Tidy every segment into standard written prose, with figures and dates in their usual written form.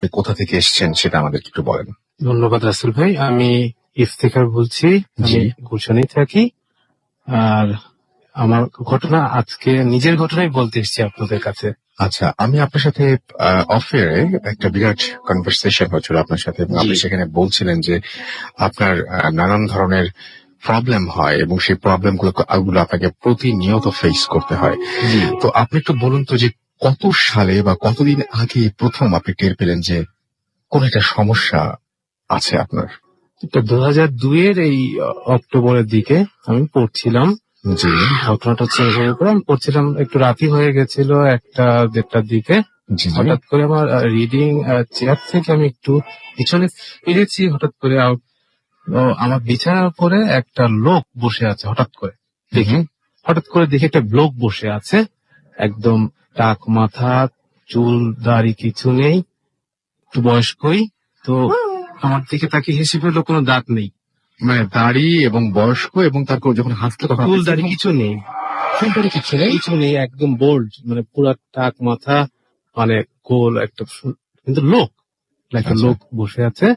কোথা থেকে এসেছেন সেটা আমাদেরকে একটু বলেন। ধন্যবাদ রাসেল ভাই। আমি ইফতেখার বলছি। আমি জি। গুলশানেই থাকি। আর আমার ঘটনা আজকে নিজের ঘটনাই বলতে এসেছি আপনাদের কাছে। আচ্ছা, আমি আপনার সাথে অফ এয়ারে একটা বিরাট কনভারসেশন হয়েছিল আপনার সাথে, এবং আপনি সেখানে বলছিলেন যে আপনার নানান ধরনের প্রবলেম হয় এবং সেই প্রবলেম গুলো আপনাকে প্রতিনিয়ত ফেস করতে হয়। জি। তো আপনি একটু বলুন তো যে কত সালে বা কতদিন আগে প্রথম আপনি টের পেলেন যে কোন একটা সমস্যা আছে আপনার? তো 2002 এই অক্টোবরের দিকে আমি পড়ছিলাম। জি। ঘটনাটা হচ্ছে এভাবে করে, আমি পড়ছিলাম, একটু রাতি হয়ে গেছিল, 1টা-1:30টার দিকে। জি। হঠাৎ করে আমার রিডিং চেয়ার থেকে আমি একটু পিছনে ফিরেছি। হঠাৎ করে আমার বিছানার উপরে একটা লোক বসে আছে। হঠাৎ করে দেখি একটা লোক বসে আছে, একদম টাক মাথা, চুল দাড়ি কিছু নেই, একটু বয়স্কই। তো আমার দিকে তাকিয়ে হেসে ফেললো, কোনো দাঁত নেই, মানে দাড়ি এবং বয়স্ক, এবং তারপর যখন হাসলো তখন চুল দাড়ি কিছু নেই, কিছু নেই, একদম বোল্ড, মানে পুরা টাক মাথা, মানে গোল একটা কিন্তু একটা আচ্ছা। লোক বসে আছে।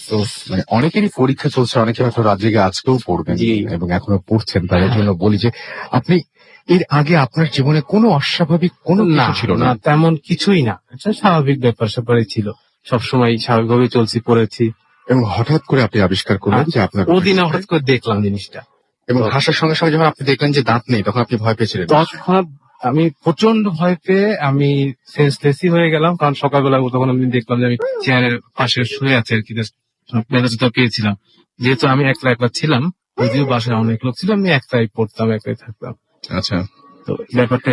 তো মানে অনেকেরই পরীক্ষা চলছে, অনেকে হয়তো রাত জেগে আজকেও পড়বেন জি। এবং এখনো পড়ছেন, তাদের জন্য বলি যে আপনি এর আগে আপনার জীবনে কোনো অস্বাভাবিক কোনো না কিছু ছিল না? না, তেমন কিছুই না, এটা স্বাভাবিক ব্যাপার স্যাপারই ছিল, সবসময় স্বাভাবিকভাবে চলছি, পড়েছি। এবং হঠাৎ করে আপনি আবিষ্কার করলেন যে আপনার ওদিন হঠাৎ করে দেখলাম জিনিসটা, এবং হাসার সঙ্গে সঙ্গে যখন আপনি দেখলেন যে দাঁত নেই, তখন আপনি ভয় পেয়েছিলেন? তৎক্ষণাৎ আমি প্রচন্ড ভয় পেয়ে আমি সেন্সলেসই হয়ে গেলাম। কারণ সকালবেলা তখন আমি দেখলাম যে আমি চেয়ারের পাশে শুয়ে আছি আর কি, ব্যথাটা পেয়েছিলাম। যেহেতু আমি একলা একলা ছিলাম, যদিও বাসায় অনেক লোক ছিল, আমি একলাই পড়তাম, একলাই থাকতাম। আচ্ছা। তো ব্যাপারটা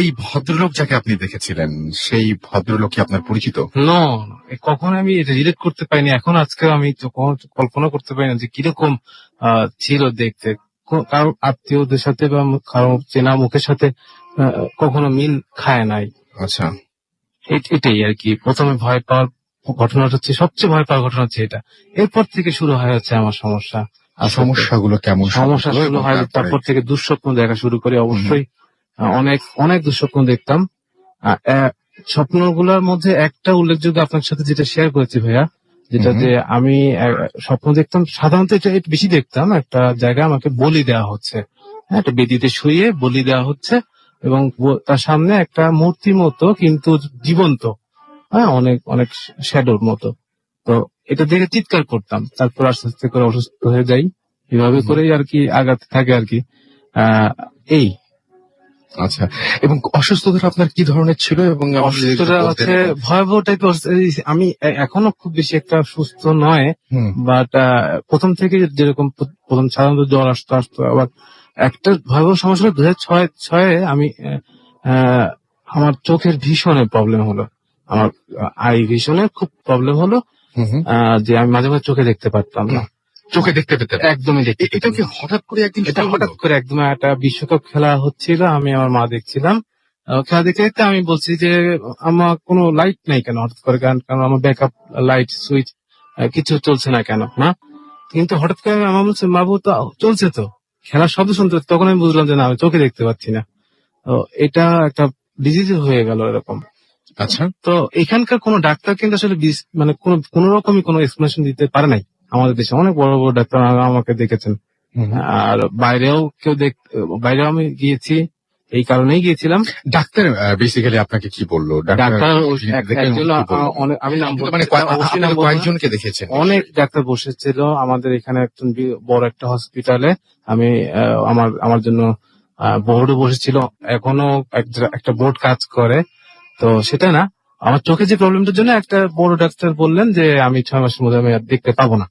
এই ভদ্রলোক যাকে আপনি দেখেছিলেন, সেই ভদ্রলোক কি আপনার পরিচিত? কখনো আমি রিলেট করতে পারিনি। এখন আজকে আমি তো কল্পনা করতে পারি না যে কিরকম ছিল দেখতে। কারো আত্মীয়দের সাথে বা কারো চেনা মুখের সাথে কখনো মিল খায় নাই। আচ্ছা। এটাই আর কি। প্রথমে ভয় পাওয়ার ঘটনাটা হচ্ছে, সবচেয়ে ভয় পাওয়ার ঘটনা হচ্ছে এটা। এরপর থেকে শুরু হয় হচ্ছে আমার সমস্যা। সমস্যাগুলো কেমন? সমস্যা শুরু হয়, তারপর থেকে দুঃস্বপ্ন দেখা শুরু করি। অবশ্যই অনেক অনেক দুঃস্বপ্ন দেখতাম। স্বপ্নগুলোর মধ্যে একটা উল্লেখযোগ্য আপনার সাথে যেটা শেয়ার করেছি ভাইয়া, যেটা যে আমি স্বপ্ন দেখতাম, সাধারণত এটা একটু বেশি দেখতাম, একটা জায়গায় আমাকে বলি দেওয়া হচ্ছে, একটা বেদিতে শুয়ে বলি দেওয়া হচ্ছে, এবং তার সামনে একটা মূর্তি মতো কিন্তু জীবন্ত, অনেক অনেক শ্যাডোর মতো। তো এটা দেখে চিৎকার করতাম, তারপর আস্তে আস্তে করে অসুস্থ হয়ে যাই। এভাবে করেই আর কি আগাতে থাকে আর কি। এই আচ্ছা। এবং অসুস্থতা আপনার কি ধরনের ছিল? এবং অসুস্থতা হচ্ছে ভয়াবহ টাইপের। আমি এখনো খুব বেশি একটা সুস্থ নয়, বাট প্রথম থেকে যেরকম প্রথম সাধারণত জ্বর আসতো আবার একটা ভয়াবহ সমস্যা হলো 2006 আমি আমার চোখের ভিশনে প্রবলেম হলো। আমার আই ভিশনে খুব প্রবলেম হলো, যে আমি মাঝে মাঝে চোখে দেখতে পারতাম না। চোখে দেখতে পেতেন? একদমই দেখতে। এটা কি হঠাৎ করে একদিন? এটা হঠাৎ করে একদম, একটা বিশ্বকাপ খেলা হচ্ছিল, আমি আমার মা দেখছিলাম। খেলা দেখতে দেখতে আমি বলছি যে আমার কোনো লাইট নাই কেন হঠাৎ করে, কারণ আমার ব্যাকআপ লাইট সুইচ কিছু চলছে না কেন, না? কিন্তু হঠাৎ করে আমার বলছে, বাবু তো চলছে, তো খেলার শব্দ শুনতে, তখন আমি বুঝলাম যে না, আমি চোখে দেখতে পাচ্ছি না। তো এটা একটা ডিজিজ হয়ে গেল এরকম। আচ্ছা। তো এখানকার কোন ডাক্তার কিন্তু আসলে মানে কোন রকমই কোনো এক্সপ্লেনেশন দিতে পারে নাই। আমাদের দেশে অনেক বড় বড় ডাক্তার আমাকে দেখেছেন, আর বাইরেও আমি গিয়েছি, এই কারণেই গিয়েছিলাম। ডাক্তার বেসিক্যালি আপনাকে কি বললো? ডাক্তার আমি নাম মানে কয়েকজনকে দেখেছেন? অনেক ডাক্তার বসেছিল আমাদের এখানে, একজন বড় একটা হসপিটালে। আমি আমার জন্য বোর্ডও বসেছিল, এখনো একটা বোর্ড কাজ করে। তো সেটা না, আমার চোখে যে প্রবলেমটার জন্য একটা বড় ডাক্তার বললেন যে আমি 6 মাসের মধ্যে আমি আর দেখতে পাবো না।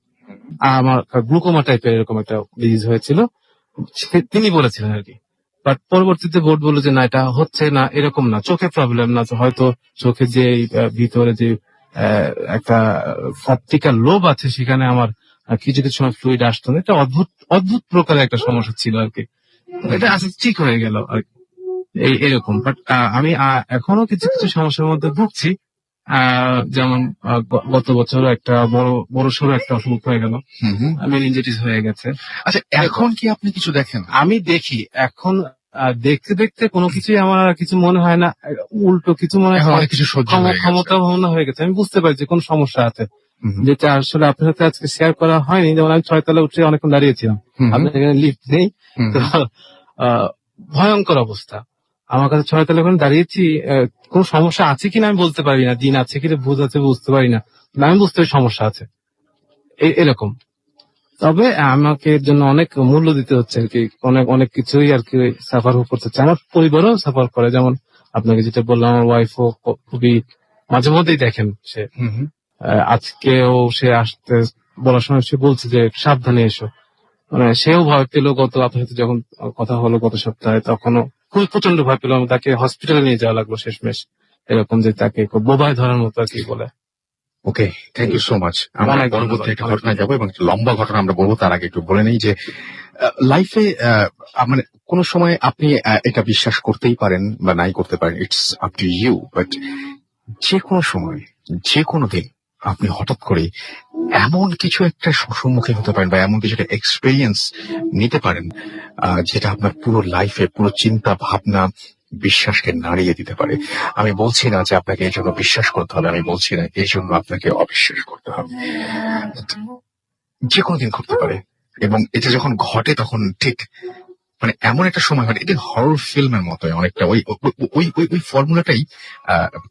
আমার গ্লুকোমা টাইপের এরকম একটা ডিজিজ হয়েছিল, তিনি বলেছিলেন আর কি। বাট পরবর্তীতে বোর্ড বললো যে না, এটা হচ্ছে না, এরকম না, চোখে প্রবলেম না, হয়তো চোখে যে ভিতরে যে একটা অপটিক্যাল লোব আছে, সেখানে আমার কিছু কিছু সময় ফ্লুইড আসতো না। এটা অদ্ভুত অদ্ভুত প্রকারের একটা সমস্যা ছিল আর কি। এটা আসলে ঠিক হয়ে গেল আর কি, এরকম। বাট আমি এখনো কিছু কিছু সমস্যার মধ্যে ভুগছি। যেমন গত বছর একটা বড় সড়ো একটা অসুখ হয়ে গেল, মেনিনজাইটিস হয়ে গেছে। আচ্ছা, এখন কি আপনি কিছু দেখেন? আমি দেখি এখন, দেখতে দেখতে কোনো কিছুই আমার আর কিছু মনে হয় না, উল্টো কিছু মনে এখন হয় অনেক কিছু সহ্য হয়ে গেছে। ক্ষমতা ভাবনা হয়ে গেছে। আমি বুঝতে পারছি কোন সমস্যা আছে, হুম হুম, যেটা আসলে আপনার সাথে আজকে শেয়ার করা হয়নি। যেমন আমি 6 তলা উঠে অনেকক্ষণ দাঁড়িয়েছিলাম, হুম হুম, আপনার এখানে লিফট নেই, হুম তো হুম। ভয়ঙ্কর অবস্থা। আমার কাছে 6 তলা ওখানে দাঁড়িয়েছি, কোন সমস্যা আছে কিনা আমি বলতে পারি না, দিন আছে কিনা ভূত আছে বুঝতে পারি না, না আমি বুঝতে পারি সমস্যা আছে এরকম। তবে আমাকে এর জন্য অনেক মূল্য দিতে হচ্ছে আর কি, অনেক অনেক কিছুই আর কি সাফার করতে হচ্ছে। আমার পরিবারও সাফার করে, যেমন আপনাকে যেটা বললাম, আমার ওয়াইফও খুবই মাঝে মধ্যেই দেখেন সে, হুম হুম। আজকেও সে আসতে বলার সময় সে বলছে যে সাবধানে এসো, মানে সেও ভয় পেল। গত আপনার সাথে যখন কথা হলো গত সপ্তাহে, তখনও খুব প্রচন্ড ভয় পেল। তাকে হসপিটালে নিয়ে যাওয়া লাগলো শেষমেশ, এরকম যে তাকে খুব বোবায় ধরার মতো আর কি বলে। ওকে, থ্যাংক ইউ সো মাচ। আমরা অনেক পরবর্তী ধন্যবাদ, একটা অনেক ঘটনায় যাবো এবং একটা লম্বা ঘটনা আমরা বলবো। তার আগে একটু বলে নেই যে লাইফে মানে কোন সময় আপনি এটা বিশ্বাস করতেই পারেন বা নাই করতে পারেন, it's up to you, but যে কোনো সময় যে কোনো দিন আপনি হঠাৎ করে এমন কিছু একটা সম্মুখীন হতে পারেন বা এমন কিছু একটা এক্সপিরিয়েন্স নিতে পারেন যেটা আপনার পুরো লাইফে পুরো চিন্তা ভাবনা বিশ্বাসকে নাড়িয়ে দিতে পারে। আমি বলছি না যে আপনাকে এই জন্য বিশ্বাস করতে হবে, আমি বলছি না এই জন্য আপনাকে অবিশ্বাস করতে হবে, যে কোনো দিন ঘটতে পারে। এবং এটা যখন ঘটে তখন ঠিক মানে এমন একটা সময় হয়, এটা হরর ফিল্মের মতো অনেকটা। ওই ওই ওই ওই ফর্মুলাটাই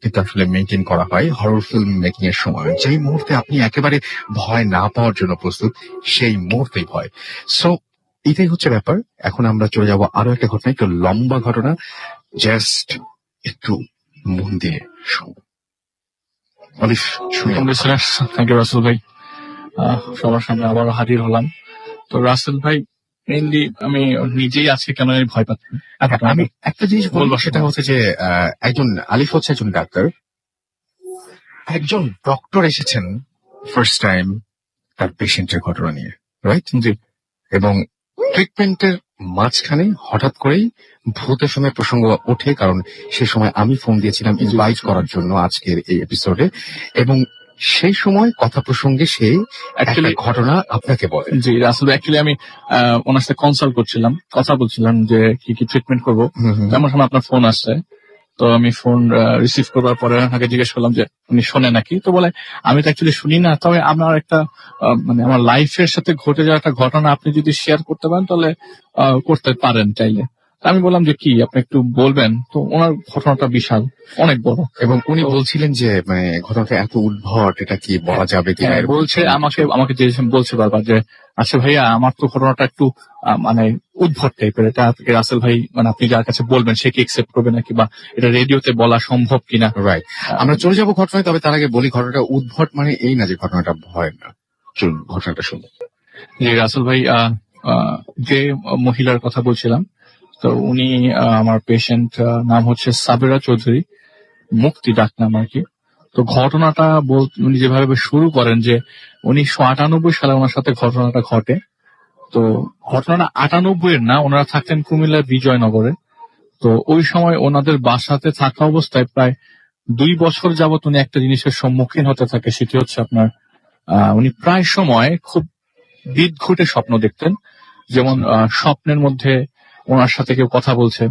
কিন্তু আসলে মেনটেন করা হয় হরর ফিল্ম মেকিং এর সময়। যেই মুহূর্তে আপনি একেবারে ভয় না পাওয়ার জন্য প্রস্তুত, সেই মুহূর্তেই ভয়। সো এটাই হচ্ছে ব্যাপার। এখন আমরা চলে যাব আরো একটা ঘটনা, একটু লম্বা ঘটনা, জাস্ট একটু মন দিয়ে শুনুন। অলিভ, শুনে থ্যাংক ইউ রাসেল ভাই। সবার সামনে আবারও হাজির হলাম। তো রাসেল ভাই, মেইনলি আমি নিজেই আজকে কেন জানি ভয় পাচ্ছি। আচ্ছা, আমি একটা জিনিস বলবো, বলবো সেটা হচ্ছে যে একজন আলিফ হচ্ছে একজন ডাক্তার, একজন ডক্টর এসেছেন ফার্স্ট টাইম তার পেশেন্টের ঘটনা নিয়ে, রাইট? জি, এবং ট্রিটমেন্টের মাঝখানে হঠাৎ করেই ভূতের সময় প্রসঙ্গ ওঠে, কারণ সে সময় আমি ফোন দিয়েছিলাম ইনভাইট করার জন্য আজকের এই এপিসোডে, এবং সেই সময় কথা প্রসঙ্গে সে একটা অ্যাকচুয়ালি ঘটনা আপনাকে বলে। জি রাসেল ভাই, অ্যাকচুয়ালি আমি ওনার সাথে কনসাল্ট করছিলাম, কথা বলছিলাম যে কি কি ট্রিটমেন্ট করবো। হুম হুম, তেমন সময় আপনার ফোন আসছে। তো আমি ফোন রিসিভ করবার পরে ওনাকে জিজ্ঞেস করলাম যে উনি শোনে নাকি। তো বলে আমি তো অ্যাকচুয়ালি শুনি না, তবে আমার একটা মানে আমার লাইফের সাথে ঘটে যাওয়া একটা ঘটনা আপনি যদি শেয়ার করতে পারেন তাহলে করতে পারেন চাইলে। তো আমি বললাম যে কি আপনি একটু বলবেন। তো ওনার ঘটনাটা বিশাল, অনেক বড়। এবং উনি তো বলছিলেন যে মানে ঘটনাটা এত উদ্ভট, এটা কি বলা যাবে কিনা, হ্যাঁ, এরকম বলছে কিছু। আমাকে আমাকে যে বলছে বারবার যে আচ্ছা ভাইয়া, আমার তো ঘটনাটা একটু মানে উদ্ভট টাইপের, এটা রাসেল ভাই মানে আপনি যার কাছে বলবেন সে কি একসেপ্ট করবে নাকি, বা এটা রেডিওতে বলা সম্ভব কিনা। রাইট, আমরা চলে যাবো ঘটনায়, তবে তার আগে বলি ঘটনাটা উদ্ভট মানে এই না যে ঘটনাটা ভয় না। চলুন ঘটনাটা শুনুন। যে রাসেল ভাই, যে মহিলার কথা বলছিলাম, তো উনি আমার পেশেন্ট, নাম হচ্ছে সাবেরা চৌধুরী, মুক্তি ডাক নাম আর কি। তো ঘটনাটা উনি যেভাবে শুরু করেন যে 1998 সালে ওনার সাথে ঘটনাটা ঘটে। তো ঘটনাটা 98 এর না, ওনারা থাকতেন কুমিল্লার বিজয়নগরে। তো ওই সময় ওনাদের বাসাতে থাকা অবস্থায় প্রায় 2 বছর যাবত উনি একটা জিনিসের সম্মুখীন হতে থাকে, সেটি হচ্ছে আপনার উনি প্রায় সময় খুব বিদঘুটে স্বপ্ন দেখতেন। যেমন স্বপ্নের মধ্যে ওনার সাথে কেউ কথা বলছে,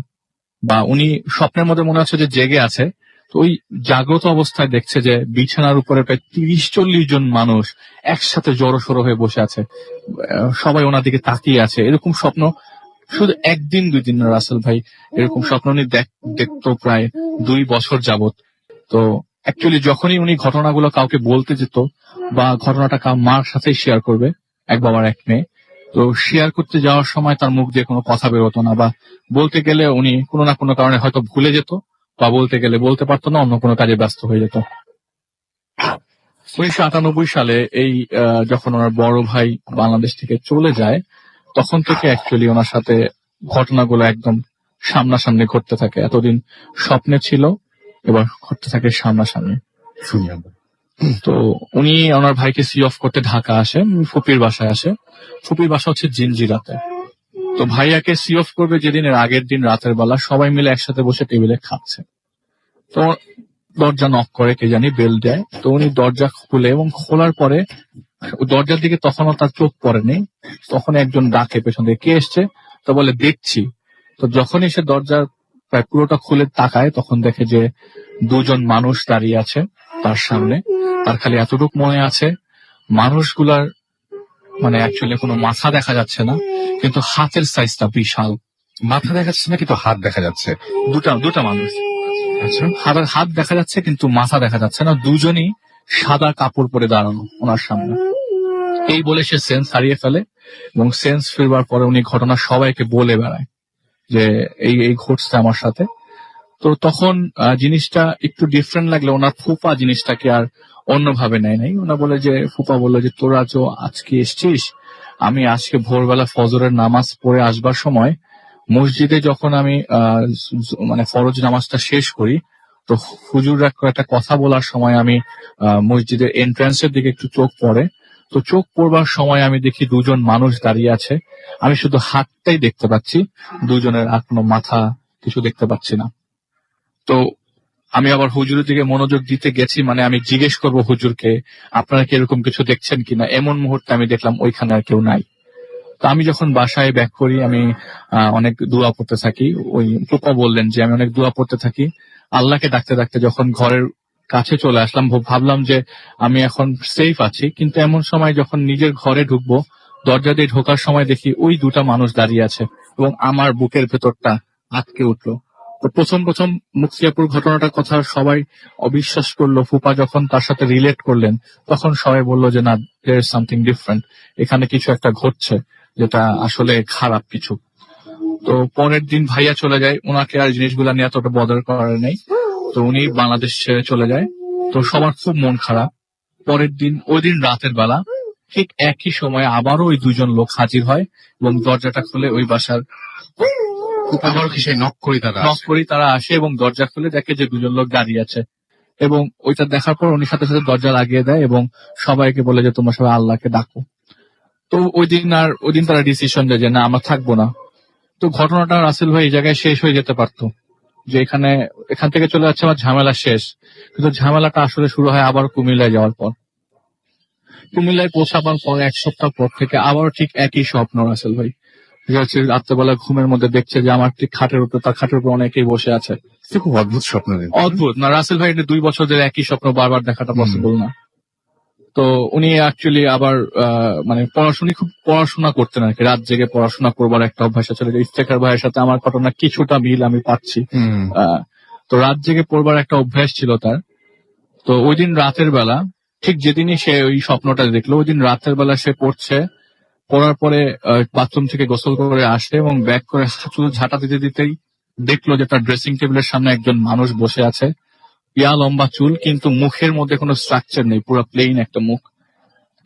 বা উনি স্বপ্নের মধ্যে মনে হচ্ছে যে জেগে আছে। তো ওই জাগ্রত অবস্থায় দেখছে যে বিছানার উপরে প্রায় 30-40 জন মানুষ একসাথে জড়সড়ো হয়ে বসে আছে, সবাই ওনার দিকে তাকিয়ে আছে। এরকম স্বপ্ন শুধু একদিন 2 দিন না রাসেল ভাই, এরকম স্বপ্ন উনি দেখতো প্রায় 2 বছর যাবত। তো অ্যাকচুয়ালি যখনই উনি ঘটনাগুলো কাউকে বলতে যেত, বা ঘটনাটা মার সাথে শেয়ার করবে, এক বাবার এক মেয়ে, তো শেয়ার করতে যাওয়ার সময় তার মুখ দিয়ে কোনো কথা বেরোতো না, বা বলতে গেলে উনি কোনো না কোনো কারণে হয়তো ভুলে যেত, বা বলতে গেলে বলতে পারতো না, অন্য কোনো কাজে ব্যস্ত হয়ে যেত। 1998 সালে এই যখন ওনার বড় ভাই বাংলাদেশ থেকে চলে যায়, তখন থেকে অ্যাকচুয়ালি ওনার সাথে ঘটনাগুলো একদম সামনাসামনি ঘটতে থাকে। এতদিন স্বপ্নে ছিল, এবার ঘটতে থাকে সামনাসামনি। শুনি আমরা। তো উনি ওনার ভাইকে সি অফ করতে ঢাকা আসে, ফুপির বাসায় আসে। ফুপির বাসা হচ্ছে জিঞ্জিরাতে। তো ভাইয়াকে সি অফ করবে যেদিন, এর আগের দিন রাতের বেলা সবাই মিলে একসাথে বসে টেবিলে খাচ্ছে। তো দরজা নক করে, কে জানি বেল দেয়। তো উনি দরজা খুলে, এবং খোলার পরে দরজার দিকে তখনও তার চোখ পড়েনি, তখন একজন ডাকে পেছন থেকে, কে এসছে? তো বলে দেখছি। তো যখনই সে দরজার প্রায় পুরোটা খুলে তাকায় তখন দেখে যে দুজন মানুষ দাঁড়িয়ে আছে তার সামনে। তার খালি এতটুকু মনে আছে মানুষগুলার মানে অ্যাকচুয়ালি কোনো মাথা দেখা যাচ্ছে না, কিন্তু হাতের সাইজটা বিশাল। মাথা দেখা যাচ্ছে না, কিন্তু হাত দেখা যাচ্ছে। দুটা মানুষ, আচ্ছা, হাত দেখা যাচ্ছে কিন্তু মাথা দেখা যাচ্ছে না। দুজনই সাদা কাপড় পরে দাঁড়ানো ওনার সামনে। এই বলে সে সেন্স হারিয়ে ফেলে এবং সেন্স ফিরবার পরে উনি ঘটনা সবাইকে বলে বেড়ায় যে এই ঘটছে আমার সাথে। তো তখন জিনিসটা একটু ডিফারেন্ট লাগলে ওনার ফুপা জিনিসটাকে আর অন্যভাবে নেয় নাই। ওনা বলে যে, ফুপা বললো যে তোরা তো আজকে এসছিস, আমি আজকে ভোরবেলা ফজরের নামাজ পড়ে আসবার সময় মসজিদে যখন আমি মানে ফরজ নামাজটা শেষ করি, তো হুজুররা একটা কথা বলার সময় আমি মসজিদের এন্ট্রান্সের দিকে একটু চোখ পড়ে। তো চোখ পড়বার সময় আমি দেখি দুজন মানুষ দাঁড়িয়ে আছে। আমি শুধু হাতটাই দেখতে পাচ্ছি, দুজনের আর কোনো মাথা কিছু দেখতে পাচ্ছি না। তো আমি আবার হুজুরের দিকে মনোযোগ দিতে গেছি, মানে আমি জিজ্ঞেস করবো হুজুরকে আপনারা কি এরকম কিছু দেখছেন কিনা। এমন মুহূর্তে আমি দেখলাম ওইখানে আর কেউ নাই। তো আমি যখন বাসায় ব্যাক করি আমি অনেক দোয়া পড়তে থাকি। ওই ফুপা বললেন যে আমি অনেক দোয়া পড়তে থাকি। আল্লাহকে ডাকতে ডাকতে যখন ঘরের কাছে চলে আসলাম, ভাবলাম যে আমি এখন সেফ আছি, কিন্তু এমন সময় যখন নিজের ঘরে ঢুকবো, দরজা দিয়ে ঢোকার সময় দেখি ওই দুটা মানুষ দাঁড়িয়ে আছে এবং আমার বুকের ভেতরটা আটকে উঠলো। তো প্রথম মুক্তিয়াপুর ঘটনাটার কথা সবাই অবিশ্বাস করলো। ফুপা যখন তার সাথে রিলেট করলেন তখন সবাই বললো যে না, দেয়ার ইজ সামথিং ডিফারেন্ট, এখানে কিছু একটা ঘটছে যেটা আসলে খারাপ কিছু। তো পরের দিন ভাইয়া চলে যায়, ওনাকে আর জিনিসগুলা নিয়ে এতটা বদল করার নেই। তো উনি বাংলাদেশ ছেড়ে চলে যায়। তো সবার খুব মন খারাপ। পরের দিন, ওই দিন রাতের বেলা ঠিক একই সময় আবারও ওই দুজন লোক হাজির হয় এবং দরজাটা খুলে ওই বাসার আবারও কি সেই নক করি তারা আসে এবং দরজা খুলে দেখে যে দুজন লোক দাঁড়িয়ে আছে। এবং ওইটা দেখার পর উনি সাথে সাথে দরজা লাগিয়ে দেয় এবং সবাইকে বলে যে তোমরা সবাই আল্লাহকে ডাকো। তো ওই দিন তারা ডিসিশন দেয় যে না, আমরা থাকবো না। তো ঘটনাটা রাসেল ভাই এই জায়গায় শেষ হয়ে যেতে পারতো, যে এখান থেকে চলে যাচ্ছে আমার ঝামেলা শেষ, কিন্তু ঝামেলাটা আসলে শুরু হয় আবার কুমিল্লায় যাওয়ার পর। কুমিল্লায় পৌঁছাবার পর এক সপ্তাহ পর থেকে আবার ঠিক একই স্বপ্ন রাসেল ভাই। রাত্রেবেলা ঘুমের মধ্যে দেখছে যে আমার ঠিক খাটের উপর, তার খাটের উপর অনেকেই বসে আছে। খুব অদ্ভুত স্বপ্ন। অদ্ভুত না রাসেল ভাই, এটা 2 বছর ধরে একই স্বপ্ন বারবার দেখাটা পসিবল না। তো উনি অ্যাকচুয়ালি আবার মানে খুব পড়াশোনা করতেন আর কি, রাত জেগে পড়াশোনা করবার একটা অভ্যাস আছে। ইফতেখার ভাইয়ের সাথে আমার ঘটনা কিছুটা মিল আমি পাচ্ছি। তো রাত জেগে পড়বার একটা অভ্যাস ছিল তার। তো ওই দিন রাতের বেলা, ঠিক যেদিনই সে ওই স্বপ্নটা দেখলো, ওই দিন রাতের বেলা সে পড়ার পরে বাথরুম থেকে গোসল করে আসে এবং ব্যাক করে শুধু ঝাঁটা দিতে দিতেই দেখলো যে তার ড্রেসিং টেবিলের সামনে একজন মানুষ বসে আছে, লম্বা চুল, কিন্তু মুখের মধ্যে কোনো স্ট্রাকচার নেই, পুরো প্লেন একটা মুখ,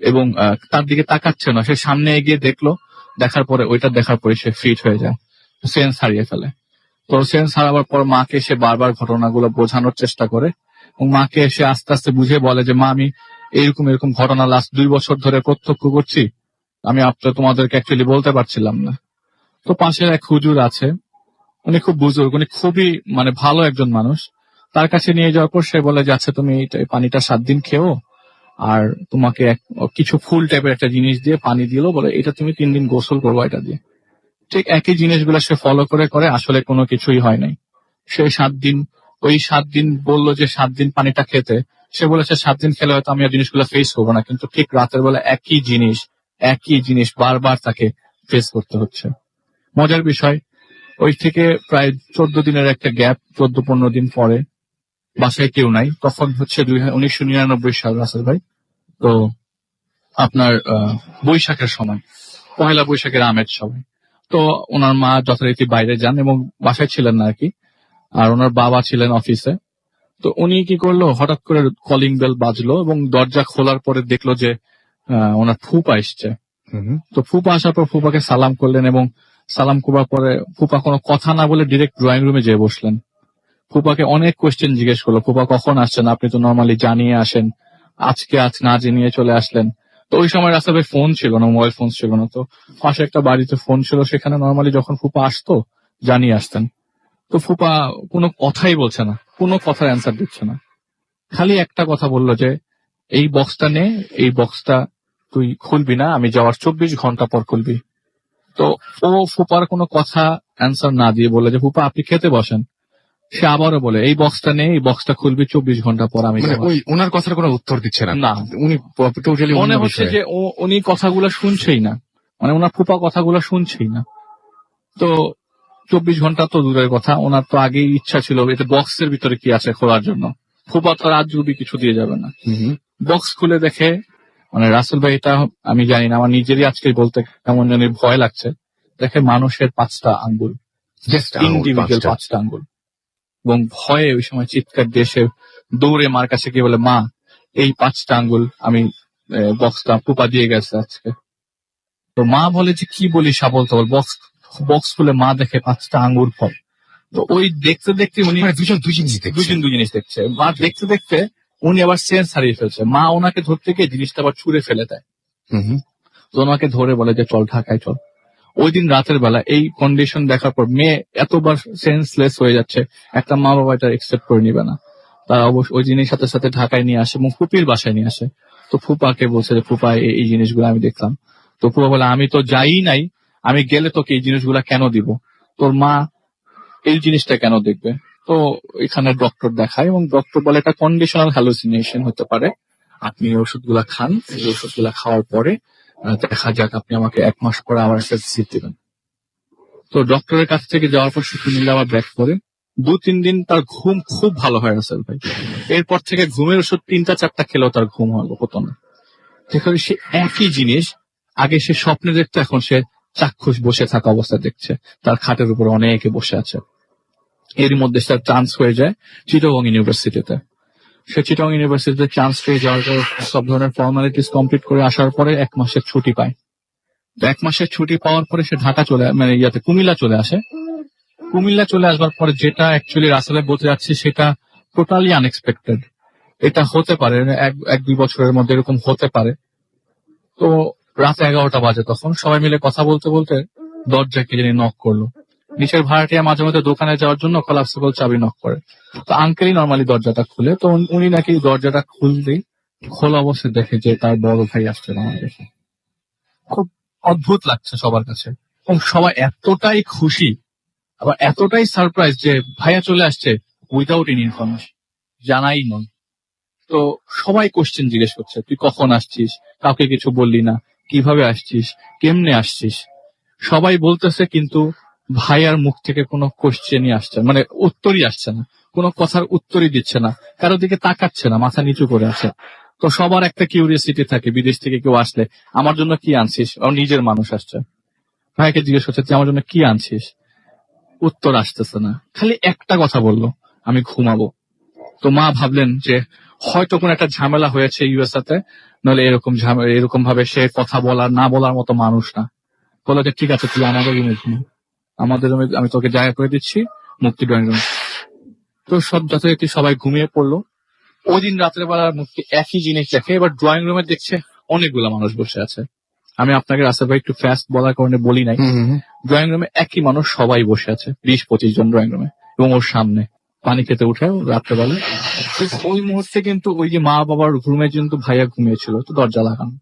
এবং তার দিকে তাকাচ্ছে না। সে সামনে এগিয়ে দেখার পরে ওইটা দেখার পরে সে ফিট হয়ে যায়, সেন্স হারিয়ে ফেলে। তো সেন্স হারাবার পর মাকে সে বারবার ঘটনাগুলো বোঝানোর চেষ্টা করে এবং মাকে এসে আস্তে আস্তে বুঝে বলে যে মা, আমি এরকম ঘটনা লাস্ট 2 বছর ধরে প্রত্যক্ষ করছি, আমি তোমাদেরকে অ্যাকচুয়ালি বলতে পারছিলাম না। তো পাশে এক হুজুর আছে, উনি খুব বুজুর্গ, উনি খুবই মানে ভালো একজন মানুষ। তার কাছে নিয়ে যাওয়ার পর সে বলে যে আচ্ছা, তুমি এই পানিটা 7 দিন খেও, আর তোমাকে কিছু ফুল টাইপের একটা জিনিস দিয়ে পানি দিল, বলে এটা তুমি 3 দিন গোসল করবো এটা দিয়ে। ঠিক একই জিনিসগুলো সে ফলো করে আসলে কোনো কিছুই হয় নাই। সে 7 দিন বললো যে 7 দিন পানিটা খেতে, সে বলেছে 7 দিন খেলে হয়তো আমি আর জিনিসগুলো ফেস করবো না, কিন্তু ঠিক রাতের বেলা একই জিনিস বারবার তাকে ফেস করতে হচ্ছে। মজার বিষয়, ওই থেকে প্রায় 14 দিনের একটা গ্যাপ, 14-15 দিন পরে বাসায় কেউ নাই। তখন হচ্ছে 1999 সাল রাসেল ভাই। তো আপনার বৈশাখের সময়, পয়লা বৈশাখের আমের সময়। তো ওনার মা যথারীতি বাইরে যান এবং বাসায় ছিলেন না আর কি, আর ওনার বাবা ছিলেন অফিসে। তো উনি কি করলো, হঠাৎ করে কলিং বেল বাজলো এবং দরজা খোলার পরে দেখলো যে ওনার ফুপা এসছে। তো ফুপা আসার পর ফুপাকে সালাম করলেন এবং সালাম করবার পরে ফুপা কোনো কথা না বলে ডিরেক্ট ড্রয়িং রুমে যেয়ে বসলেন। ফুপাকে অনেক কোয়েশ্চেন জিজ্ঞেস করলো, ফুপা কখন আসছেন, আপনি তো নর্মালি জানিয়ে আসেন, আজকে না জানিয়ে চলে আসলেন। তো ওই সময় রাস্তায় ফোন ছিল না, মোবাইল ফোন ছিল না। তো পাশে একটা বাড়িতে ফোন ছিল, সেখানে নর্মালি যখন ফুপা আসতো জানিয়ে আসতেন। তো ফুপা কোনো কথাই বলছে না, কোনো কথার অ্যান্সার দিচ্ছে না, খালি একটা কথা বললো যে এই বক্সটা নে, এই বক্সটা তুই খুলবি না, আমি যাওয়ার 24 ঘন্টা পর খুলবি। তো ও ফুপার কোনো কথা অ্যান্সার না দিয়ে বলে যে ফুপা আপনি খেতে বসেন। সে আবারও বলে এই বক্সটা নেই, এই বক্সটা খুলবি 24 ঘন্টা পর আমি মানে যাবো। ওই ওনার কথার কোনো উত্তর দিচ্ছে না, না। উনি টোটালি মনে হচ্ছে যে উনি কথাগুলো শুনছেই না, মানে ওনার ফুপা কথাগুলো শুনছেই না। তো 24 ঘন্টা তো দূরের কথা, ওনার তো আগেই ইচ্ছা ছিল এতে বক্সের ভিতরে কি আছে খোলার জন্য। ফুপা তো রাত জুবি কিছু দিয়ে যাবে না। বক্স খুলে দেখে, মানে রাসেল ভাই এটা আমি জানি না, আমার নিজেরই আজকে বলতে কেমন জানি ভয় লাগছে। দেখে মানুষের 5টা আঙ্গুল, ইন্ডিভিজুয়াল 5টা আঙ্গুল, এবং ভয়ে ওই সময় চিৎকার দিয়ে সে দৌড়ে মার কাছে গিয়ে বলে মা এই 5টা আঙ্গুল আমি বক্সটা ফুপা দিয়ে গেছে আজকে। তো মা বলে যে কি বলিস সাবল তো, বক্স খুলে মা দেখে 5টা আঙ্গুর ফল। তো ওই দেখতে দেখতে উনি দুজন দুই জিনিস দেখছে। মা দেখতে দেখতে উনি আবার সেন্স হারিয়ে ফেলছে। মা ওনাকে ধরতে গিয়ে জিনিসটা আবার ছুঁড়ে ফেলে দেয়। তো ওনাকে ধরে বলে যে চল ঢাকায় চল। ওই দিন রাতের বেলা এই কন্ডিশন দেখার পর মেয়ে এতবার সেন্সলেস হয়ে যাচ্ছে, একটা মা বাবা এটা একসেপ্ট করে নিবে না। তারা অবশ্য ওই জিনিস সাথে সাথে ঢাকায় নিয়ে আসে এবং ফুপির বাসায় নিয়ে আসে। তো ফুপাকে বলছে যে ফুপা এই জিনিসগুলো আমি দেখলাম। তো ফুপা বলে আমি তো যাই নাই, আমি গেলে তোকে এই জিনিসগুলা কেন দিব, তোর মা এই জিনিসটা কেন দেখবে। তো এখানে ডক্টর দেখায় এবং ডক্টর বলে এটা কন্ডিশনাল হ্যালুসিনেশন হতে পারে, আপনি এই ওষুধগুলা খান, এই ওষুধগুলা খাওয়ার পরে দেখা যাক, আপনি আমাকে 1 মাস পরে আমার একটা ভিজিট দিবেন। তো ডক্টরের কাছ থেকে যাওয়ার পর শুক্র মিলে আবার ব্যাক করে 2-3 দিন তার ঘুম খুব ভালো হয় রাসেল ভাই। এরপর থেকে ঘুমের ওষুধ 3টা-4টা খেলেও তার ঘুম হতো না। যেখানে সে একই জিনিস আগে সে স্বপ্নে দেখতো, এখন সে চাক্ষুষ বসে থাকা অবস্থায় দেখছে, তার খাটের উপর অনেকে বসে আছে। এর মধ্যে তার চান্স হয়ে যায় চিটাগং ইউনিভার্সিটিতে। সে চিটাগং ইউনিভার্সিটিতে চান্স পেয়ে যাওয়ার পর সব ধরনের ফর্মালিটিস কমপ্লিট করে আসার পরে 1 মাসের ছুটি পায়। 1 মাসের ছুটি পাওয়ার পরে সে ঢাকা মানে কুমিল্লা চলে আসে। কুমিল্লা চলে আসবার পরে যেটা অ্যাকচুয়ালি রাসেলে বলতে যাচ্ছে সেটা টোটালি আনএক্সপেক্টেড। এটা হতে পারে 1-2 বছরের মধ্যে এরকম হতে পারে। তো রাত 11টা বাজে, তখন সবাই মিলে কথা বলতে বলতে দরজায় কে জানি নক করলো। নিচের ভাড়াটিয়া মাঝে মধ্যে দোকানে যাওয়ার জন্য কলাপসিবল চাবি নক করে। তো আঙ্কেলই নর্মালি দরজাটা খুলে। তো উনি নাকি দরজাটা খুলতেই খোলা অবস্থায় দেখে যে তার বড় ভাই আসছে বাংলাদেশে। খুব অদ্ভুত লাগছে সবার কাছে, এবং সবাই এতটাই খুশি আবার এতটাই সারপ্রাইজ যে ভাইয়া চলে আসছে উইদাউট এনি ইনফরমেশন, জানাই নয়। তো সবাই কোশ্চেন জিজ্ঞেস করছে, তুই কখন আসছিস, কাউকে কিছু বললি না, কিভাবে আসছিস, কেমনে আসছিস। সবাই বলতেছে কিন্তু ভাইয়ার মুখ থেকে কোনো কোশ্চেনই আসছে, মানে উত্তরই আসছে না, কোনো কথার উত্তরই দিচ্ছে না, কারো দিকে তাকাচ্ছে না, মাথা নিচু করে আছে। তো সবার একটা কিউরিয়াসিটি থাকে, বিদেশ থেকে কেউ আসলে আমার জন্য কি আনছিস, আর নিজের মানুষ আসছে, ভাইকে জিজ্ঞেস করছে তুই আমার জন্য কি আনছিস, উত্তর আসতেছে না, খালি একটা কথা বললো আমি ঘুমাবো। তো মা ভাবলেন যে হয়তো কোনো একটা ঝামেলা হয়েছে ইউএসএতে, নইলে এরকম ভাবে সে কথা বলার না বলার মতো মানুষ না। বলে যে ঠিক আছে তুই আমাদের রুমে ঘুমা, আমাদের রুমে আমি তোকে জায়গা করে দিচ্ছি, মুক্তি ড্রয়িং রুম। তো সব যথারীতি সবাই ঘুমিয়ে পড়লো। ওই দিন রাতের বেলা মুক্তি একই জিনিস দেখে, এবার ড্রয়িং রুমে দেখছে অনেকগুলো মানুষ বসে আছে। আমি আপনাকে রাসেল ভাই একটু ফাস্ট বলার কারণে বলি নাই, ড্রয়িং রুমে একই মানুষ সবাই বসে আছে, 20-25 জন ড্রয়িং রুমে, এবং ওর সামনে পানি খেতে উঠে রাত্রেবেলা। ওই মুহূর্তে কিন্তু ওই যে মা বাবার রুমে কিন্তু ভাইয়া ঘুমিয়েছিল, তো দরজা লাগানো।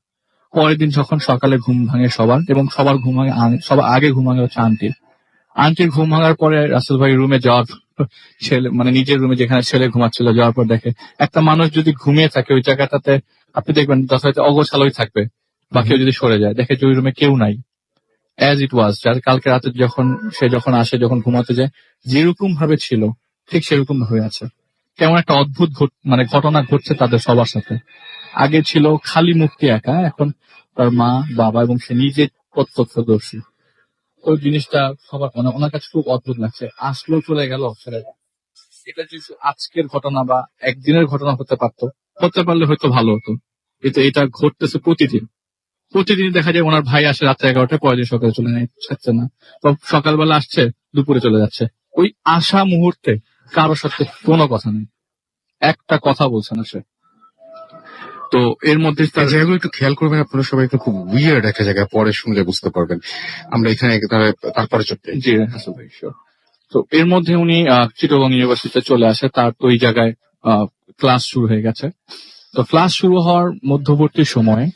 পরের দিন যখন সকালে ঘুম ভাঙে সবার, এবং সবার ঘুম ভাঙে, সবার আগে ঘুম ভাঙে হচ্ছে আন্টির ঘুম ভাঙার পরে রাসেল ভাই রুমে যাওয়ার ছেলে, মানে নিজের রুমে যেখানে ছেলে ঘুমাচ্ছিল, যাওয়ার পর দেখে একটা মানুষ যদি ঘুমিয়ে থাকে ওই জায়গাটাতে, আপনি দেখবেন যথাযথ অগোছালোই থাকবে, বা কেউ যদি সরে যায়, দেখে যে ওই রুমে কেউ নাই, অ্যাজ ইট ওয়াজ। যার কালকে রাতে যখন আসে, যখন ঘুমাতে যায়, যেরকম ভাবে ছিল ঠিক সেরকম ভাবে আছে। কেমন একটা অদ্ভুত মানে ঘটনা ঘটছে তাদের সবার সাথে। আগে ছিল খালি মুক্তি একা, এখন তার মা বাবা এবং সে নিজে প্রত্যক্ষদর্শী। ওই জিনিসটা সবার ওনার কাছে খুব অদ্ভুত লাগছে। আসলো চলে গেল ছেলেটা। এটা যদি আজকের ঘটনা বা একদিনের ঘটনা হতে পারলে হয়তো ভালো হতো, কিন্তু এটা ঘটতেছে প্রতিদিন দেখা যায় ওনার ভাই আসে রাত্রে 11টায়, পরের দিন সকালে চলে যাচ্ছে না, তো সকালবেলা আসছে দুপুরে চলে যাচ্ছে। ওই আসা মুহূর্তে কারোর সাথে কোনো কথা নেই, একটা কথা বলছে না সে। তো এর মধ্যে জায়গাগুলো একটু খেয়াল করবেন আপনারা সবাই, একটু খুব উইয়ার্ড একটা জায়গা, পরে শুনলে বুঝতে পারবেন। আমরা এখানে তারপরে চলতে। জি হাসান ভাই, শিওর। তো এর মধ্যে উনি চিটাগং ইউনিভার্সিটিতে চলে আসে, তার তো ওই জায়গায় ক্লাস শুরু হয়ে গেছে। তো ক্লাস শুরু হওয়ার মধ্যবর্তী সময়ে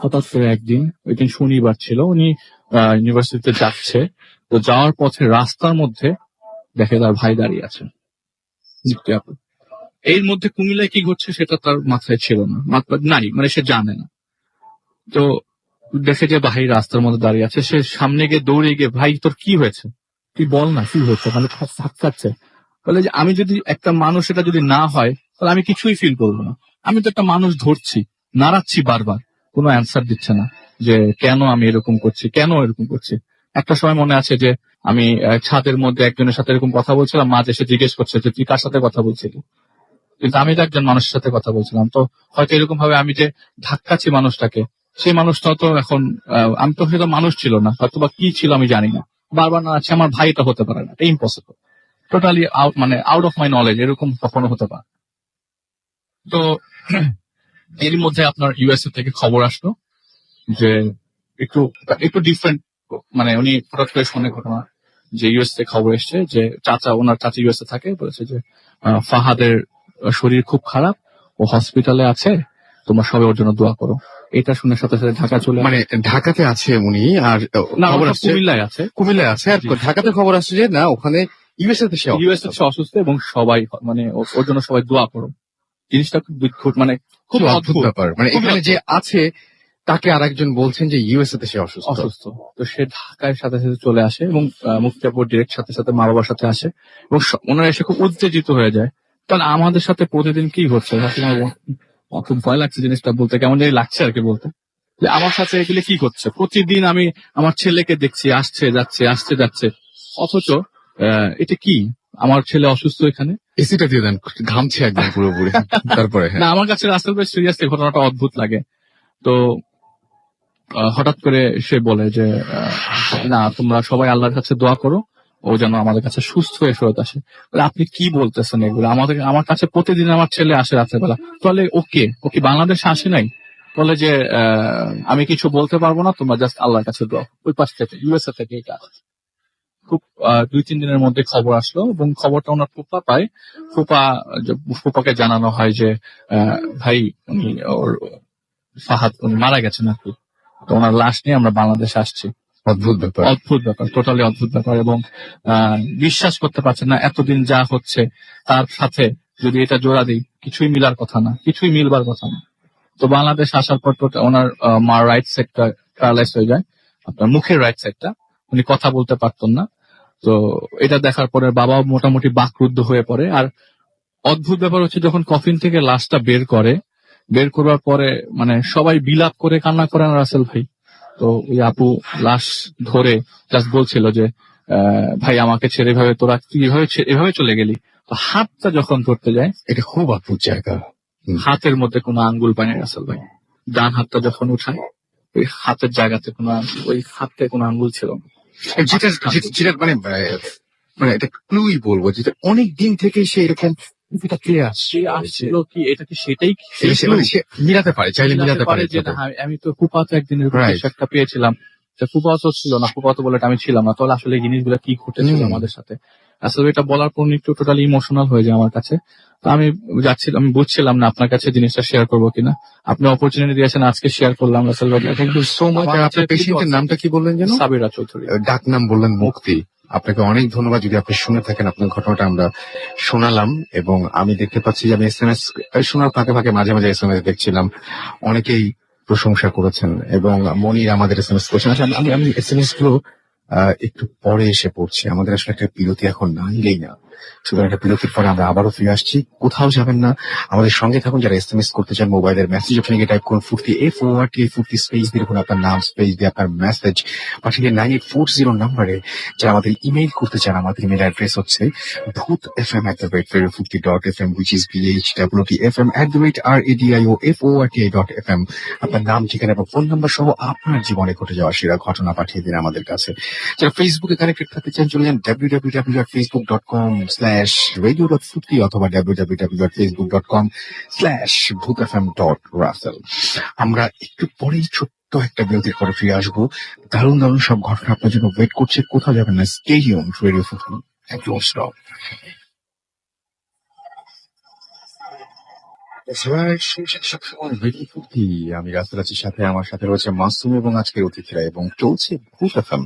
হঠাৎ করে একদিন, ওই দিন শনিবার ছিল, উনি ইউনিভার্সিটিতে যাচ্ছে, তো যাওয়ার পথে রাস্তার মধ্যে দেখে তার ভাই দাঁড়িয়ে আছে, মুক্তি আপু। এর মধ্যে কুমিল্লায় কি ঘটছে সেটা তার মাথায় ছিল না, নাই মানে সে জানে না। তো দেখে যে ভাই রাস্তার মধ্যে দাঁড়িয়ে আছে, সে সামনে গিয়ে দৌড়ে গিয়ে, ভাই তোর কি হয়েছে, তুই বল না কি হয়েছে, মানে থাকছে। বলে যে আমি যদি একটা মানুষ, এটা যদি না হয় তাহলে আমি কিছুই ফিল করবো না। আমি তো একটা মানুষ ধরছি, নাড়াচ্ছি বারবার, কোনো অ্যান্সার দিচ্ছে না যে কেন আমি এরকম করছি, কেন এরকম করছি। একটা সময় মনে আছে যে আমি ছাদের মধ্যে একজনের সাথে এরকম কথা বলছিলাম, মা এসে জিজ্ঞেস করছে যে তুই কার সাথে কথা বলছিলি, কিন্তু আমি তো একজন মানুষের সাথে কথা বলছিলাম। তো হয়তো এরকম ভাবে আমি যে ধাক্কাচ্ছি মানুষটাকে, সেই মানুষটা তো এখন আমি তো সেটা মানুষ ছিল না, হয়তো বা কি ছিল আমি জানি না, বারবার না আছে আমার ভাইটা হতে পারে না, এটা ইম্পসিবল, টোটালি আউট, মানে আউট অফ মাই নলেজ, এরকম কখনো হতে পারে। তো এর মধ্যে আপনার ইউএসএ থেকে খবর আসলো যে একটু একটু ডিফারেন্ট, মানে উনি হঠাৎ করে শুনে ঘটনা যে ইউএস থেকে খবর এসছে যে ওনার চাচা ইউএসএ থাকে, বলেছে যে ফাহাদের শরীর খুব খারাপ, ও হসপিটালে আছে, তোমরা সবাই ওর জন্য দোয়া করো। এটা শুনে সাথে সাথে ঢাকা চলে মানে ঢাকাতে আছে উনি, আর না, খবর ওটা আসছে কুমিল্লায় আছে। কুমিল্লায় আছে, আর জি। ঢাকাতে খবর আসছে যে না ওখানে ইউএসএ তে সে ইউএস হচ্ছে অসুস্থ এবং সবাই মানে ওর জন্য সবাই দোয়া করো। জিনিসটা খুব মানে খুব খুব অদ্ভুত অদ্ভুত ব্যাপার। মানে খুবই এখানে যে অদ্ভুত। আছে তাকে আরেকজন বলছেন যে ইউএসএ তে সে অসুস্থ। অসুস্থ। তো সে ঢাকায় সাথে সাথে চলে আসে এবং মুক্তিপুর ডিরেক্ট সাথে সাথে মা বাবার সাথে আসে এবং ওনারা এসে খুব উত্তেজিত হয়ে যায়। তাহলে আমাদের সাথে প্রতিদিন কি হচ্ছে, আসলে আমার খুব ভয় লাগছে জিনিসটা বলতে, কেমন জানি লাগছে আর কি বলতে, যে আমার সাথে এগুলো কি করছে। প্রতিদিন আমি আমার ছেলেকে দেখছি আসছে যাচ্ছে আসছে যাচ্ছে, অথচ এটা কি, আমার ছেলে অসুস্থ এখানে। এসিটা দিয়ে দেন, ঘামছে একদম পুরোপুরি। তারপরে না, আমার কাছে রাস্তার বেশ সিরিয়াসলি ঘটনাটা অদ্ভুত লাগে। তো হঠাৎ করে সে বলে যে না, তোমরা সবাই আল্লাহর কাছে দোয়া করো, ও যেন আমাদের কাছে সুস্থ হয়ে ফেরত আসে। বলে, আপনি কি বলতেছেন এগুলো, আমার কাছে প্রতিদিন আমার ছেলে আসে রাত্রেবেলা। তাহলে ওকে বাংলাদেশে আসে নাই? বলে যে আমি কিছু বলতে পারবো না, তোমরা জাস্ট আল্লাহর কাছে দোয়া। ওই পাশ থেকে ইউএসএ থেকে এটা খুব 2-3 দিনের মধ্যে খবর আসলো এবং খবরটা ওনার ফুপা পায়। ফুপাকে জানানো হয় যে ভাই উনি ওর ফাহাদ উনি মারা গেছেন আর কি, তো ওনার লাশ নিয়ে আমরা বাংলাদেশে আসছি। অদ্ভুত ব্যাপার। অদ্ভুত ব্যাপার, টোটালি অদ্ভুত ব্যাপার। এবং বিশ্বাস করতে পারছেন না এতদিন যা হচ্ছে তার সাথে যদি এটা জোড়া দিই, কিছুই মিলার কথা না, কিছুই মিলবার কথা না। তো বাংলাদেশ আসার পর ওনার মার রাইট সাইডটা প্যারালাইজ হয়ে যায়, আপনার মুখের রাইট সাইডটা, উনি কথা বলতে পারতেন না। তো এটা দেখার পরে বাবা মোটামুটি বাকরুদ্ধ হয়ে পড়ে। আর অদ্ভুত ব্যাপার হচ্ছে যখন কফিন থেকে লাশটা বের করার পরে মানে সবাই বিলাপ করে কান্না করেন রাসেল ভাই। তো ওই আপু লাশ ধরে জাস্ট বলছিল যে ভাই আমাকে ছেড়ে তোরা তুই এভাবে চলে গেলি। তো হাতটা যখন ধরতে যায়, এটা খুব অদ্ভুত জায়গা। হাতের মধ্যে কোনো আঙ্গুল পায় না রাসেল ভাই। ডান হাতটা যখন উঠায়, ওই হাতের জায়গাতে ওই হাতে কোনো আঙ্গুল ছিল না। যেটা মানে এটা ক্লুই বলবো, যেটা অনেক দিন থেকে সে এরকম সে আসছিল কি, এটা কি সেটাই সে মিলাতে পারে, চাইলে মিলাতে পারে। যে না, আমি তো ফুফাতে একদিন এরকম Right. কিছু একটা পেয়েছিলাম, ফুফাতো ছিল না, ফুফাতো বলে আমি ছিলাম না, তাহলে আসলে এই জিনিসগুলো কি ঘটেছিল আমাদের সাথে। আসলে এটা বলার পর একটু টোটালি ইমোশনাল হয়ে যায় আমার কাছে। তো আমি আমি বুঝছিলাম না আপনার কাছে জিনিসটা শেয়ার করবো কিনা, আপনি অপরচুনিটি দিয়েছেন, আজকে শেয়ার করলাম। রাসেল ভাই, থ্যাংক ইউ সো মাচ। আপনার পেশেন্টের নামটা কি বললেন যেন? সাবিরা চৌধুরী। ডাক নাম বললেন মুক্তি। আপনাকে অনেক ধন্যবাদ। যদি আপনি শুনে থাকেন, আপনার ঘটনাটা আমরা শোনালাম এবং আমি দেখতে পাচ্ছি যে আমি এসএমএস শোনার ফাঁকে ফাঁকে মাঝে মাঝে এসএমএস দেখছিলাম, অনেকেই প্রশংসা করেছেন এবং মনির আমাদের এসএমএস করেছেন। আচ্ছা, আমি এসএমএস গুলো একটু পরে এসে পড়ছি। আমাদের আসলে একটা বিরতি এখন না নিলেই না, সুতরাং একটা বিরতির পরে আমরা আবারও ফিরে আসছি। কোথাও যাবেন না, আমাদের সঙ্গে থাকুন। যারা এসএমএস করতে চান, মোবাইলের মেসেজ অপশনে গিয়ে টাইপ করুন ফুর্তি FORT স্পেস দিয়ে দেখুন আপনার নাম, স্পেস দিয়ে আপনার মেসেজ পাঠিয়ে 9840 নাম্বারে। যারা আমাদের ইমেইল করতে চান, আমাদের ইমেল অ্যাড্রেস হচ্ছে bhutfm@furti.fm, which is bhwtfm@radiofort.fm। আপনার নাম, ঠিকানা এবং ফোন নাম্বার সহ আপনার জীবনে ঘটে যাওয়া সেরা ঘটনা পাঠিয়ে দিন আমাদের কাছে। যারা ফেসবুকে কানেক্টেড থাকতে চান, চলে যান www.facebook.com/radio.fruity অথবা www.facebook.com/bhutfm.russell। আমরা একটু পরেই ছোট্ট একটা বিরতির পরে ফিরে আসবো। দারুণ দারুণ সব ঘটনা আপনার জন্য ওয়েট করছে। কোথাও যাবেন না, stay tuned radio Foorti. Thank you. সবাই শুনছেন সবসময় রেডি ফুর্তি। আমি রাসেল আছির সাথে, আমার সাথে রয়েছে মাসুম এবং আজকের অতিথিরা, এবং চলছে ভূত এফএম।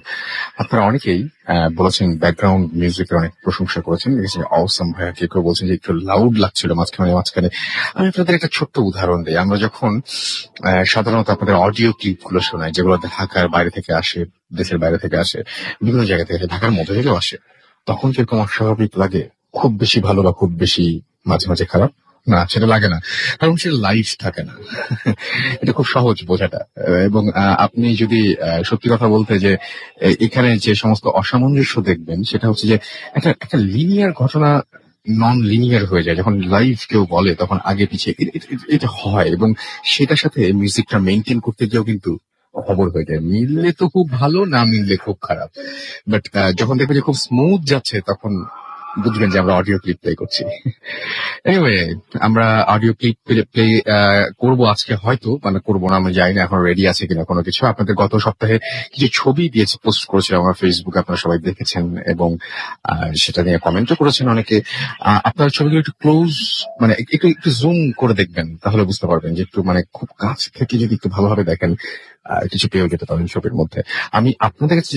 আপনারা অনেকেই বলেছেন, ব্যাকগ্রাউন্ড মিউজিকের অনেক প্রশংসা করেছেন, অসম ভাইয়া। কেউ কেউ বলছেন যে একটু লাউড লাগছিল মাঝখানে মাঝখানে। আমি আপনাদের একটা ছোট্ট উদাহরণ দিই। আমরা যখন সাধারণত আপনাদের অডিও ক্লিপ গুলো শোনাই, যেগুলো ঢাকার বাইরে থেকে আসে, দেশের বাইরে থেকে আসে, বিভিন্ন জায়গা থেকে আসে, ঢাকার মধ্যে থেকেও আসে, তখন কিরকম অস্বাভাবিক লাগে? খুব বেশি ভালো বা খুব বেশি মাঝে মাঝে খারাপ? না, সেটা লাগে না, কারণ সেটা লাইভ থাকে না। এটা খুব সহজ বোঝাটা। এবং আপনি যদি সত্যি কথা বলতে যে এখানে যে সমস্ত অসামঞ্জস্য দেখবেন, সেটা হচ্ছে যে একটা একটা লিনিয়ার ঘটনা নন লিনিয়ার হয়ে যায় যখন লাইভ কেউ বলে, তখন আগে পিছিয়ে এটা হয়, এবং সেটার সাথে মিউজিকটা মেনটেন করতে গিয়েও কিন্তু খবর হয়ে যায়। মিললে তো খুব ভালো, না মিললে খুব খারাপ। বাট যখন দেখবেন যে খুব স্মুথ যাচ্ছে, তখন বুঝবেন যে আমরা অডিও ক্লিপ প্লে করছি। এনিওয়ে, আমরা অডিও ক্লিপ প্লে করবো আজকে, হয়তো মানে করবো না, আমি জানি না এখন রেডি আছে কিনা কোনো কিছু। আপনাদের গত সপ্তাহে কিছু ছবি দিয়েছে, পোস্ট করেছিলাম আমার ফেসবুকে, আপনারা সবাই দেখেছেন এবং সেটা নিয়ে কমেন্টও করেছেন অনেকে। আপনার ছবিগুলো একটু ক্লোজ, মানে একটু একটু জুম করে দেখবেন, তাহলে বুঝতে পারবেন যে একটু মানে খুব কাছ থেকে যদি একটু ভালোভাবে দেখেন কিছু পেয়েও যেতে পারেন ছবির মধ্যে। আমি আপনাদের কাছে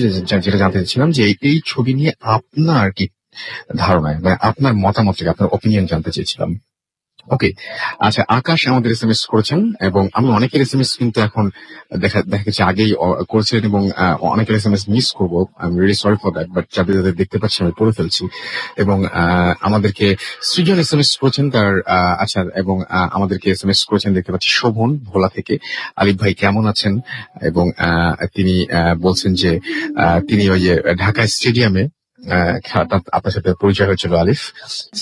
যেটা জানতে চাচ্ছিলাম যে এই ছবি নিয়ে আপনার কি ধারণায়, মানে আপনার মতামত, আপনার অপিনিয়ন জানতে চেয়েছিলাম। ওকে, আচ্ছা, আকাশ আমাদের এসএমএস করেছেন, এবং আমি অনেকের এসএমএস কিন্তু এখন দেখা গেছে আগেই করেছিলেন, এবং অনেকের এসএমএস মিস করবো। I am really sorry for that, but যাদের যাদের দেখতে পাচ্ছি আমি পড়ে ফেলছি। এবং আমাদেরকে সৃজন এসএমএস করেছেন তার, আচ্ছা, এবং আমাদেরকে এসএমএস করেছেন দেখতে পাচ্ছি শোভন ভোলা থেকে। আলিফ ভাই কেমন আছেন? এবং তিনি বলছেন যে তিনি ওই যে ঢাকা স্টেডিয়ামে আপনার সাথে পরিচয় হয়েছিল আলিফ।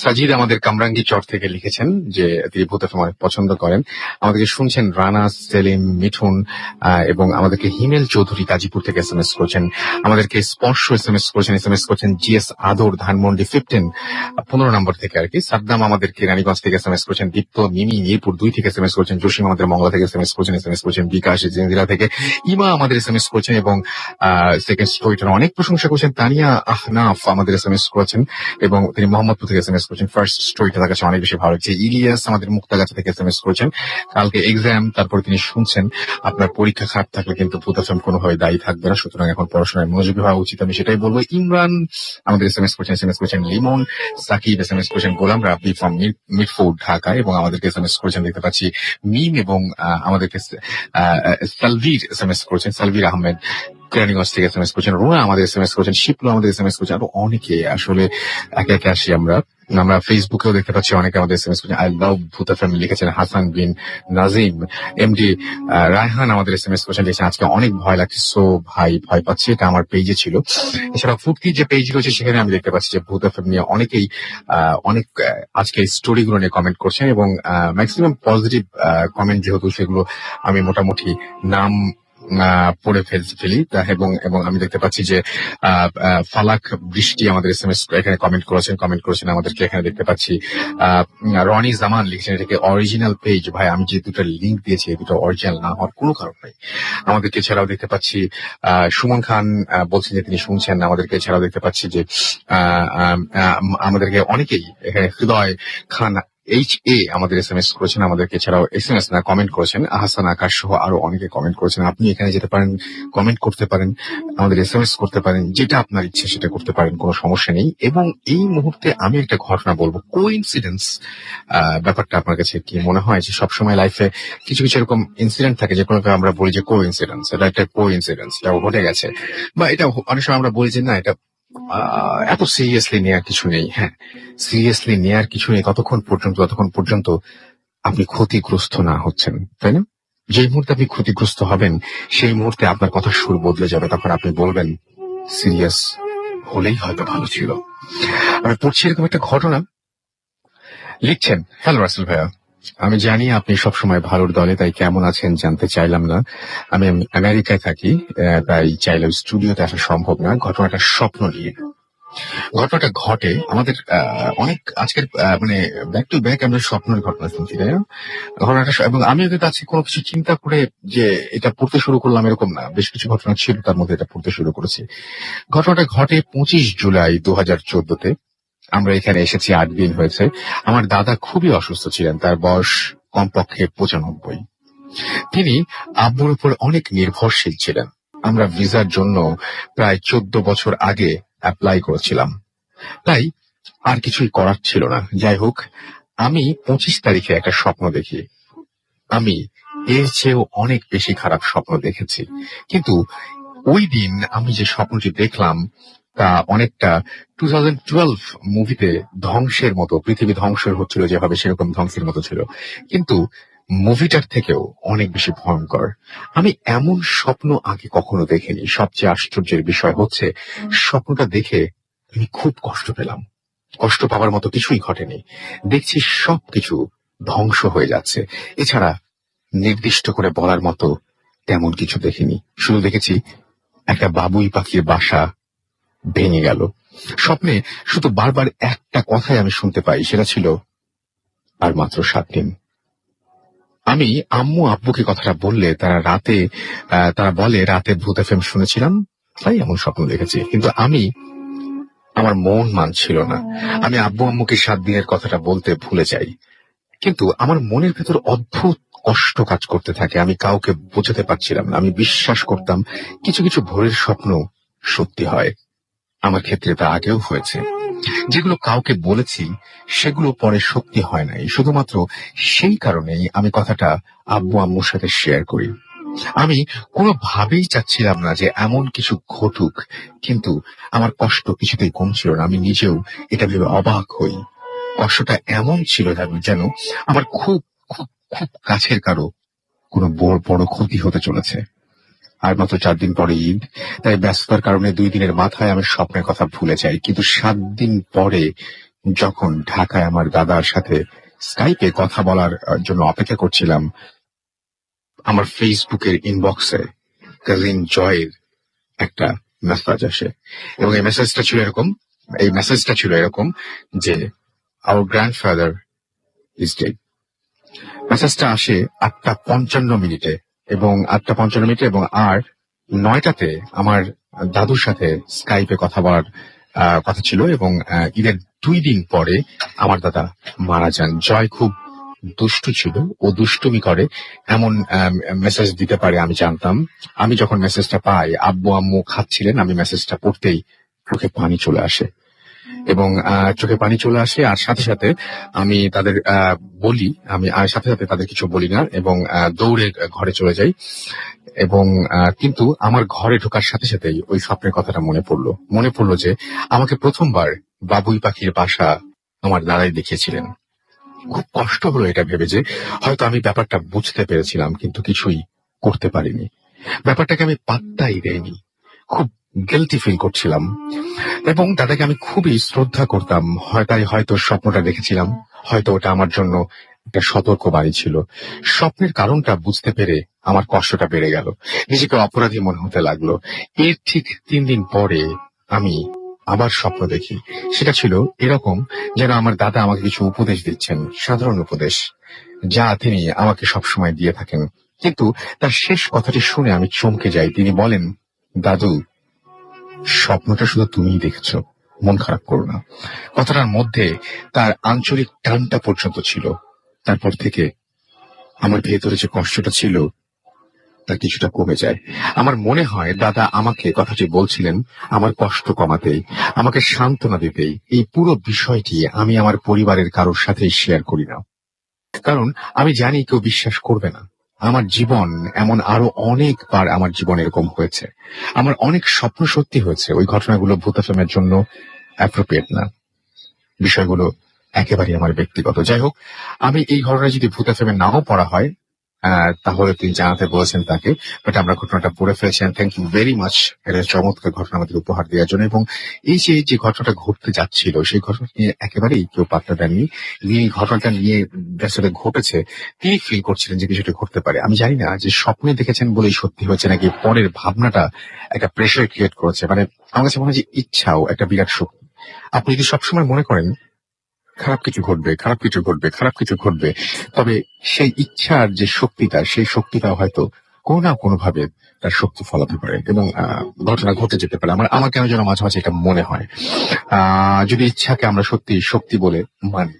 সাজিদ আমাদের কামরাঙ্গি চর থেকে লিখেছেন যে তিনি ভূত এফএম অনেক পছন্দ করেন। আমাদেরকে শুনছেন রানা, সেলিম, মিঠুন, এবং আমাদেরকে হিমেল চৌধুরী গাজীপুর থেকে এসএমএস করেছেন। আমাদেরকে স্পর্শ এসএমএস করেছেন জিএস আদর ধানমন্ডি 15 নম্বর থেকে আর কি। সাদ্দাম আমাদেরকে রানীগঞ্জ থেকে এসএমএস করেছেন। দীপ্ত মিমি মিরপুর 2 থেকে এসএমএস করেছেন। জসিম আমাদের মংলা থেকে এসএমএস করেছেন। বিকাশ জিঞ্জিরা থেকে। ইমা আমাদের এসএমএস করেছেন, এবং সেকেন্ড স্টোরিটার অনেক প্রশংসা করেছেন। তানিয়া আহনাফ আমাদের এসএমএস করেছেন, এবং তিনি মোহাম্মদপুর থেকে এসএমএস করেছেন। ফার্স্ট স্টোরিটা তার কাছে অনেক বেশি ভালো লাগছে। ইলিয়াস আমাদের মুক্তাগাছা থেকে এসএমএস করেছেন। কালকে এক্সাম, তারপর তিনি শুনছেন আপনার পরীক্ষা খারাপ থাকলে কিন্তু ভূত এফএম কোনোভাবে দায়ী থাকবে না, সুতরাং এখন পড়াশোনায় মনোযোগী হওয়া উচিত, আমি সেটাই বলবো। ইমরান আমাদের এসএমএস করেছেন। লিমন সাকিব এসএমএস করেছেন। গোলাম রাব্বি ফ্রম মিডফোর্ড ঢাকা, এবং আমাদেরকে এসএমএস করেছেন দেখতে পাচ্ছি মিম, এবং আমাদেরকে সালভির এসএমএস করেছেন, সালভির আহমেদ কেরানীগঞ্জ থেকে এসএমএস করেছেন। রুনা আমাদের এসএমএস করেছেন। শিপলু আমাদের এসএমএস করেছেন। আরো অনেকে, আসলে একে একে আসি আমরা ফেসবুকেও দেখতে পাচ্ছি অনেকে আমাদের এসএমএস করেছেন। আই লাভ ভূত এফএম লিখেছেন হাসান বিন নাজিম। এমডি রায়হান আমাদের এসএমএস করেছেন, লিখেছেন আজকে অনেক ভয় লাগছে, সো ভাই ভয় পাচ্ছি। এটা আমার পেজে ছিল। এছাড়া ফুটকি যে পেজ রয়েছে, সেখানে আমি দেখতে পাচ্ছি যে ভূত এফএম নিয়ে অনেকেই অনেক আজকে স্টোরি গুলো নিয়ে কমেন্ট করছেন, এবং ম্যাক্সিমাম পজিটিভ কমেন্ট, যেহেতু সেগুলো আমি মোটামুটি নাম পড়ে ফেলি, এবং এবং আমি দেখতে পাচ্ছি যে ফালাক বৃষ্টি আমাদের এসএমএস এখানে কমেন্ট করেছেন আমাদেরকে। এখানে দেখতে পাচ্ছি রনি জামান লিখছেন এটাকে অরিজিনাল পেজ। ভাই, আমি যে দুটো লিঙ্ক দিয়েছি, এই দুটো অরিজিনাল না হওয়ার কোনো কারণ নেই। আমাদেরকে এছাড়াও দেখতে পাচ্ছি সুমন খান বলছেন যে তিনি শুনছেন আমাদেরকে। এছাড়াও দেখতে পাচ্ছি যে আমাদেরকে অনেকেই এখানে হৃদয় খান HA আমাদের এসএমএস করেছেন আমাদেরকে। এছাড়াও এসএমএস না, কমেন্ট করেছেন। আহসান আকাশ সহ আরো অনেকে কমেন্ট করেছেন। আপনি এখানে যেতে পারেন, কমেন্ট করতে পারেন, আমাদের এসএমএস করতে পারেন, যেটা আপনার ইচ্ছে সেটা করতে পারেন, কোনো সমস্যা নেই। এবং এই মুহূর্তে আমি একটা ঘটনা বলবো, কোইন্সিডেন্স ব্যাপারটা আপনার কাছে কি মনে হয় যে সবসময় লাইফে কিছু কিছু এরকম ইনসিডেন্ট থাকে, যে কোনো আমরা বলি যে কোইন্সিডেন্স, এটা একটা কোইন্সিডেন্স, এটা ঘটে গেছে, বা এটা অনেক সময় আমরা বলি যে না, এটা এত সিরিয়াসলি নেওয়ার কিছু নেই। হ্যাঁ, সিরিয়াসলি নেওয়ার কিছু নেই যতক্ষণ পর্যন্ত আপনি ক্ষতিগ্রস্ত না হচ্ছেন, তাই না? যেই মুহূর্তে আপনি ক্ষতিগ্রস্ত হবেন, সেই মুহূর্তে আপনার কথার সুর বদলে যাবে। তখন আপনি বলবেন সিরিয়াস হলেই হয়তো ভালো ছিল। আমি পড়ছি এরকম একটা ঘটনা। লিখছেন, হ্যালো রাসেল ভাইয়া, আমি জানি আপনি সবসময় ভালোর দলে, তাই কেমন আছেন জানতে চাইলাম না। আমি আমেরিকায় থাকি, তাই চাইলেও স্টুডিওতে আসা সম্ভব না। ঘটনাটা স্বপ্ন নিয়ে। ঘটনাটা ঘটে আমাদের অনেক আজকের মানে ব্যাক টু ব্যাক আমরা স্বপ্নের ঘটনা শুনছি, তাই না? ঘটনাটা এবং আমিও কিন্তু আজকে কোনো কিছু চিন্তা করে যে এটা পড়তে শুরু করলাম এরকম না, বেশ কিছু ঘটনা ছিল তার মধ্যে এটা পড়তে শুরু করেছি। ঘটনাটা ঘটে 25 জুলাই 2014-তে। আমরা এখানে এসেছি 8 দিন হয়েছে। আমার দাদা খুবই অসুস্থ ছিলেন, তার বয়স কমপক্ষে 95। তিনি আব্বুর উপর অনেক নির্ভরশীল ছিলেন। আমরা ভিসার জন্য প্রায় 14 বছর আগে অ্যাপ্লাই করেছিলাম, তাই আর কিছুই করার ছিল না। যাই হোক, আমি 25 তারিখে একটা স্বপ্ন দেখি। আমি এর চেয়েও অনেক বেশি খারাপ স্বপ্ন দেখেছি, কিন্তু ওই দিন আমি যে স্বপ্নটি দেখলাম তা অনেকটা 2012 মুভিতে ধ্বংসের মতো, পৃথিবী ধ্বংস হচ্ছিল যেভাবে সেরকম ধ্বংসের মতো ছিল, কিন্তু মুভিটার থেকেও অনেক বেশি ভয়ঙ্কর। আমি এমন স্বপ্ন আগে কখনো দেখিনি। সবচেয়ে আশ্চর্যের বিষয় হচ্ছে স্বপ্নটা দেখে আমি খুব কষ্ট পেলাম। কষ্ট পাওয়ার মতো কিছুই ঘটেনি। দেখছি সবকিছু ধ্বংস হয়ে যাচ্ছে। এছাড়া নির্দিষ্ট করে বলার মতো তেমন কিছু দেখিনি। শুধু দেখেছি একটা বাবুই পাখির বাসা ভেঙে গেল। স্বপ্নে শুধু বারবার একটা কথাই আমি শুনতে পাই, সেটা ছিল আর মাত্র 7 দিন। আমি আম্মু আব্বুকে কথাটা বললে তারা বলে রাতে ভূত এফএম শুনেছিলাম, তাই এমন স্বপ্ন দেখেছি। কিন্তু আমার মন মানছিল না। আমি আব্বু আম্মুকে 7 দিনের কথাটা বলতে ভুলে যাই, কিন্তু আমার মনের ভেতর অদ্ভুত কষ্ট কাজ করতে থাকে। আমি কাউকে বোঝাতে পারছিলাম না। আমি বিশ্বাস করতাম কিছু কিছু ভোরের স্বপ্ন সত্যি হয়। আমার ক্ষেত্রে তা আগেও হয়েছে। যেগুলো কাউকে বলেছি সেগুলো পরে সত্যি হয় নাই। শুধুমাত্র সেই কারণেই আমি কথাটা আব্বু আম্মুর সাথে শেয়ার করি। আমি কোনোভাবেই চাচ্ছিলাম না যে এমন কিছু ঘটুক, কিন্তু আমার কষ্ট কিছুতেই কমছিল না। আমি নিজেও এটা ভেবে অবাক হই। কষ্টটা এমন ছিল যেন আমার খুব খুব খুব কাছের কারো কোনো বড় ক্ষতি হতে চলেছে। আর মাত্র 4 দিন পরে ঈদ, তাই ব্যস্ততার কারণে 2 দিনের মাথায় আমি স্বপ্নের কথা ভুলে যাই। কিন্তু 7 দিন পরে যখন ঢাকায় আমার দাদার সাথে স্কাইপে কথা বলার জন্য অপেক্ষা করছিলাম, আমার ফেসবুকের ইনবক্সে কাজিন জয়ের একটা মেসেজ আসে, এবং এই মেসেজটা ছিল এরকম যে আওয়ার গ্র্যান্ডফাদার ইজ ডেড। মেসেজটা আসে 8:55 এবং আর 9টাতে আমার দাদুর সাথে স্কাইপে কথা বলার কথা ছিল, এবং ঈদের 2 দিন পরে আমার দাদা মারা যান। জয় খুব দুষ্টু ছিল, ও দুষ্টুমি করে, এমন মেসেজ দিতে পারে আমি জানতাম। আমি যখন মেসেজটা পাই, আব্বু আম্মু খাচ্ছিলেন, আমি মেসেজটা পড়তেই চোখে পানি চলে আসে, আর সাথে সাথে আমি তাদের তাদের কিছু বলি না, এবং দৌড়ে ঘরে চলে যাই। এবং কিন্তু আমার ঘরে ঢোকার সাথে সাথেই ওই স্বপ্নের কথাটা মনে পড়লো যে আমাকে প্রথমবার বাবুই পাখির বাসা আমার দাদাই দেখিয়েছিলেন। খুব কষ্ট হলো এটা ভেবে যে হয়তো আমি ব্যাপারটা বুঝতে পেরেছিলাম, কিন্তু কিছুই করতে পারিনি। ব্যাপারটাকে আমি পাত্তাই দেইনি। খুব গিল্টি ফিল করছিলাম, এবং দাদাকে আমি খুবই শ্রদ্ধা করতাম। হয়তো স্বপ্নটা দেখেছিলাম, হয়তো ওটা আমার জন্য একটা সতর্ক বাণী ছিল। স্বপ্নের কারণটা বুঝতে পেরে আমার কষ্টটা বেড়ে গেল, নিজেকে অপরাধী মনে হতে লাগলো। এর ঠিক 3 দিন পরে আমি আবার স্বপ্ন দেখি। সেটা ছিল এরকম যেন আমার দাদা আমাকে কিছু উপদেশ দিচ্ছেন, সাধারণ উপদেশ যা তিনি আমাকে সবসময় দিয়ে থাকেন। কিন্তু তার শেষ কথাটি শুনে আমি চমকে যাই। তিনি বলেন, দাদু, স্বপ্নটা শুধু তুমিই দেখেছো, মন খারাপ করো না। কথাটার মধ্যে তার আঞ্চলিক টানটা পর্যন্ত ছিল। তারপর থেকে আমার ভেতরে যে কষ্টটা ছিল তা কিছুটা কমে যায়। আমার মনে হয় দাদা আমাকে কথাটি বলছিলেন আমার কষ্ট কমাতেই, আমাকে সান্ত্বনা দিতেই। এই পুরো বিষয়টি আমি আমার পরিবারের কারোর সাথে শেয়ার করি না, কারণ আমি জানি কেউ বিশ্বাস করবে না। আমার জীবন এমন আরো অনেকবার আমার জীবন এরকম হয়েছে। আমার অনেক স্বপ্ন সত্যি হয়েছে। ওই ঘটনাগুলো ভূত ফিল্মের জন্য অ্যাপ্রোপ্রিয়েট না। বিষয়গুলো একেবারেই আমার ব্যক্তিগত। যাই হোক, আমি এই ঘটনা যদি ভূত ফিল্মে নাও পড়া হয় তাহলে তিনি জানাতে বলেছেন তাকে, বাট আমরা ঘটনাটা পড়ে ফেলেছেন। থ্যাংক ইউ ভেরি মাচ এটা চমৎকার ঘটনা আমাদের উপহার দেওয়ার জন্য। এবং এই যে ঘটনাটা ঘটতে যাচ্ছিল সেই ঘটনা নিয়ে একেবারেই কেউ পাত্তা দেননি। যিনি ঘটনাটা নিয়ে আসলে ঘটেছে তিনি ফিল করছিলেন যে কিছুটা ঘটতে পারে। আমি জানি না যে স্বপ্নে দেখেছেন বলেই সত্যি হয়েছে, নাকি পরের ভাবনাটা একটা প্রেশার ক্রিয়েট করেছে। মানে আমার কাছে মনে হয় যে ইচ্ছাও একটা বিরাট শক্তি। আপনি যদি সবসময় মনে করেন খারাপ কিছু ঘটবে, তবে সেই ইচ্ছার যে শক্তিটা, সেই শক্তিটা হয়তো কোনো না কোনো ভাবে তার শক্তি ফলাতে পারে, এবং ঘটনা ঘটে যেতে পারে। আমার কেন যেন মাঝে মাঝে এটা মনে হয়, যদি ইচ্ছাকে আমরা সত্যি শক্তি বলে মানি,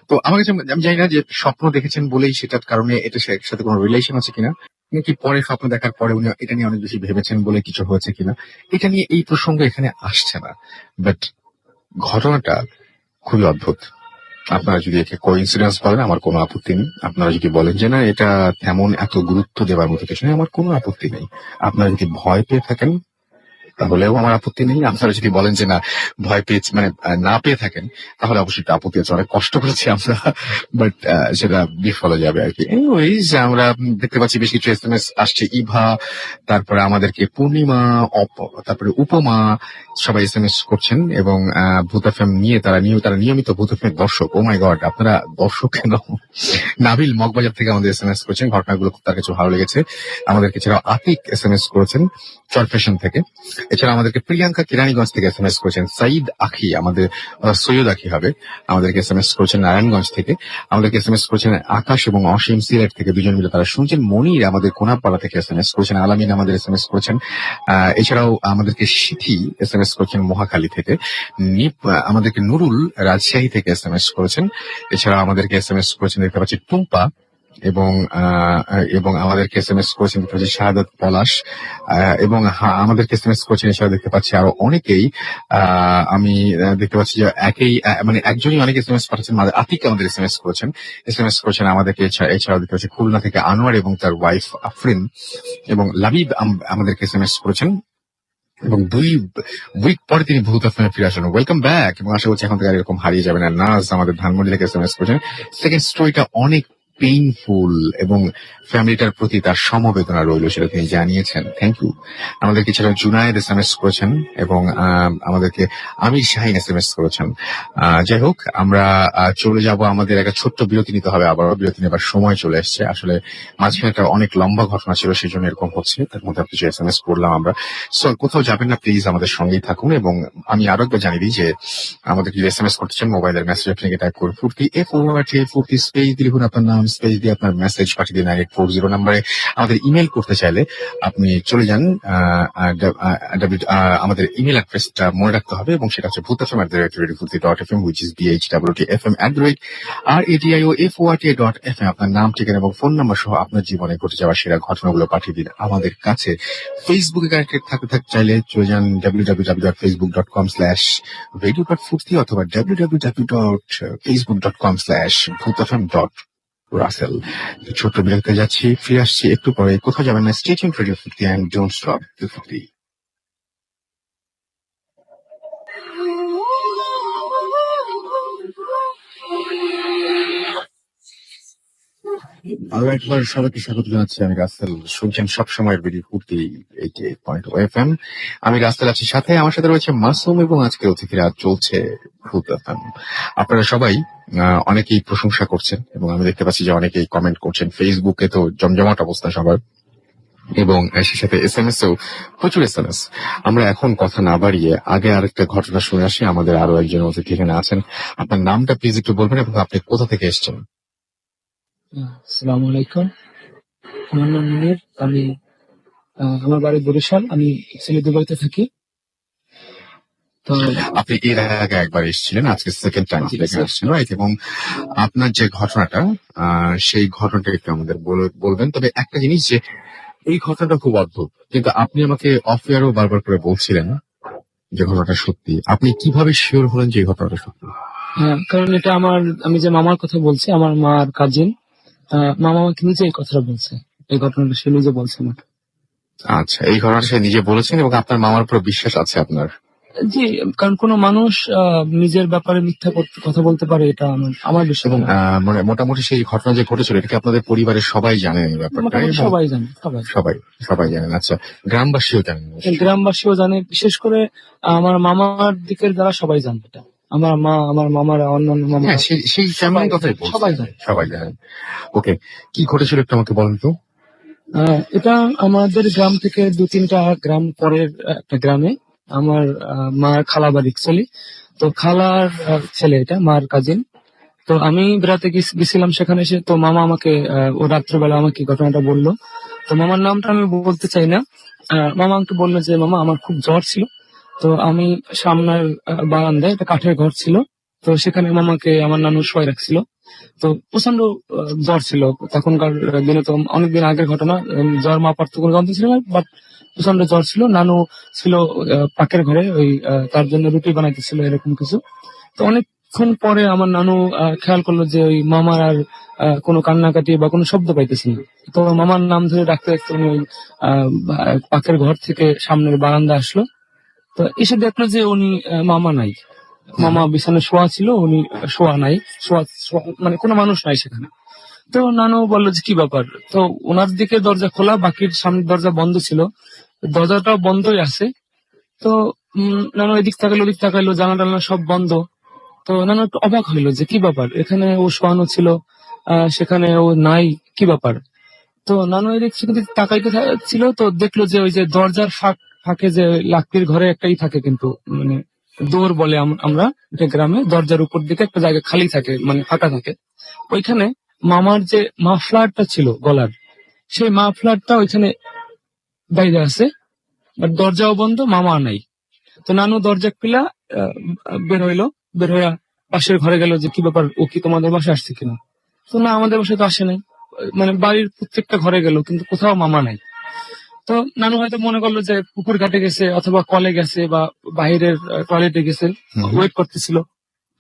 তো আমার কাছে আমি জানি না যে স্বপ্ন দেখেছেন বলেই সেটার কারণে এটা সাথে কোনো রিলেশন আছে কিনা, নাকি পরে স্বপ্ন দেখার পরে উনি এটা নিয়ে অনেক বেশি ভেবেছেন বলে কিছু হয়েছে কিনা, এটা নিয়ে এই প্রসঙ্গ এখানে আসছে না। বাট ঘটনাটা খুবই অদ্ভুত। আপনারা যদি একে কোইন্সিডেন্স বলেন আমার কোনো আপত্তি নেই, আপনারা যদি বলেন যে না এটা তেমন এত গুরুত্ব দেওয়ার মতো কিছু নেই, আমার কোনো আপত্তি নেই। আপনারা যদি ভয় পেয়ে থাকেন তাহলেও আমার আপত্তি নেই, আপনারা যদি বলেন যে না ভয় পেয়েছি মানে না পেয়ে থাকেন তাহলে অবশ্যই একটা আপত্তি আছে, অনেক কষ্ট করেছি আমরা, বাট সেটা বিফলে যাবে আর কি। এনিওয়েজ আমরা দেখতে পাচ্ছি বেশ কিছু এসএমএস আসছে। ইভা, তারপরে আমাদেরকে পূর্ণিমা, তারপরে উপমা, সবাই এসএমএস করছেন এবং ভূত এফএম নিয়ে তারা নিয়মিত ভূত এফএম দর্শক। ও মাই গড, আপনারা দর্শক কেন? নাবিল মগবাজার থেকে আমাদের এসএমএস করেছেন, ঘটনাগুলো তার কাছে ভালো লেগেছে আমাদেরকে। এছাড়াও আতিক এসএমএস করেছেন চরফ্যাশন থেকে। এছাড়া আমাদেরকে প্রিয়াঙ্কা কিরানীগঞ্জ থেকে এসএমএস করেছেন। সাইদ আখি, আমাদের সৈয়দ আখি হবে, আমাদেরকে এসএমএস করেছেন নারায়ণগঞ্জ থেকে। আমাদেরকে এসএমএস করেছেন আকাশ এবং অসীম সিলেট থেকে, দুজন মিলে তারা শুনছেন। মনির আমাদের কোনাপাড়া থেকে এসএমএস করেছেন। আলামিন আমাদের এসএমএস করেছেন। এছাড়াও আমাদেরকে সিথি এসএমএস করেছেন মহাখালী থেকে। আমাদেরকে নুরুল রাজশাহী থেকে এসএমএস করেছেন। এছাড়া আমাদেরকে এসএমএস করেছেন দেখতে পাচ্ছি টুম্পা, এবং এবং আমাদেরকে এসএমএস করেছেন দেখতে পাচ্ছি শাহাদাত পলাশ, এবং আমাদেরকে এসএমএস করেছেন এছাড়া দেখতে পাচ্ছি আরো অনেকেই। আমি দেখতে পাচ্ছি যে মানে একজনই অনেক এসএমএস পাঠাচ্ছেন। আতিক আমাদের এসএমএস করেছেন আমাদেরকে। এছাড়াও দেখতে পাচ্ছি খুলনা থেকে আনোয়ার এবং তার ওয়াইফ আফরিন, এবং লাবিব আমাদেরকে এসএমএস করেছেন। এবং 2 উইক পরে তিনি ভূত এফএমে ফিরে আসেন। ওয়েলকাম ব্যাক, এবং আশা করছি এখন থেকে আর এরকম হারিয়ে যাবে না। নাজ আমাদের ধানমন্ডি থেকে এসএমএস করেছেন। সেকেন্ড স্টোরিটা অনেক পেইনফুল এবং ফ্যামিলিটার প্রতি তার সমবেদনা রইল, সেটা তিনি জানিয়েছেন। Thank you. আমাদেরকে এছাড়াও জুনায়েদ এসএমএস করেছেন এবং আমাদেরকে আমির শাহিন এসএমএস করেছেন। যাই হোক, আমরা চলে যাব, আমাদের একটা ছোট্ট বিরতি নিতে হবে, আবার বিরতি নেবার সময় চলে এসছে। আসলে মাঝখানে একটা অনেক লম্বা ঘটনা ছিল, সেই জন্য এরকম হচ্ছে। তার মধ্যে কিছু এসএমএস করলাম আমরা। সো কোথাও যাবেন না, প্লিজ আমাদের সঙ্গেই থাকুন। এবং আমি আরো একবার জানিয়ে দিই যে আমাদের যদি এসএমএস করতে চান, মোবাইলের মেসেজ আপনাকে টাইপ করুন ফুর্তি ফুর্তি স্পেস দিয়ে লিখুন আপনার নাম, স্পেস দিয়ে আপনার মেসেজ পাঠিয়ে দিন 9840 নাম্বারে। আমাদের ইমেল করতে চাইলে আপনি চলে যান, আমাদের ইমেল অ্যাড্রেসটা মনে রাখতে হবে, এবং সেটা হচ্ছে bhutfm@radiofuti.fm, which is bhwtfm@radiofuti.fm। আপনার নাম, ঠিকানা এবং ফোন নাম্বার সহ আপনার জীবনে ঘটে যাওয়া সেরা ঘটনাগুলো পাঠিয়ে দিন আমাদের কাছে। ফেসবুকে কানেক্টেড থাকতে চাইলে চলে যান www.facebook.com/radio.futi অথবা www.facebook.com/bhutfm.russell। ছোট্ট বিরতিতে যাচ্ছি, ফিরে আসছি একটু পরে। কোথাও যাবেন না, স্টে টিউনড রেডিও ফুটি এন্ড ডোন্ট স্টপ ফুটি। আরো একবার সবাইকে স্বাগত জানাচ্ছি, আমি রাসেল। শুনছেন সবসময় রেডিও ফুটি 88.0 FM। আমি রাসেল আছি, সাথে আমার সাথে রয়েছে মাসুম, এবং আজকের অতিথিরা চলছে ভূত এফএম। আপনারা সবাই অনেকেই প্রশংসা করছেন, এবং আমি দেখতে পাচ্ছি যে অনেকেই কমেন্ট করছেন। ফেসবুকে তো জমজমাট অবস্থা সবার, এবং সেই সাথে এসএমএস এও প্রচুর এসএমএস। আমরা এখন কথা না বাড়িয়ে আগে আরেকটা ঘটনা শুনে আসি। আমাদের আরো একজন অতিথি এখানে আছেন। আপনার নামটা প্লিজ একটু বলবেন, এবং আপনি কোথা থেকে এসেছেন? আসসালামু আলাইকুম, আমার নাম মুনির। আমি আমার বাড়ি বরিশাল, আমি ছেলে দুবাইতে থাকি। তো আপনি এর আগে একবার এসেছিলেন, আজকে সেকেন্ড টাইম আপনি এখানে আসছেন, রাইট? এবং আপনার যে ঘটনাটা, সেই ঘটনাটা একটু আমাদের বলবেন। তবে একটা জিনিস, যে এই ঘটনাটা খুব অদ্ভুত, কিন্তু আপনি আমাকে অফ এয়ারও বারবার করে বলছিলেন যে ঘটনাটা সত্যি। আপনি কিভাবে শিওর হলেন যে এই ঘটনাটা সত্যি? কারণ এটা আমি যে মামার কথা বলছি, আমার মার কাজিন, মামা আমাকে নিজে এই কথাটা বলছে, এই ঘটনাটা সে নিজে বলছে আমাকে। আচ্ছা, এই ঘটনাটা সে নিজে বলেছেন, এবং আপনার মামার উপর বিশ্বাস আছে আপনার? জি, কারণ কোন মানুষ নিজের ব্যাপারে মিথ্যা কথা বলতে পারে, এটা আমার বিশ্বাস। এবং মানে মোটামুটি সেই ঘটনা যে ঘটেছিল, এটা কি আপনাদের পরিবারের সবাই জানেন এই ব্যাপারটা? মোটামুটি সবাই জানে, সবাই জানেন। আচ্ছা, গ্রামবাসীও জানেন? গ্রামবাসীও জানে, বিশেষ করে আমার মামার দিকের যারা সবাই জানে এটা। আমার মা, আমার মামারা, অন্যান্য মামা, হ্যাঁ, সেই ফ্যামিলির কথাই বলছি। সবাই জানেন। ওকে, কি ঘটেছিল একটু আমাকে বলেন তো। এটা আমাদের গ্রাম থেকে 2-3টা গ্রাম পরের একটা গ্রামে আমার মার খালা বাড়ি অ্যাকচুয়ালি। তো খালার ছেলে, এটা মার কাজিন। তো আমি বেড়াতে গেছিলাম সেখানে এসে, তো মামা আমাকে ও রাত্রেবেলা আমাকে ঘটনাটা বললো। তো মামার নামটা আমি বলতে চাই না। মামা আমাকে বললো যে মামা আমার খুব জ্বর ছিল। তো আমি সামনের বারান্দায় একটা কাঠের ঘর ছিল, তো তো সেখানে মামাকে আমার নানু শোয় রাখছিল। তো প্রচন্ড জ্বর ছিল তখনকার দিনে, তো অনেকদিন আগের ঘটনা, জ্বর মাপার তো কোনো যন্ত্র ছিল না, বাট প্রচন্ড জ্বর ছিল। নানু ছিল পাকের ঘরে, ওই তার জন্য রুটি বানাইতেছিল এরকম কিছু। তো অনেকক্ষণ পরে আমার নানু খেয়াল করলো যে ওই মামার আর কোনো কান্নাকাটি বা কোনো শব্দ পাইতেছি না। তো মামার নাম ধরে ডাকতে ডাকতে উনি ওই পাকের ঘর থেকে সামনের বারান্দা আসলো। তো এসে দেখলো যে উনি মামা নাই, মামা বিছানায় শোয়া ছিল, উনি শোয়া নাই, মানে কোনো মানুষ নাই সেখানে। তো নানু বললো যে কি ব্যাপার। তো ওনার দিকে দরজা খোলা, বাকির সামনের দরজা বন্ধ ছিল, দরজাটাও বন্ধই আছে। তো নানু এদিক তাকাইলো ওদিক তাকাইলো, জানা টানা সব বন্ধ। তো নানু একটু অবাক হইলো যে কি ব্যাপার, এখানে ও শোয়ানো ছিল, সেখানে ও নাই, কি ব্যাপার। তো নানু এদিক সেদিক তাকাইতে ছিল, তো দেখলো যে ওই যে দরজার ফাঁকে যে লাকড়ির ঘরে একটাই থাকে, কিন্তু মানে দৌড় বলে আমরা এটা গ্রামে, দরজার উপর দিকে একটা জায়গা খালি থাকে, মানে ফাঁকা থাকে। ওইখানে মামার যে মাফলারটা ছিল গলার, সেই মাফলারটা ওইখানে বাইরে আছে, বাট দরজাও বন্ধ, মামা নাই। তো নানু দরজা খুলা বের হইলো, বের হইয়া পাশের ঘরে গেল যে কি ব্যাপার, ও কি তোমাদের বাসায় আসছে কিনা। তো না, আমাদের বাসায় তো আসে নাই। মানে বাড়ির প্রত্যেকটা ঘরে গেল, কিন্তু কোথাও মামা নাই। তো নানু হয়তো মনে করলো যে পুকুর ঘাটে গেছে অথবা কলে গেছে বা বাইরের টয়লেটে গেছে, ওয়েট করতেছিল।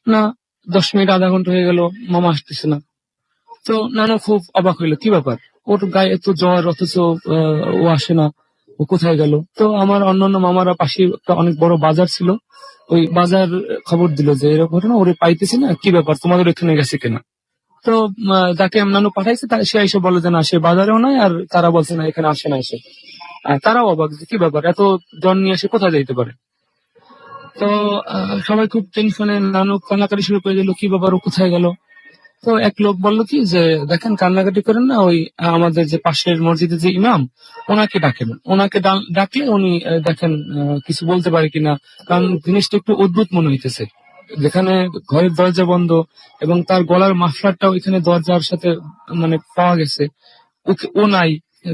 না, 10 মিনিট আধা ঘন্টা হয়ে গেল, মামা আসতেছে না। তো নানু খুব অবাক হইলো, কি ব্যাপার, ওর গায়ে এত জ্বর অথচ ও আসে না, ও কোথায় গেল। তো আমার অন্যান্য মামারা পাশে একটা অনেক বড় বাজার ছিল, ওই বাজার খবর দিল যে এরকম ঘটনা, ওরে পাইতেছি না, কি ব্যাপার, তোমাদের এখানে গেছে কিনা। তো যাকে নানু পাঠাইছে সে এসে বলে যে না, সে বাজারেও নাই, আর তারা বলছে না এখানে আসে না এসে। আর তারাও অবাক যে কি ব্যাপার, এত জ্বর নিয়ে এসে কোথায় যাইতে পারে। তো সবাই খুব টেনশনে, নানু কান্নাকাটি শুরু করে দিল, কি ব্যাপার, ও কোথায় গেল। তো এক লোক বললো কি যে দেখেন, কান্নাকাটি করেন না, ওই আমাদের যে পাশের মসজিদের যে ইমাম, ওনাকে ডাকেন, ওনাকে ডাকলে উনি দেখেন কিছু বলতে পারে কিনা। কারণ জিনিসটা একটু অদ্ভুত মনে হইতেছে, যেখানে ঘরের দরজা বন্ধ এবং তার গলার মাফলারটা ওইখানে দরজার সাথে মানে পাওয়া গেছে, ও নাই,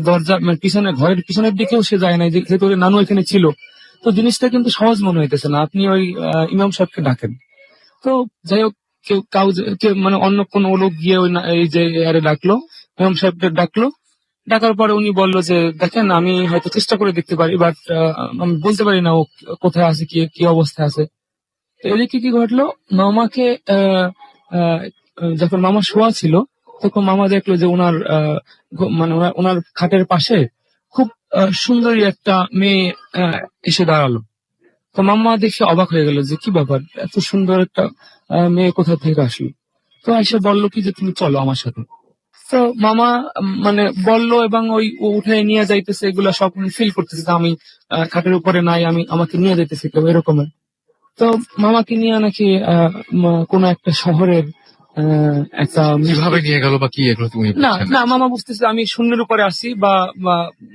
দরজা মানে পিছনে ঘরের পিছনের দিকেও সে যায় নাই, যেহেতু ওর নানু এখানে ছিল। তো জিনিসটা কিন্তু সহজ মনে হইতেছে না, আপনি ওই ইমাম সাহেবকে ডাকেন। তো যাই হোক, কেউ মানে অন্য কোন লোক গিয়ে ওই এই যে আরে ডাকলো, ইমাম সাহেবকে ডাকলো। ডাকার পরে উনি বললো যে দেখেন, আমি হয়তো চেষ্টা করে দেখতে পারি, বাট আমি বলতে পারি না ও কোথায় আছে, কি কি অবস্থায় আছে। তো এদিকে কি ঘটলো, মামাকে যখন মামা শোয়া ছিল, তখন মামা দেখলো যে ওনার মানে ওনার খাটের পাশে খুব সুন্দরী একটা মেয়ে এসে দাঁড়ালো। তো মাম্মা দেখে অবাক হয়ে গেল যে কি ব্যাপার, এত সুন্দর একটা মেয়ে কোথা থেকে আসলো। তো এসে বললো কি যে তুমি চলো আমার সাথে। তো মামা মানে বললো, এবং ওই ও উঠে নিয়ে যাইতেছে, এগুলা সব ফিল করতেছে যে আমি খাটের উপরে নাই, আমি আমাকে নিয়ে যাইতেছি কেউ এরকমের। তো মামাকে নিয়ে নাকি কোনো একটা শহরের একটা কিভাবে নিয়ে গেল বা কি, এগুলো তুমি না বুঝছেন না, মামা বুঝতেছে আমি শূন্যের উপরে আছি বা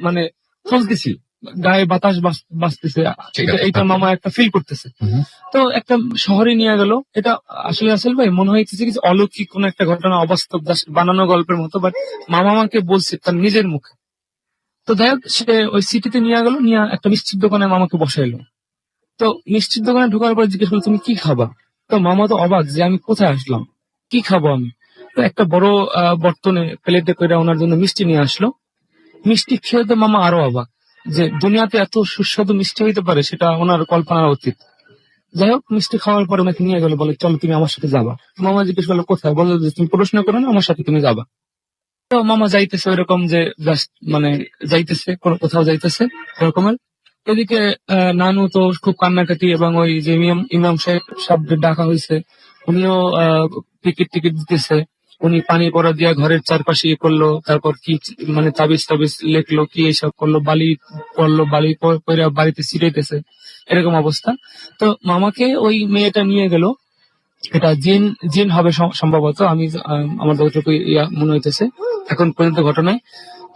মানে চলতেছি, গায়ে বাতাস বাজতেছে, ঠিক আছে, এইটা তারপর? মামা একটা ফিল করতেছে। হুম। তো একটা শহরে নিয়ে গেল। এটা আসলে আসল ভাই মনে হয়েছে কিছু অলৌকিক কোন একটা ঘটনা, অবাস্তব just বানানো গল্পের মতো, বাট মামা আমাকে বলছে তার নিজের মুখে। তো যাই হোক, সে ওই সিটিতে নিয়ে গেল, নিয়ে একটা মিষ্টির দোকানে মামাকে বসাইলো। তো মিষ্টির দোকানে ঢোকার পর জিজ্ঞেস করলো তুমি কি খাবা। তো মামা তো অবাক যে আমি কোথায় আসলাম, কি খাবো আমি। তো একটা বড় বর্তনে প্লেটে করে ওনার জন্য মিষ্টি নিয়ে আসলো। মিষ্টি খেয়ে তো মামা আরো অবাক যে দুনিয়াতে এত সুস্বাদু মিষ্টি হইতে পারে, সেটা ওনার কল্পনার অতীত। যাই হোক, মিষ্টি খাওয়ার পর ওনাকে নিয়ে গেল, বলে চলো তুমি আমার সাথে যাবা। মামা জিজ্ঞেস করলো কোথায়, বললো যে তুমি প্রশ্ন করো না, আমার সাথে তুমি যাবা। তো মামা যাইতেছে ওইরকম যে জাস্ট মানে যাইতেছে, কোনো কোথাও যাইতেছে এরকমের। এদিকে নানু তো খুব কান্নাকাটি, এবং ওই যে ইমাম সাহেব ডাকা হয়েছে, উনিও টিকিট টিকিট দিতেছে। উনি পানি পড়া দিয়া ঘরের চারপাশে ইয়ে করলো, তারপর কি মানে তাবিজ টাবিজ লেখলো, কি এইসব করলো, বালি পড়লো, বালি পরে বাড়িতে ছিটাইতেছে, এরকম অবস্থা। তো মামাকে ওই মেয়েটা নিয়ে গেল, এটা জিন জিন হবে সম্ভবত, আমি আমার যতটুকু মনে হইতেছে এখন পর্যন্ত ঘটনায়।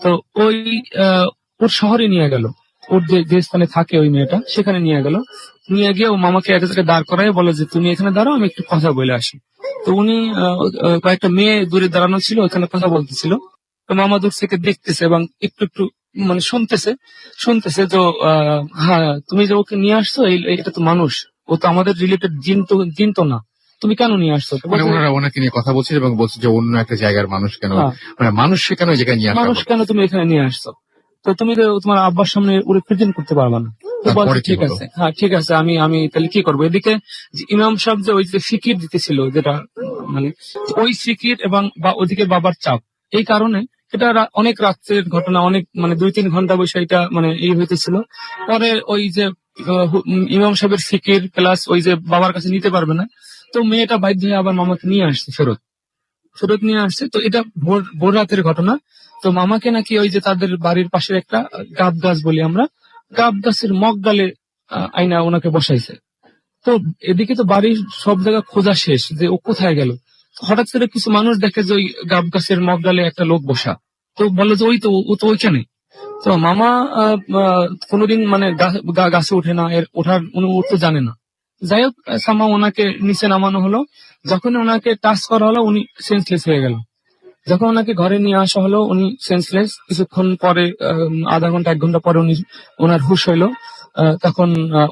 তো ওই ওর শহরে নিয়ে গেল, ওর যে স্থানে থাকে ওই মেয়েটা, সেখানে নিয়ে গেল। নিয়ে গিয়ে ও মামাকে এক জায়গায় দাঁড় করায় বলে যে তুমি এখানে দাঁড়াও, আমি একটু কথা বলে আসি। তো উনি কয়েকটা মেয়ে দূরে দাঁড়ানো ছিল, ওখানে কথা বলতেছিল। তো মামা দূর থেকে দেখতেছে এবং একটু একটু মানে শুনতেছে তো হ্যাঁ, তুমি যে ওকে নিয়ে আসছো, এটা তো মানুষ, ও তো আমাদের রিলেটেড জিন তো না। তুমি কেন নিয়ে আসছো? তো মানে বলছে, ওনারা ওনাকে নিয়ে কথা বলছে এবং বলছে যে অন্য একটা জায়গার মানুষ কেন, হ্যাঁ, মানে মানুষ কেন এই জায়গায় নিয়ে মানুষ আসা কেন তুমি এখানে নিয়ে আসছো? তো তুমি তো তোমার আব্বার সামনে ওরে প্রেজেন্ট করতে পারবা না। তো তারপরে বলছে কি ঠিক হলো? আছে, হ্যাঁ ঠিক আছে, আমি আমি তাহলে কি করবো? এদিকে যে ইমাম সাহেব যে ওই যে ফিকির দিতেছিল, যেটা মানে ওই ফিকির এবং বা ওদিকে বাবার চাপ, এই কারণে এটা অনেক রাত্রের ঘটনা, অনেক মানে 2-3 ঘন্টা বসে এটা মানে এই হইতেছিল। পরে ওই যে ইমাম সাহেবের ফিকির প্লাস ওই যে বাবার কাছে নিতে পারবে না, তো মেয়েটা বাধ্য হয়ে আবার মামাকে নিয়ে আসছে, ফেরত ফেরত নিয়ে আসছে। তো এটা ভোর ভোর রাতের ঘটনা। তো মামাকে নাকি ওই যে তাদের বাড়ির পাশে একটা গাব গাছ বলি আমরা, গাব গাছের মগডালে আইনা ওনাকে বসাইছে। তো এদিকে তো বাড়ির সব জায়গা খোঁজা শেষ যে ও কোথায় গেল। হঠাৎ করে কিছু মানুষ দেখে যে ওই গাব গাছের মগডালে একটা লোক বসা। তো বললো যে ওই তো, ও তো ওইখানে। তো মামা কোনোদিন মানে গাছে ওঠে না, এর ওঠার উনি উঠতে জানে না। যাই হোক, সামা ওনাকে নিচে নামানো হলো। যখন ওনাকে টাচ করা হলো উনি সেন্সলেস হয়ে গেল। যখন ওনাকে ঘরে নিয়ে আসা হলো উনি সেন্সলেস। কিছুক্ষণ পরে আধা ঘন্টা 1 ঘন্টা পরে উনি ওনার হুঁশ হইলো। তখন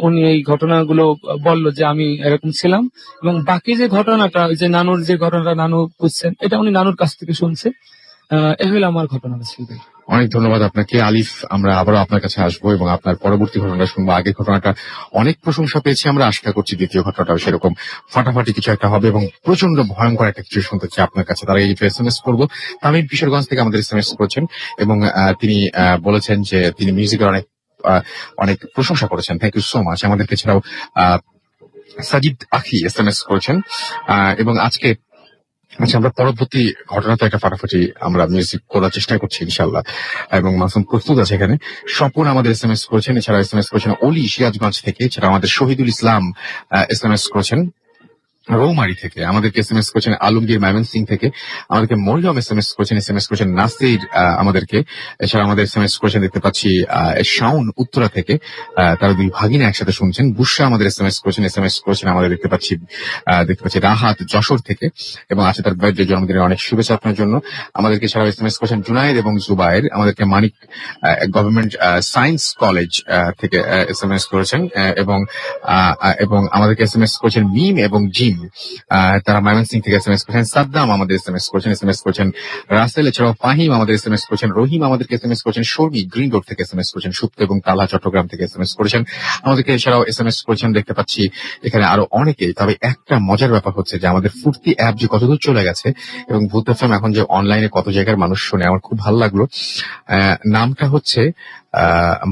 উনি এই ঘটনাগুলো বলল যে আমি এরকম ছিলাম, এবং বাকি যে ঘটনাটা, ওই যে নানুর যে ঘটনাটা নানু বুঝছেন, এটা উনি নানুর কাছ থেকে শুনছে। এ হলো আমার ঘটনা ছিল। অনেক ধন্যবাদ আপনাকে আলিফ। আমরা আবারও আপনার কাছে আসবো এবং আপনার পরবর্তী ঘটনাটা শুনবো। আগের ঘটনাটা অনেক প্রশংসা পেয়েছি, আমরা আশা করছি দ্বিতীয় ঘটনাটাও সেরকম ফাটাফাটি কিছু একটা হবে এবং প্রচন্ড ভয়ঙ্কর একটা কিছু শুনতে চাই আপনার কাছে। তার আগে কিছু SMS করবো। তামিম কিশোরগঞ্জ থেকে আমাদের SMS করেছেন এবং তিনি বলেছেন যে তিনি মিউজিকের অনেক প্রশংসা করেছেন। Thank you so much. আমাদেরকে এছাড়াও সাজিদ আখি SMS করেছেন এবং আজকে আচ্ছা, আমরা পরবর্তী ঘটনাতে একটা ফাটাফাটি আমরা মিউজিক করার চেষ্টা করছি ইনশাল্লাহ, এবং মাসুম প্রস্তুত আছে এখানে। স্বপন আমাদের SMS করেছেন, এছাড়া SMS করেছেন অলি সিরাজগঞ্জ থেকে, এছাড়া আমাদের শহীদুল ইসলাম SMS করেছেন রৌমারি থেকে, আমাদেরকে SMS করেছেন আলমগীর ময়মনসিং থেকে, আমাদেরকে মরিয়ম SMS করেছেন নাসির আমাদেরকে, এছাড়া আমাদের SMS করেছেন দেখতে পাচ্ছি শাউন উত্তরা থেকে, তারা 2 ভাগিনা একসাথে শুনছেন। বুশরা আমাদের SMS করেছেন আমাদের দেখতে পাচ্ছি রাহাত যশোর থেকে, এবং আছে তার বার্থডে জন্মদিনের অনেক শুভেচ্ছা আপনার জন্য। আমাদেরকে এছাড়াও SMS করেছেন জুনায়েদ এবং জুবায়ের, আমাদেরকে মানিক গভর্নমেন্ট সায়েন্স কলেজ থেকে SMS করেছেন, এবং আমাদেরকে SMS করেছেন মিম এবং জিম, তারা ময়মনসিং থেকে SMS করেছেন। সাদ্দাম আমাদের SMS করেছেন রাসেল, এছাড়াও ফাহিম আমাদের SMS করেছেন, রহিম আমাদেরকে SMS করেছেন, শর্মী গ্রিন রোড থেকে SMS করেছেন, সুপ্ত এবং তালা চট্টগ্রাম থেকে SMS করেছেন। আমাদেরকে এছাড়াও SMS করেছেন দেখতে পাচ্ছি এখানে আরো অনেকেই। তবে একটা মজার ব্যাপার হচ্ছে যে আমাদের ফুর্তি অ্যাপ যে কতদূর চলে গেছে এবং ভূত এফএম এখন যে অনলাইনে কত জায়গার মানুষ শুনে, আমার খুব ভালো লাগলো। নামটা হচ্ছে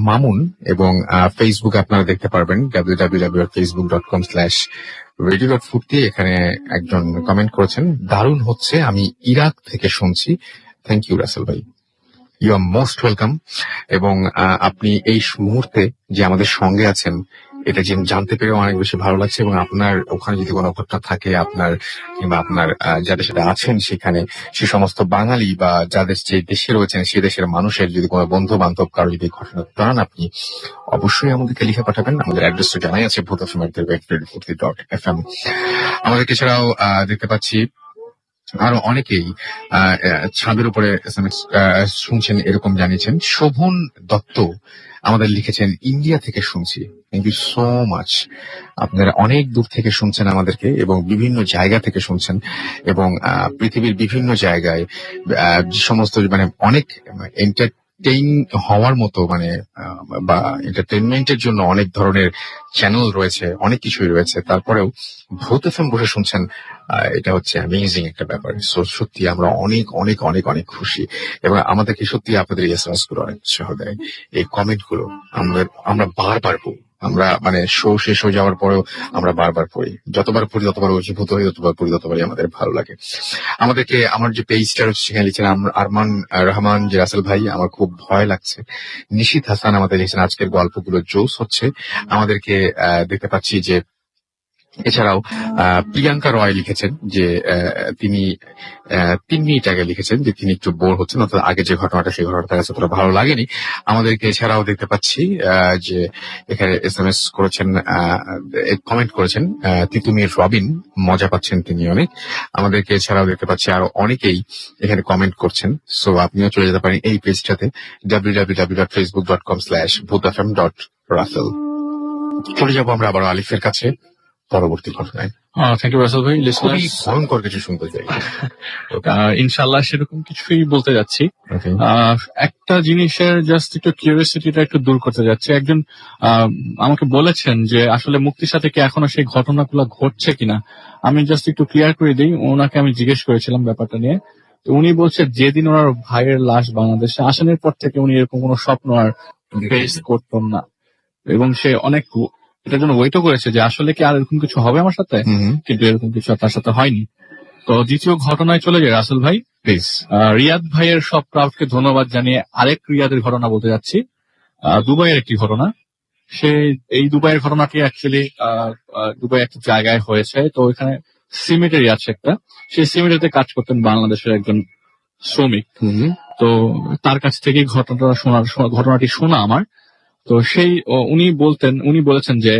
মামুন, এবং ফেসবুকে আপনারা দেখতে পারবেন www.facebook.com/radio.ফুর্তি। এখানে একজন কমেন্ট করেছেন, দারুণ হচ্ছে, আমি ইরাক থেকে শুনছি। থ্যাংক ইউ রাসেল ভাই, ইউ আর মোস্ট ওয়েলকাম। এবং আপনি এই মুহূর্তে যে আমাদের সঙ্গে আছেন এটা জানতে পেরে অনেক বেশি ভালো লাগছে, এবং আপনার ওখানে যদি কোনো ঘটনা থাকে আপনার কিংবা আপনার যাদের সাথে আছেন সেখানে, সে সমস্ত বাঙালি বা যাদের যে দেশে রয়েছেন সে দেশের মানুষের যদি কোনো বন্ধু বান্ধব কারো যদি ঘটনা জানান, আপনি অবশ্যই আমাদেরকে লিখে পাঠাবেন। আমাদের অ্যাড্রেসটা জানাই আছে ভূতফম@radio.fm। আমাদেরকে এছাড়াও দেখতে পাচ্ছি আরো অনেকেই ছাদের উপরে SMS শুনছেন এরকম জানিয়েছেন। শোভন দত্ত আমাদের লিখেছেন ইন্ডিয়া থেকে শুনছি। Thank you so much. আপনারা অনেক দূর থেকে শুনছেন আমাদেরকে এবং বিভিন্ন জায়গা থেকে শুনছেন, এবং পৃথিবীর বিভিন্ন জায়গায় যে সমস্ত মানে অনেক এন্টারটেইন হওয়ার মতো মানে বা এন্টারটেইনমেন্টের জন্য অনেক ধরনের চ্যানেল রয়েছে, অনেক কিছুই রয়েছে, তারপরেও ভূত এফএম বসে শুনছেন, এটা হচ্ছে অ্যামেজিং একটা ব্যাপার। সো সত্যি আমরা অনেক অনেক অনেক অনেক খুশি, এবং আমাদেরকে সত্যি আপনাদের এই এসএমএস গুলো অনেক উৎসাহ দেয়, এই কমেন্ট গুলো আমরা বারবার পড়ি। আমরা মানে শো শেষ হয়ে যাওয়ার পরেও আমরা বারবার পড়ি, যতবার পড়ি ততবার অভিভূত হই, যতবার পড়ি ততবারই আমাদের ভালো লাগে। আমাদেরকে আমার যে পেজটা রয়েছে সেখানে লিখছেন আরমান রহমান যে রাসেল ভাই, আমার খুব ভয় লাগছে। নিশিত হাসান আমাদের লিখছেন আজকের গল্পগুলো জোস হচ্ছে। আমাদেরকে দেখতে পাচ্ছি যে এছাড়াও প্রিয়াঙ্কা রয় লিখেছেন যে তিনি 3 মিনিট আগে লিখেছেন যে তিনি একটু বোর হচ্ছেন, অর্থাৎ আগে যে ঘটনাটা সেই ঘটনাটা তার কাছে অতটা ভালো লাগেনি। আমাদেরকে এছাড়াও দেখতে পাচ্ছি যে এখানে SMS করেছেন, কমেন্ট করেছেন তিতুমির রবিন, মজা পাচ্ছেন তিনি অনেক। আমাদেরকে এছাড়াও দেখতে পাচ্ছি আরো অনেকেই এখানে কমেন্ট করছেন। সো আপনিও চলে যেতে পারেন এই পেজটাতে www.facebook.com/bhutfm.raffle। চলে যাবো আমরা আবার আলিফের কাছে। পরবর্তী ঘটনায়? থ্যাংক ইউ রাসেল ভাই। খুবই লিসনার্স, ভয়ঙ্কর কিছু শুনতে চাই। ইনশাল্লাহ সেরকম কিছুই বলতে যাচ্ছি। ওকে। একটা জিনিসের জাস্ট একটু কিউরিওসিটিটা একটু দূর করতে যাচ্ছে। একজন আমাকে বলেছেন যে আসলে মুক্তির সাথে কি এখনো সেই ঘটনাগুলো ঘটছে কিনা। আমি জাস্ট একটু ক্লিয়ার করে দিই, ওনাকে আমি জিজ্ঞেস করেছিলাম ব্যাপারটা নিয়ে। তো উনি বলছে যেদিন ওনার ভাইয়ের লাশ বাংলাদেশে আসানোর পর থেকে উনি এরকম কোনো স্বপ্ন আর ফেস করতেন না, এবং সে অনেক এটার জন্য ওয়েটও করেছে যে আসলে কি আর এরকম কিছু হবে আমার সাথে, কিন্তু এরকম কিছু আর তার সাথে হয়নি। তো দ্বিতীয় ঘটনায় চলে যায় রাসেল ভাই। প্লিজ। রিয়াদ ভাইয়ের সব ক্রাউডকে ধন্যবাদ জানিয়ে আরেক রিয়াদের ঘটনা বলতে যাচ্ছি। দুবাইয়ের একটি ঘটনা। এই দুবাইয়ের ঘটনাটি অ্যাকচুয়ালি দুবাই একটা জায়গায় হয়েছে। তো ওইখানে সিমেন্টারি আছে একটা, সেই সিমেন্টারিতে কাজ করতেন বাংলাদেশের একজন শ্রমিক। তো তার কাছ থেকেই ঘটনাটি শোনা আমার। তো উনি বলেছেন যে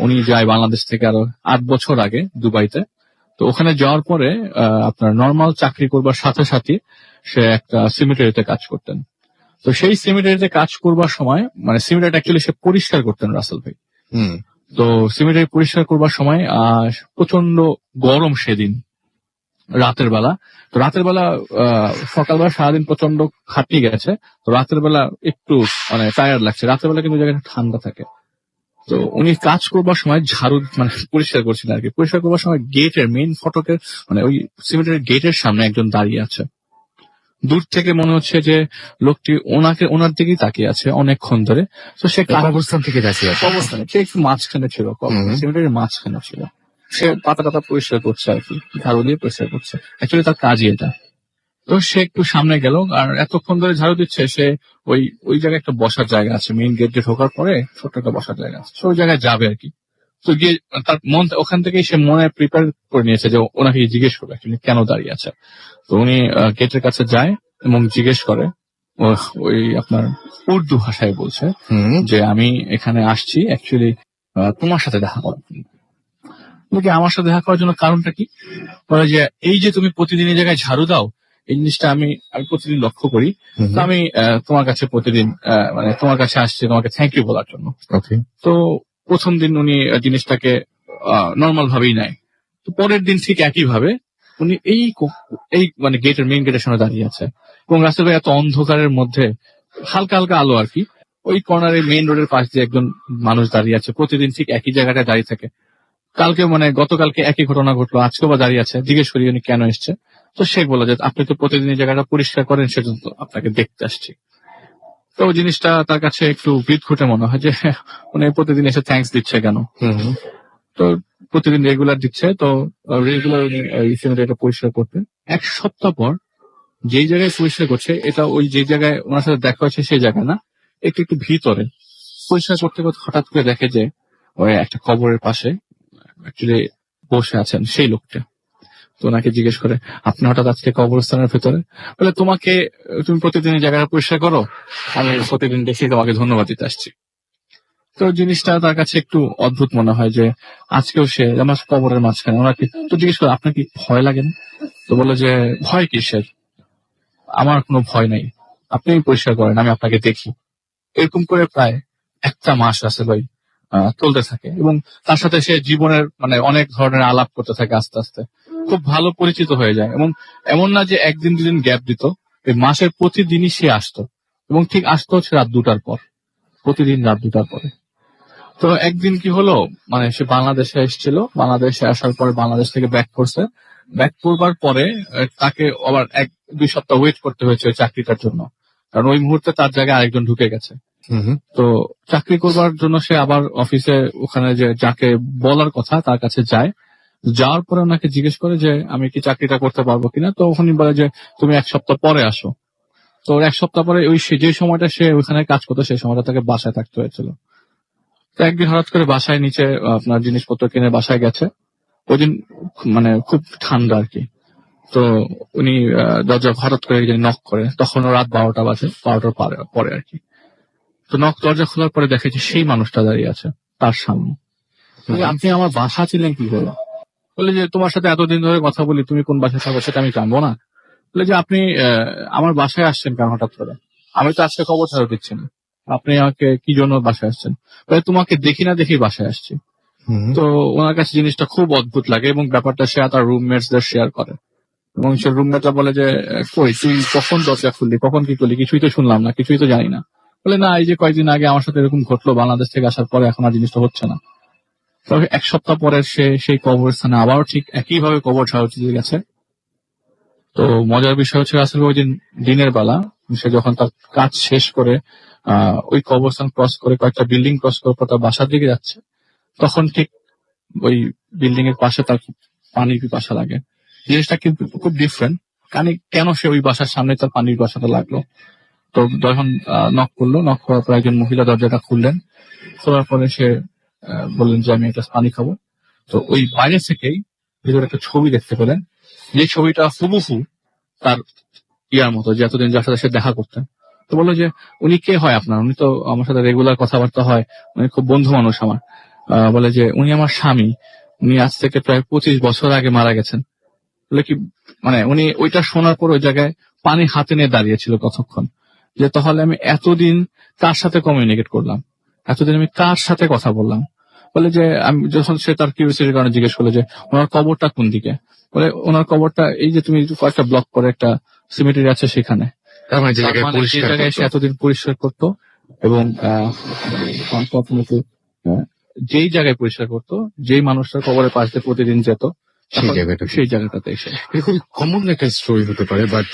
উনি যায় বাংলাদেশ থেকে আরো 8 বছর আগে দুবাইতে। তো ওখানে যাওয়ার পরে আপনার নর্মাল চাকরি করবার সাথে সাথে সে একটা সিমেন্টারিতে কাজ করতেন। তো সেই সিমেন্টারিতে কাজ করবার সময়, মানে সিমেন্টারি অ্যাকচুয়ালি সে পরিষ্কার করতেন রাসেল ভাই। তো সিমেন্টারি পরিষ্কার করবার সময় প্রচন্ড গরম সেদিন রাতের বেলা। তো রাতের বেলা সকালবেলা সারাদিন প্রচন্ড খাটনি গেছে, তো রাতের বেলা একটু মানে টায়ার্ড লাগছে। রাতের বেলা কিন্তু জায়গাটা ঠান্ডা থাকে। তো উনি কাজ করবার সময় ঝাড়ু মানে পরিষ্কার করছিলেন আর কি। পরিষ্কার করবার সময় গেটের মেইন ফটকের মানে ওই সিমেন্টের গেটের সামনে একজন দাঁড়িয়ে আছে। দূর থেকে মনে হচ্ছে যে লোকটি ওনার দিকেই তাকিয়ে আছে অনেকক্ষণ ধরে। তো সে অবস্থান থেকে যাচ্ছি অবস্থানে সে একটু মাঝখানে ছিল, সিমেন্টের মাঝখানে ছিল। সে পাতা টাতা পরিষ্কার করছে আর কি, ঝাড়ু দিয়ে পরিষ্কার করছে। অ্যাকচুয়ালি তার কাজই এটা। তো সে একটু সামনে গেল, আর এতক্ষণ ধরে ঝাড়ু দিচ্ছে সে ওই জায়গায় একটা বসার জায়গা আছে, মেইন গেট দিয়ে ঢোকার পরে ছোট্ট একটা বসার জায়গা আছে, সে ওই জায়গায় যাবে আর কি। তো গিয়ে তার ওখান থেকেই সে মনে প্রিপেয়ার করে নিয়েছে যে ওনাকে জিজ্ঞেস করবে অ্যাকচুয়ালি কেন দাঁড়িয়ে আছে। তো উনি গেটের কাছে যায় এবং জিজ্ঞেস করে, ওই আপনার উর্দু ভাষায় বলছে যে আমি এখানে আসছি অ্যাকচুয়ালি তোমার সাথে দেখা করার জন্য। আমার সাথে দেখা করার জন্য কারণটা কি? বলে যে এই যে তুমি প্রতিদিন এই জায়গায় ঝাড়ু দাও, এই জিনিসটা আমি প্রতিদিন লক্ষ্য করি। তো আমি তোমার কাছে প্রতিদিন মানে তোমার কাছে আসছি তোমাকে থ্যাংক ইউ বলার জন্য। তো প্রথম দিন উনি জিনিসটাকে নর্মাল ভাবেই নেয়। তো পরের দিন ঠিক একই ভাবে উনি এই মানে গেটের মেইন গেটের সামনে দাঁড়িয়ে আছে, এবং রাস্তার এত অন্ধকারের মধ্যে হালকা হালকা আলো আর কি, ওই কর্নারে মেইন রোডের পাশ দিয়ে একজন মানুষ দাঁড়িয়ে আছে, প্রতিদিন ঠিক একই জায়গাটায় দাঁড়িয়ে থাকে। কালকে মানে গতকালকে একই ঘটনা ঘটলো, আজকেও বা দাঁড়িয়ে আছে। জিজ্ঞেস করি উনি কেন এসছে। তো সে বলে যে আপনি তো প্রতিদিন এই জায়গাটা পরিষ্কার করেন, সেজন্য আপনাকে দেখতে আসছি। তো জিনিসটা তার কাছে একটু বিদঘুটে মনে হয় যে উনি প্রতিদিন এসে থ্যাঙ্কস দিচ্ছে কেন। তো প্রতিদিন রেগুলার দিচ্ছে, তো রেগুলার উনি এটা পরিষ্কার করতেন। 1 সপ্তাহ পর যেই জায়গায় পরিষ্কার করছে, এটা ওই যে জায়গায় ওনার সাথে দেখা হচ্ছে সেই জায়গা না, একটু ভিতরে পরিষ্কার করতে করতে হঠাৎ করে দেখে যে ওই একটা কবরের পাশে অ্যাকচুয়ালি বসে আছেন সেই লোকটা। তো ওনাকে জিজ্ঞেস করে আপনি হঠাৎ আজকে কবরস্থানের ভেতরে? বলে তুমি প্রতিদিন এই জায়গাটা পরিষ্কার করো, আমি প্রতিদিন দেখি তোমাকে ধন্যবাদ দিতে আসছি। তো জিনিসটা তার কাছে একটু অদ্ভুত মনে হয় যে আজকেও সে আমার কবরের মাঝখানে। ওনাকে তো জিজ্ঞেস করে আপনার কি ভয় লাগে না? তো বলে যে ভয় কিসের, আমার কোনো ভয় নাই, আপনি পরিষ্কার করেন, আমি আপনাকে দেখি। এরকম করে প্রায় 1 মাস আছে ভাই চলতে থাকে, এবং তার সাথে সে জীবনের মানে অনেক ধরনের আলাপ করতে থাকে। আস্তে আস্তে খুব ভালো পরিচিত হয়ে যায়, এবং এমন না যে 1 দিন 2 দিন গ্যাপ দিত, এই মাসের প্রতিদিনই সে আসতো, এবং ঠিক আসতো হচ্ছে রাত 2টার পর, প্রতিদিন রাত 2টার পরে। তো একদিন কি হলো, মানে সে বাংলাদেশে এসেছিল, বাংলাদেশে আসার পরে বাংলাদেশ থেকে ব্যাক করছে। ব্যাক করবার পরে তাকে আবার 1-2 সপ্তাহ ওয়েট করতে হয়েছে ওই চাকরিটার জন্য, কারণ ওই মুহূর্তে তার জায়গায় আরেকজন ঢুকে গেছে। তো চাকরি করবার জন্য সে আবার অফিসে ওখানে যে যাকে বলার কথা তার কাছে যায়। যাওয়ার পরে ওনাকে জিজ্ঞেস করে যে আমি কি চাকরিটা করতে পারবো কিনা। তো ওখানে বলে যে তুমি 1 সপ্তাহ পরে আসো। তো 1 সপ্তাহ পরে যে সময়টা সে ওখানে কাজ করতো সেই সময়টা তাকে বাসায় থাকতে হয়েছিল। তো একদিন হঠাৎ করে বাসায় নিচে আপনার জিনিসপত্র কিনে বাসায় গেছে। ওই দিন মানে খুব ঠান্ডা আর কি। তো উনি দরজা হঠাৎ করে নক করে, তখন রাত 12টা বাজে, 12টার পরে আর কি। তো দরজা খোলার পরে দেখে যে সেই মানুষটা দাঁড়িয়ে আছে তার সামনে। আপনি আমার বাসা ছিলেন কি করে? বলে যে তোমার সাথে এতদিন ধরে কথা বলি, তুমি কোন বাসায় থাকো সেটা আমি জানবো না? বলে যে আপনি আমার বাসায় আসছেন কেন হঠাৎ করে? আমি তো আজকে খবর ছাড়া দিচ্ছি না, আপনি আমাকে কি জন্য বাসায় আসছেন? বলে তোমাকে দেখি না দেখি বাসায় আসছি। হুম। তো ওনার কাছে জিনিসটা খুব অদ্ভুত লাগে এবং ব্যাপারটা সে তার রুমমেটসদের শেয়ার করে এবং সে রুমমেটরা বলে যে কই তুই কখন দরজা খুললি, কখন কি করলি, কিছুই তো শুনলাম না, কিছুই তো জানি না। বলে না, এই যে কয়েকদিন আগে আমার সাথে এরকম ঘটলো, বাংলাদেশ থেকে আসার পরে এখন আর জিনিসটা হচ্ছে না। তবে এক সপ্তাহ পরে সে সেই কবরস্থানে আবার ঠিক একইভাবে কবর সাজাতে গেছে। তো মজার বিষয় হচ্ছে আসলে ওই দিন দিনের বেলা সে যখন তার কাজ শেষ করে ওই কবরস্থান ক্রস করে কয়েকটা বিল্ডিং ক্রস করে পর তার বাসার দিকে যাচ্ছে, তখন ঠিক ওই বিল্ডিং এর পাশে তার খুব পানির পিপাসা লাগে। জিনিসটা কিন্তু খুব ডিফারেন্ট, কেন সে ওই বাসার সামনে তার পানির পিপাসাটা লাগলো। তো যখন নক করলো, নক করার পর একজন মহিলা দরজাটা খুললেন, খোলার পরে সে বললেন যে আমি একটা পানি খাবো। তো ওই বাইরে থেকেই ভিতরে একটা ছবি দেখতে পেলেন, যে ছবিটা হুবহু তার ইয়ার মতো, যে এতদিন যার সাথে সে দেখা করতেন। তো বললো যে উনি কে হয় আপনার, উনি তো আমার সাথে রেগুলার কথাবার্তা হয়, উনি খুব বন্ধু মানুষ আমার। বলে যে উনি আমার স্বামী, উনি আজ থেকে প্রায় 25 বছর আগে মারা গেছেন। বলে কি, মানে উনি ওইটা শোনার পর ওই জায়গায় পানি হাতে নিয়ে দাঁড়িয়েছিল কতক্ষণ, যে তাহলে আমি এতদিন কার সাথে কমিউনিকেট করলাম, এতদিন আমি কার সাথে কথা বললাম। বলে যে আমি যখন সে তার কিউরিওসিটির কারণে জিজ্ঞেস করলো যে ওনার কবরটা কোন দিকে, বলে ওনার কবরটা এই যে তুমি কয়েকটা ব্লক করে একটা সিমেট্রি আছে সেখানে। তার মানে যে তার জায়গায় মানে যে পরিষ্কার জায়গায় সে করতো, এতদিন পরিষ্কার করতো এবং unfortunately, যেই জায়গায় পরিষ্কার করতো, যেই মানুষটার কবরের পাশ দিয়ে প্রতিদিন যেত, সেই এখন জায়গাটা সেই জায়গাটাতে এসে এটা খুবই কমন একটা স্টোরি হতে পারে, বাট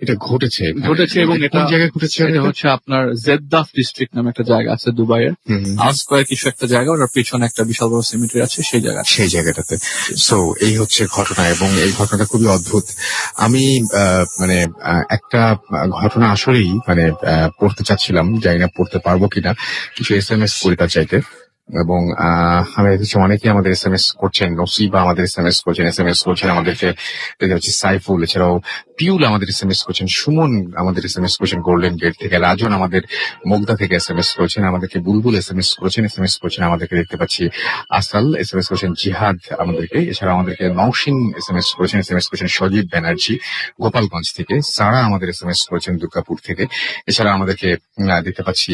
এটা ঘটেছে ঘটেছে। এবং কোন এটা জায়গায় ঘটেছে? এটা হচ্ছে আপনার জেদ্দাফ ডিস্ট্রিক্ট নামে একটা জায়গা আছে দুবাইয়ের, হুম, আলস্কয়ার কিছু একটা জায়গা, ওটার পিছনে একটা বিশাল বড় সিমেট্রি আছে, সেই জায়গা। সেই জায়গাটাতে। সো এই হচ্ছে ঘটনা, এবং এই ঘটনাটা খুবই অদ্ভুত। আমি মানে একটা ঘটনা আসলেই মানে পড়তে চাচ্ছিলাম, জানি না পড়তে পারবো কিনা, কিছু SMS করি তার চাইতে। এবং আমি দেখছি অনেকেই আমাদের SMS করছেন, নসিবা আমাদের SMS করছেন আমাদেরকে, দেখতে পাচ্ছি সাইফুল, এছাড়াও পিউল আমাদের SMS করছেন, সুমন আমাদের SMS করছেন গোল্ডেন গেট থেকে, রাজন আমাদের মুগদা থেকে SMS করছেন আমাদেরকে, বুলবুল SMS করছেন আমাদেরকে, দেখতে পাচ্ছি আসাল SMS করছেন, জিহাদ আমাদেরকে, এছাড়া আমাদেরকে নওশিন SMS করছেন সজীব ব্যানার্জি গোপালগঞ্জ থেকে, সারা আমাদের SMS করেছেন দুর্গাপুর থেকে, এছাড়া আমাদেরকে দেখতে পাচ্ছি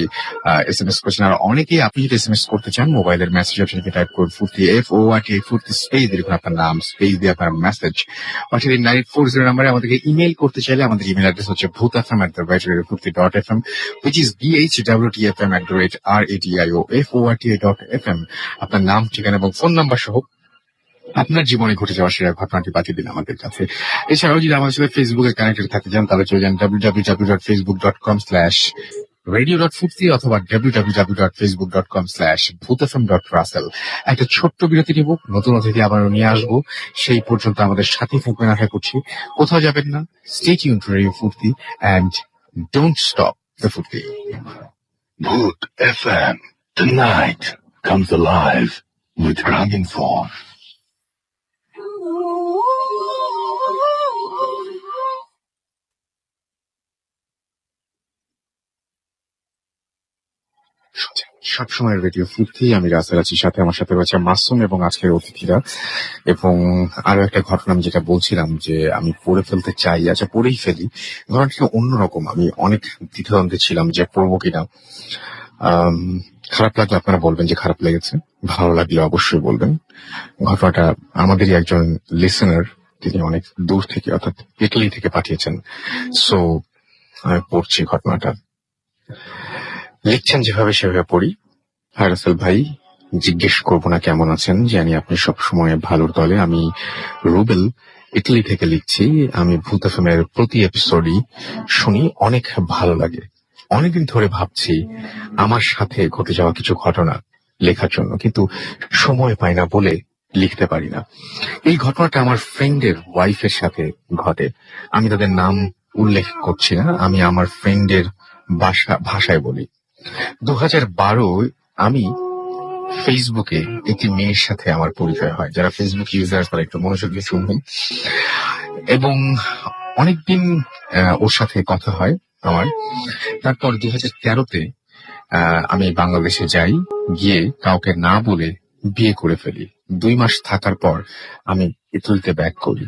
SMS করছেন আর অনেকেই। আপনি যদি SMS করতে চান, মোবাইলের মেসেজ অপশনে টাইপ করুন ফুর্তি FORT ফুর্তি স্পেস দিয়ে লিখুন আপনার নাম, স্পেস দিয়ে আপনার মেসেজ পাঠিয়ে দিন 9840 নাম্বারে। আমাদেরকে ইমেল করতে চাইলে আমাদের ইমেল অ্যাড্রেস হচ্ছে bhutfm@radiofuርቲ.fm, which is bhwtfm@radiofuርቲ.fm। আপনার নাম, ঠিকানা এবং ফোন নাম্বার সহ আপনার জীবনে ঘটে যাওয়া সেরা ঘটনাটি পাঠিয়ে দিন আমাদের কাছে। এছাড়াও যদি আমাদের সাথে ফেসবুকে কানেক্টেড থাকতে চান, তাহলে চলে যান www.facebook.com/radio.ফুর্তি অথবা www.facebook.com/bhutfm.russell। একটা ছোট্ট বিরতি নিব, নতুন অতিথি আবার নিয়ে আসবো। সেই পর্যন্ত আমাদের সাথে থাকবেন আশা করছি, কোথাও যাবেন না। স্টে টিউন টু রেডিও ফুর্তি and don't stop the ফুর্তি। Bhoot FM. Tonight comes alive with Ragin Form. সবসময় রেডিও ফুর্তি, আমি রাসেল আছি, সাথে আমার সাথে রয়েছে মাসুম এবং আজকের অতিথিরা। এবং আরো একটা ঘটনা আমি যেটা বলছিলাম যে আমি পড়ে ফেলতে চাই, আচ্ছা পড়েই ফেলি। ঘটনাটা অন্যরকম, আমি অনেক দ্বিধাদ্বন্দ্বে ছিলাম যে পড়বো কিনা। খারাপ লাগলে আপনারা বলবেন যে খারাপ লেগেছে, ভালো লাগলে অবশ্যই বলবেন। ঘটনাটা আমাদেরই একজন লিসেনার, তিনি অনেক দূর থেকে অর্থাৎ ইটালি থেকে পাঠিয়েছেন। সো আমি পড়ছি ঘটনাটা, লিখছেন যেভাবে সেভাবে পড়ি। রাসেল ভাই, জিজ্ঞেস করবো না কেমন আছেন, জানি আপনি সবসময় ভালোর দলে। আমি রুবেল ইটালি থেকে লিখছি। আমি ভূত এফএমের প্রতি এপিসোডই শুনি, অনেক ভালো লাগে। অনেকদিন ধরে ভাবছি আমার সাথে ঘটে যাওয়া কিছু ঘটনা লেখার জন্য, কিন্তু সময় পাই না বলে লিখতে পারি না। এই ঘটনাটা আমার ফ্রেন্ডের ওয়াইফের সাথে ঘটে। আমি তাদের নাম উল্লেখ করছি না, আমি আমার ফ্রেন্ডের ভাষায় বলি। 2012 আমি ফেসবুকে একটি মেয়ের সাথে আমার পরিচয় হয়। যারা ফেসবুক ইউজার তারা একটু মনোযোগ দিয়ে শুনবেন। এবং অনেকদিন ওর সাথে কথা হয় আমার। তারপর 2013-তে আমি বাংলাদেশে যাই, গিয়ে কাউকে না বলে বিয়ে করে ফেলি। 2 মাস থাকার পর আমি ইতালিতে ব্যাক করি।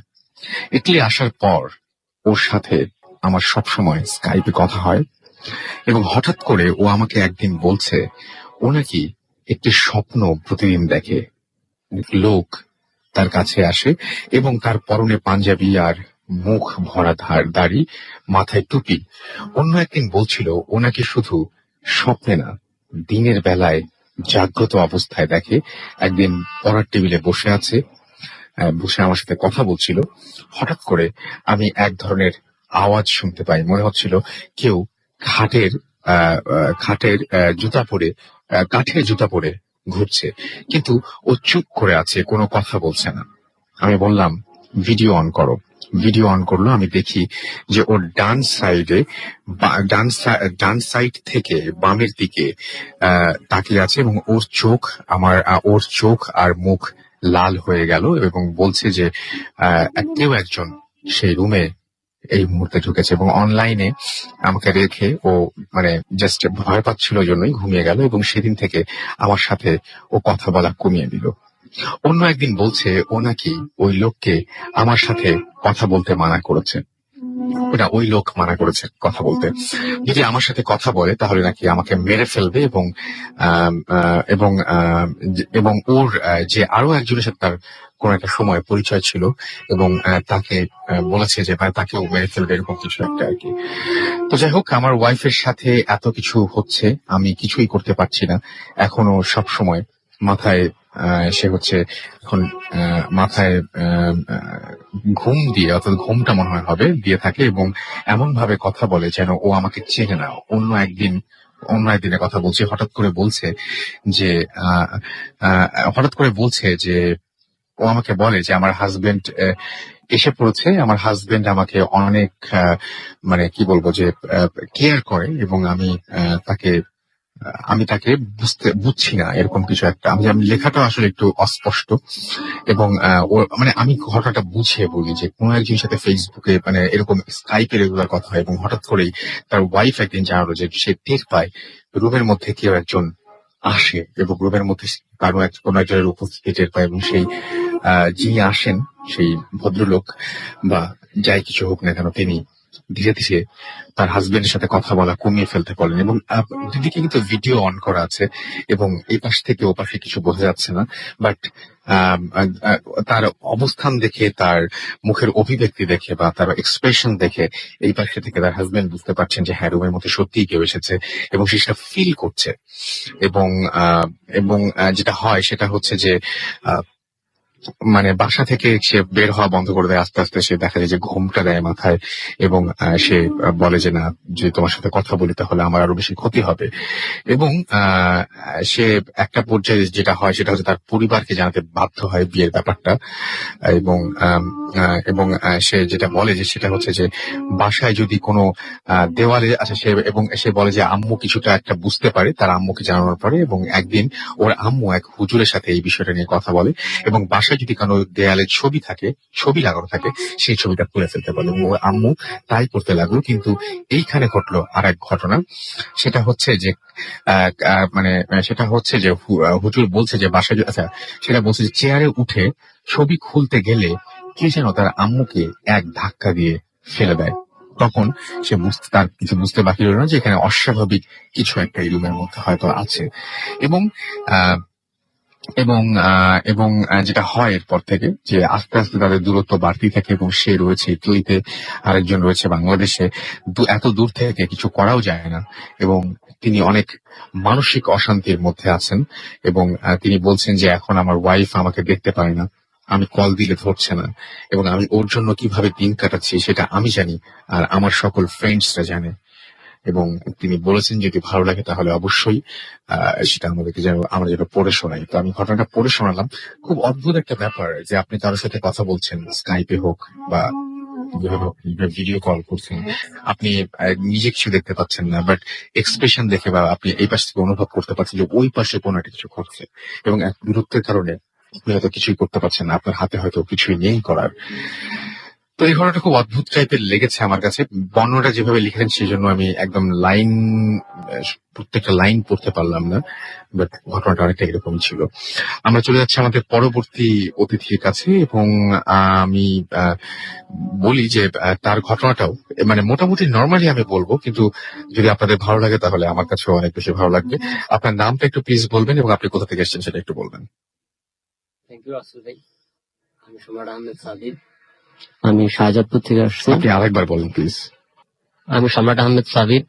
ইতালি আসার পর ওর সাথে আমার সবসময় স্কাইপে কথা হয়, এবং হঠাৎ করে ও আমাকে একদিন বলছে ও নাকি একটি স্বপ্ন প্রতিদিন দেখে। লোক তার কাছে আসে এবং তার পরনে পাঞ্জাবি আর মুখ ভরা দাড়ি, মাথায় টুপি। অন্য একদিন বলছিল ও নাকি শুধু স্বপ্নে না, দিনের বেলায় জাগ্রত অবস্থায় দেখে। একদিন পড়ার টেবিলে বসে আছে, বসে আমার সাথে কথা বলছিল। হঠাৎ করে আমি এক ধরনের আওয়াজ শুনতে পাই। মনে হচ্ছিল কেউ খাটের খাটের জুতা পরে, কাঠের জুতা পরে ঘুরছে, কিন্তু ও চুপ করে আছে, কোনো কথা বলছে না। আমি বললাম, ভিডিও অন করো। ভিডিও অন করলো। আমি দেখি যে ওর ডান সাইড থেকে বামের দিকে তাকিয়ে আছে এবং ওর চোখ আর মুখ লাল হয়ে গেল এবং বলছে যে কেউ একজন সেই রুমে এই মুহূর্তে ঢুকেছে। এবং অনলাইনে আমাকে রেখে ও মানে জাস্ট ভয় পাচ্ছিল জন্যই ঘুমিয়ে গেল এবং সেদিন থেকে আমার সাথে ও কথা বলা কমিয়ে দিল। অন্য একদিন বলছে ও নাকি ওই লোককে আমার সাথে কথা বলতে মানা করেছে। ওই লোক মানা করেছে কথা বলতে। যদি আমার সাথে কথা বলে তাহলে নাকি আমাকে মেরে ফেলবে এবং এবং এবং ওর যে আরো একজনের সাথে তার কোন একটা সময় পরিচয় ছিল এবং তাকে বলেছে যে তাকেও মেরে ফেলবে, এরকম কিছু একটা আর কি। তো যাই হোক, আমার ওয়াইফের সাথে এত কিছু হচ্ছে, আমি কিছুই করতে পারছি না এখনো। সব সময় মাথায় সে হচ্ছে এখন মাথায় ঘুম দিয়ে, অর্থাৎ ঘুমটা মনে হয় হবে দিয়ে থাকে এবং এমন ভাবে কথা বলে যেন ও আমাকে চেনে না। অন্য একদিনের কথা বলছে, হঠাৎ করে বলছে যে ও আমাকে বলে যে আমার হাজবেন্ড এসে পড়েছে। আমার হাজবেন্ড আমাকে অনেক মানে কি বলবো যে কেয়ার করে এবং আমি তাকে বুঝছি না, এরকম কিছু একটা। আমি লেখাটা আসলে একটু অস্পষ্ট এবং মানে আমি ঘটনাটা বুঝিয়ে বলি যে কোন একজনের সাথে ফেসবুকে মানে এরকম স্কাইপে রেগুলার কথা হয় এবং হঠাৎ করেই তার ওয়াইফ একদিন জানালো যে সে টের পায় রুমের মধ্যে কেউ একজন আসে এবং রুমের মধ্যে কোনো একজনের উপস্থিতি টের পায় এবং সেই যিনি আসেন সেই ভদ্রলোক বা যাই কিছু হোক না কেন, তিনি ধীরে ধীরে তার হাজবেন্ডের সাথে কথা বলা কমিয়ে ফেলতে পারেন। এবং দুদিকে কিন্তু ভিডিও অন করা আছে এবং এই পাশ থেকে ও পাশে কিছু বোঝা যাচ্ছে না, বাট তার অবস্থান দেখে, তার মুখের অভিব্যক্তি দেখে বা তার এক্সপ্রেশন দেখে এই পাশে থেকে তার হাজবেন্ড বুঝতে পারছেন যে হ্যাঁ, রুমের মধ্যে সত্যিই কেউ এসেছে এবং সে সেটা ফিল করছে। এবং যেটা হয় সেটা হচ্ছে যে মানে বাসা থেকে সে বের হওয়া বন্ধ করে দেয়। আস্তে আস্তে সে দেখা যায় যে ঘুমটা দেয় মাথায় এবং সে বলে যে না, যে তোমার সাথে কথা বলি তাহলে আমার আরো বেশি ক্ষতি হবে। এবং সে একটা পর্যায়ে যেটা হয় সেটা হচ্ছে তার পরিবারকে জানাতে বাধ্য হয় বিয়ের ব্যাপারটা। এবং সে যেটা বলে যে সেটা হচ্ছে যে বাসায় যদি কোনো দেওয়ালে আচ্ছা সে বলে যে আম্মু কিছুটা একটা বুঝতে পারে তার আম্মুকে জানানোর পরে, এবং একদিন ওর আম্মু এক হুজুরের সাথে এই বিষয়টা নিয়ে কথা বলে এবং বাসায় যদি কোনো দেয়ালে ছবি লাগানো থাকে সেই ছবিটা তুলে ফেলতে বলে এবং ওর আম্মু তাই করতে লাগলো। কিন্তু এইখানে ঘটলো আর এক ঘটনা। সেটা হচ্ছে যে হুজুর বলছে যে বাসায় আচ্ছা সেটা বলছে যে চেয়ারে উঠে ছবি খুলতে গেলে কি যেন তার আম্মুকে এক ধাক্কা দিয়ে ফেলে দেয়। তখন তার কিছু বুঝতে বাকি রইল না যে এখানে অস্বাভাবিক কিছু একটা এই রুমের মধ্যে হয়তো আছে। এবং এবং যেটা হয় এরপর থেকে যে আস্তে আস্তে তাদের দূরত্ব বাড়তি থাকে এবং সে রয়েছে ইতালিতে, আরেকজন রয়েছে বাংলাদেশে। এত দূর থেকে কিছু করাও যায় না এবং তিনি অনেক মানসিক অশান্তির মধ্যে আছেন। এবং তিনি বলছেন যে এখন আমার ওয়াইফ আমাকে দেখতে পায় না, আমি কল দিলে ধরছে না এবং আমি ওর জন্য কিভাবে দিন কাটাচ্ছি সেটা আমি জানি আর আমার সকল ফ্রেন্ডসরা জানে। এবং তিনি বলেছেন যদি ভালো লাগে তাহলে অবশ্যই সেটা আমরা যেন পড়ে শোনাই। তো আমি ঘটনাটা পড়ে শোনালাম। খুব অদ্ভুত একটা ব্যাপার যে আপনি কারোর সাথে কথা বলছেন, স্কাইপে হোক বা ভিডিও কল করছেন, আপনি নিজে কিছু দেখতে পাচ্ছেন না, বাট এক্সপ্রেশন দেখে বা আপনি এই পাশ থেকে অনুভব করতে পারছেন যে ওই পাশে কোনো একটা কিছু ঘটছে এবং এক দূরত্বের কারণে আপনি হয়তো কিছুই করতে পারছেন না, আপনার হাতে হয়তো কিছুই নেই করার। তো এই ঘটনাটা খুব অদ্ভুত টাইপের লেগেছে আমার কাছে। বর্ণনাটা যেভাবে লিখেছেন সেই জন্য আমি একদম প্রত্যেকটা লাইন পড়তে পারলাম না, বাট ঘটনাটা অনেকটা এরকম ছিল। আমরা চলে যাচ্ছি আমাদের পরবর্তী অতিথির কাছে, এবং আমি বলি যে তার ঘটনাটাও মানে মোটামুটি নর্মালি আমি বলবো, কিন্তু যদি আপনাদের ভালো লাগে তাহলে আমার কাছেও অনেক বেশি ভালো লাগবে। আপনার নামটা একটু প্লিজ বলবেন এবং আপনি কোথা থেকে এসেছেন সেটা একটু বলবেন। থ্যাংক ইউ রাসেল ভাই। আমি সম্রাট আহমেদ সাবির। আমি শাহজাদপুর থেকে আসছি। আপনি আরেকবার বলেন প্লিজ। আমি সম্রাট আহমেদ সাবির।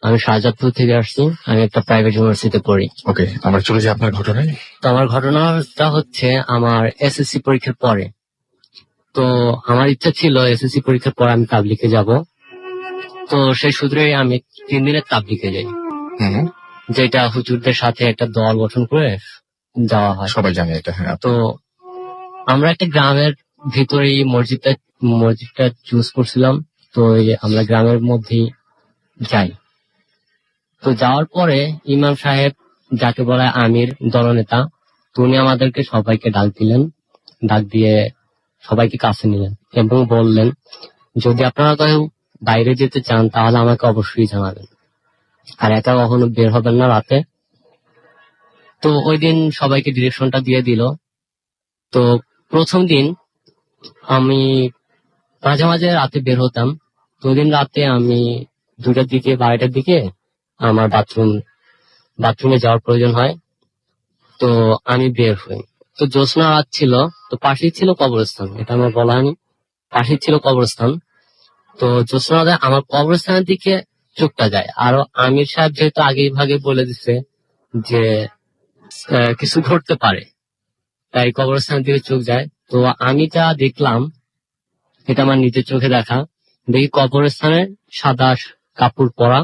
আমি শাহজাদপুর থেকে আসছি। আমি একটা প্রাইভেট ইউনিভার্সিটিতে পড়ি। ওকে, আমরা চলে যাই আপনার ঘটনায়। তো আমার ঘটনাটা হচ্ছে আমার এসএসসি পরীক্ষার পরে। তো আমার ইচ্ছা ছিল এসএসসি পরীক্ষার পরে আমি তাবলিগে যাব। তো সেই সূত্রে আমি 3 দিনের তাবলিগে যাই, হুম, যেটা হুজুরদের সাথে একটা দল গঠন করে যাওয়া হয়। সবাই জানে এটা। হ্যাঁ, তো আমরা একটা গ্রামের ভিতরেই মসজিদটা চুজ করছিলাম। তো আমরা গ্রামের মধ্যেই যাই। তো যাওয়ার পরে ইমাম সাহেব, যাকে বলা হয় আমির, দলনেতা, তো উনি আমাদেরকে সবাইকে ডাক দিলেন। ডাক দিয়ে সবাইকে কাছে নিলেন এবং বললেন, যদি আপনারা কেউ বাইরে যেতে চান তাহলে আমাকে অবশ্যই জানাবেন, আর একা কখনো বের হবেন না রাতে। তো ওই দিন সবাইকে ডিরেকশনটা দিয়ে দিল। তো প্রথম দিন আমি মাঝে মাঝে রাতে বের হতাম। তো ওই দিন রাতে আমি 2টার দিকে 12টার দিকে আমার বাথরুমে যাওয়ার প্রয়োজন হয়। তো আমি বের হই। তো জ্যোৎস্না রাত ছিল, তো পাশেই ছিল কবরস্থান, এটা আমার বলা হয়নি, পাশেই ছিল কবরস্থান। তো জ্যোৎস্না রাতে আমার কবরস্থানের দিকে চোখটা যায়। আর আমির সাহেব যেহেতু আগেই ভাগে বলে দিচ্ছে যে কিছু ঘটতে পারে, তাই কবরস্থানের দিকে চোখ যায়। তো আমি যা দেখলাম, এটা আমার নিজের চোখে দেখা, দেখি কবরস্থানের সাদা কাপড় পরা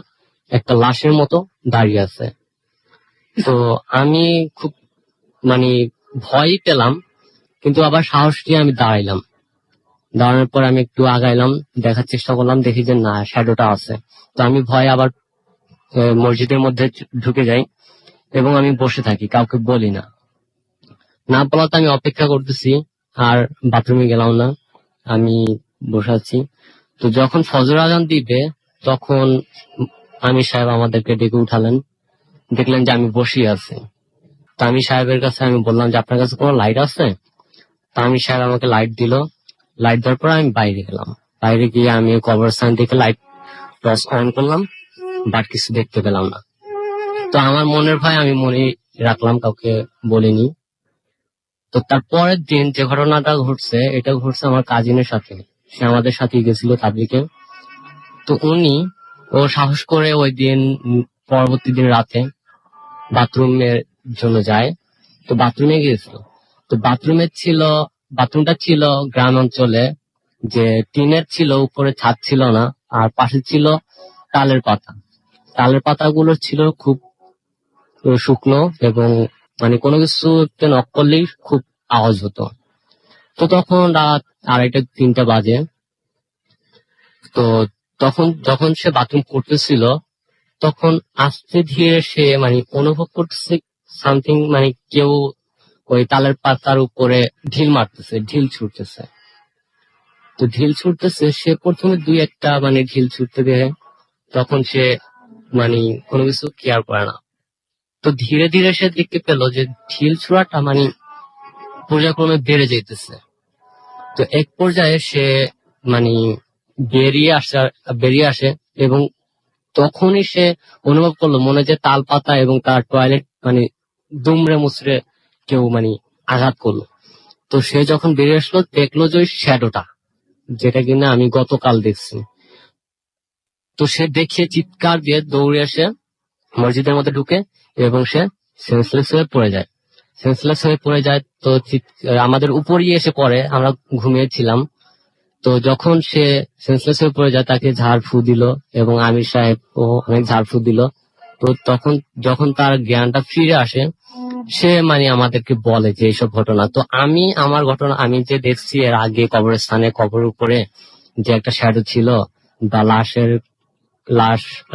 একটা লাশের মতো দাঁড়িয়ে আছে। তো আমি খুব মানে ভয় পেলাম, কিন্তু আবার সাহস দিয়ে আমি দাঁড়াইলাম। দাঁড়ানোর পর আমি একটু আগাইলাম, দেখার চেষ্টা করলাম, দেখি যে না, শ্যাডোটা আছে। তো আমি ভয়ে আবার মসজিদের মধ্যে ঢুকে যাই এবং আমি বসে থাকি, কাউকে বলি না। না বলাতে আমি অপেক্ষা করতেছি, আর বাথরুমে গেলাম না, আমি বসে আছি। তো যখন ফজর আজান দিবে তখন আমির সাহেব আমাদেরকে ডেকে উঠালেন, দেখলেন যে আমি বসে আছি। তো আমি সাহেবের কাছে আমি বললাম যে আপনার কাছে কোনো লাইট আছে? তো আমির সাহেব আমাকে লাইট দিল। লাইট দেওয়ার পর আমি বাইরে গেলাম। বাইরে গিয়ে আমি কবরস্থান থেকে লাইট টর্চ অন করলাম, বাট কিছু দেখতে পেলাম না। তো আমার মনের ভয় আমি মনে রাখলাম, কাউকে বলিনি। তো তার পরের দিন যে ঘটনাটা ঘটছে, এটা ঘটছে আমার কাজিনের সাথে। সে আমাদের সাথে গেছিল তাবলিগে। তো ও সাহস করে ওই দিন পরবর্তী দিন রাতে বাথরুমের জন্য যায়। তো বাথরুমে গিয়েছিল। তো বাথরুমটা ছিল গ্রাম অঞ্চলে, যে টিনের ছিল, উপরে ছাদ ছিল না, আর পাশে ছিল তালের পাতা। তালের পাতাগুলো ছিল খুব শুকনো এবং মানে কোনো কিছু নক করলেই খুব আওয়াজ হতো। তো তখন রাত 2:30-3টা বাজে। তো যখন সে বাথরুম করতেছিল, তখন আস্তে ধীরে সে মানে অনুভব করতেছে সামথিং, মানে কেউ ওই তালের পাতার উপরে ঢিল ছুটতেছে। তো ঢিল ছুটতেছে, সে প্রথমে 2-1টা মানে ঢিল ছুটতে দেয়, তখন সে মানে কোনো কিছু কেয়ার করে না। তো ধীরে ধীরে সে দেখতে পেল যে ঢিল ছোড়াটা মানে পর্যায়ক্রমে বেড়ে যেতেছে। তো এক পর্যায়ে সে মানে বেরিয়ে আসে এবং তখনই সে অনুভব করলো মনে যে তাল পাতা এবং তার টয়লেট মানে দুমড়ে মুচড়ে কেউ মানে আঘাত করলো। তো সে যখন বেরিয়ে আসলো, দেখলো যে ওই শ্যাডোটা, যেটা কিনা আমি গতকাল দেখছি। তো সে দেখে চিৎকার দিয়ে দৌড়ে এসে মসজিদের মধ্যে ঢুকে এবং সে সেন্সলেস হয়ে পড়ে যায়। তো আমাদের উপরই এসে পড়ে, আমরা ঘুমিয়েছিলাম। তো যখন সে সেন্সলেস হয়ে পড়ে যায়, তাকে ঝাড় ফু দিল এবং আমির সাহেব ও অনেক ঝাড় ফু দিল। তো তখন যখন তার জ্ঞানটা ফিরে আসে, সে মানে আমাদেরকে বলে যে এইসব ঘটনা। তো আমার ঘটনা আমি যে দেখছি এর আগে কবরস্থানে, কবরের উপরে যে একটা শ্যাডো ছিল বা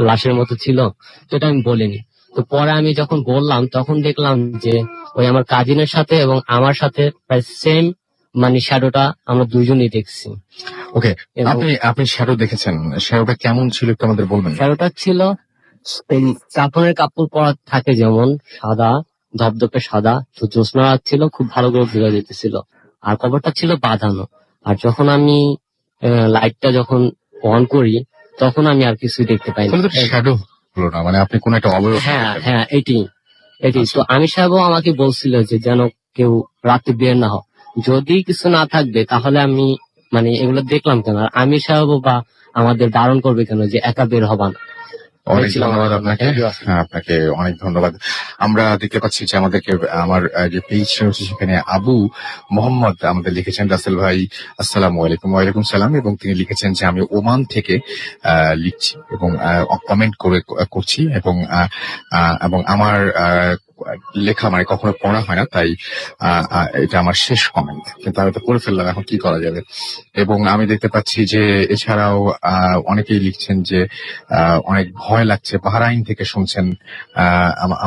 লাশের মতো ছিল, তো এটা আমি বলিনি। তো পরে আমি যখন বললাম, তখন দেখলাম যে ওই আমার কাজিনের সাথে এবং আমার সাথে প্রায় সেম মানে শ্যাডোটা আমরা দুইজনই দেখছি। ওকে, এবং আপনি শ্যাডো দেখেছেন, শ্যাডোটা কেমন ছিল একটু আমাদের বলবেন? শ্যাডোটা ছিল এই কাপড়ের কাপড় পরা থাকে যেমন সাদা, ধবধবে সাদা, তো জ্যোৎস্না রাত ছিল, খুব ভালো করে বোঝা যেতেছিল। আর কভারটা ছিল বাঁধানো। আর যখন আমি লাইটটা যখন অন করি তখন আমি আর কিছুই দেখতে পাই না। তাহলে তো শ্যাডো হলো না, মানে আপনি কোন একটা অবয়ব। হ্যাঁ হ্যাঁ, এটি আচ্ছা। তো আমির সাহেবও আমাকে বলছিল যে যেন কেউ রাতে বের না হয়, যদি কিছু না থাকবে তাহলে আমি মানে এগুলো দেখলাম কেন, আর আমির সাহেবও বা আমাদের বারণ করবে কেন যে একা বের হবা না। অনেক ছিল ধন্যবাদ আমার আপনাকে। একটা হ্যাঁ, আপনাকে অনেক ধন্যবাদ। আমরা দেখতে পাচ্ছি যে আমাদেরকে আমার যে পেজ রয়েছে সেখানে আবু মোহাম্মদ আমাদের লিখেছেন, রাসেল ভাই আসসালামু আলাইকুম। ওয়ালাইকুম সালাম। এবং তিনি লিখেছেন যে আমি ওমান থেকে লিখছি এবং কমেন্ট করছি এবং এবং আমার লেখা মানে কখনো পড়া হয় না, তাই এটা আমার শেষ কমেন্ট, কিন্তু আমি তো পড়ে ফেললাম, এখন কি করা যাবে। এবং আমি দেখতে পাচ্ছি যে এছাড়াও অনেকেই লিখছেন যে অনেক ভয় লাগছে, বাহরাইন থেকে শুনছেন।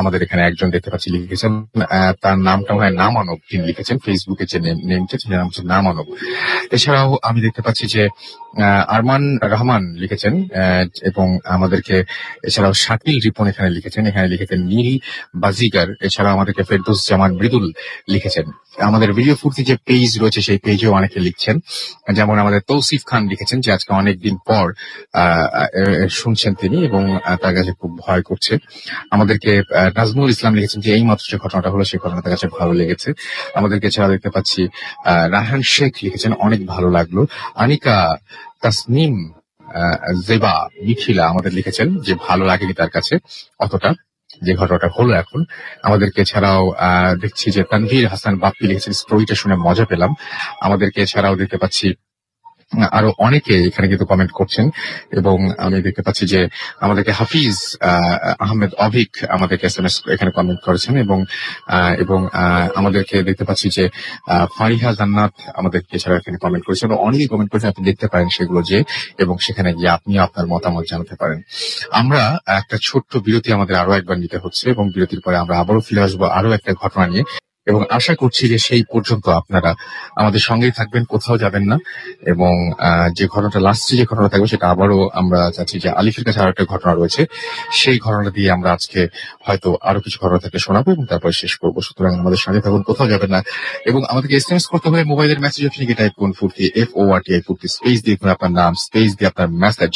আমাদের এখানে একজন দেখতে পাচ্ছি লিখেছেন, তার নামটা হয় নামানব, তিনি লিখেছেন ফেসবুকে যে নেমটা সেটার নাম হচ্ছে নামানব। এছাড়াও আমি দেখতে পাচ্ছি যে আরমান রহমান লিখেছেন এবং আমাদেরকে এছাড়াও শাকিল রিপন এখানে লিখেছেন নীল বাজিগার। এছাড়াও আমাদেরকে ফেরদৌস জামান মৃদুল লিখেছেন। আমাদের ভিডিও ফুর্তি যে পেজ রয়েছে সেই পেজেও অনেকে লিখছেন, যেমন আমাদের তৌসিফ খান লিখেছেন যে আজকে অনেকদিন পর শুনছেন তিনি এবং তার কাছে খুব ভয় করছে। আমাদেরকে নাজমুল ইসলাম লিখেছেন যে এইমাত্র যে ঘটনাটা হলো সেই ঘটনা তার কাছে ভালো লেগেছে। আমাদেরকে এছাড়া দেখতে পাচ্ছি রায়হান শেখ লিখেছেন অনেক ভালো লাগলো। আনিকা তাসনিম জেবা মিথিলা আমাদের লিখেছেন যে ভালো লাগেনি তার কাছে অতটা যে ঘটনাটা হলো এখন। আমাদেরকে এছাড়াও দেখছি যে তানভীর হাসান বাপ্পি লিখেছেন স্টোরিটা শুনে মজা পেলাম। আমাদেরকে এছাড়াও দেখতে পাচ্ছি আরো অনেকে এখানে কিন্তু কমেন্ট করছেন এবং আমি দেখতে পাচ্ছি যে আমাদেরকে হাফিজ আহমেদ অভিক আমাদেরকে SMS এখানে কমেন্ট করেছেন এবং এবং আমাদেরকে দেখতে পাচ্ছি যে ফারিহা জান্নাত আমাদেরকে এছাড়া এখানে কমেন্ট করেছেন। অনেকেই কমেন্ট করেছেন, আপনি দেখতে পারেন সেগুলো যে, এবং সেখানে গিয়ে আপনি আপনার মতামত জানাতে পারেন। আমরা একটা ছোট্ট বিরতি আমাদের আরো একবার নিতে হচ্ছে এবং বিরতির পরে আমরা আবারও ফিরে আসবো আরো একটা ঘটনা নিয়ে এবং আশা করছি যে সেই পর্যন্ত আপনারা আমাদের সঙ্গেই থাকবেন, কোথাও যাবেন না। এবং যে ঘটনাটা লাস্টে যে ঘটনা থাকবে সেটা আবারও আমরা চাচ্ছি যে আলিফের কাছে আরো একটা ঘটনা রয়েছে, সেই ঘটনা দিয়ে আমরা আজকে হয়তো আরো কিছু ঘটনা থেকে শোনাবো এবং তারপরে শেষ করবো। সুতরাং আমাদের সঙ্গে থাকুন, কোথাও যাবেন না। এবং আমাদেরকে SMS করতে হবে মোবাইলের মেসেজ অপশনে গিয়ে টাইপ করুন ফুর্তি FORTI ফুর্তি, স্পেস দিয়ে আপনার নাম, স্পেস দিয়ে আপনার মেসেজ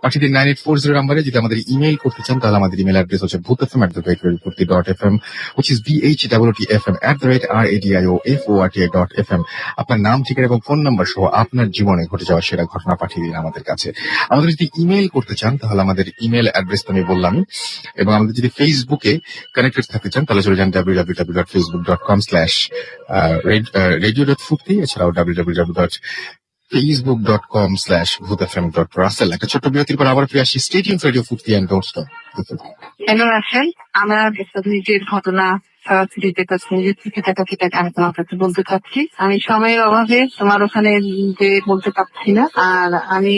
পাঠিয়ে দিন 9840 নাম্বারে। যদি আমাদের ইমেইল করতে চান তাহলে আমাদের ইমেল অ্যাড্রেস হচ্ছে bhutfm@radioforti.fm, which is BHWTFM@radioforti.fm। আপনার নাম, ঠিকানা এবং ফোন নাম্বার সহ আপনার জীবনে ঘটে যাওয়া সেরা ঘটনা পাঠিয়ে দিন আমাদের কাছে। আমাদের যদি ইমেইল করতে চান তাহলে আমাদের ইমেল অ্যাড্রেস তো আমি বললাম, এবং আমাদের যদি ফেসবুকে কানেক্টেড থাকতে চান তাহলে চলে যান www.facebook.com/radio.furti, এছাড়াও www.facebook.com/bhutfm.russell। একটা ছোট্ট বিরতির পর আবার ফিরে আসি। Stay tuned radio Foorti and don't stop. Hello Rasel, আমার একটা নিজের ঘটনা সরাসরিতে কাছে নিজের থেকে আমি তোমার কাছে বলতে চাচ্ছি। আমি সময়ের অভাবে তোমার ওখানে যে বলতে পারছি না, আর আমি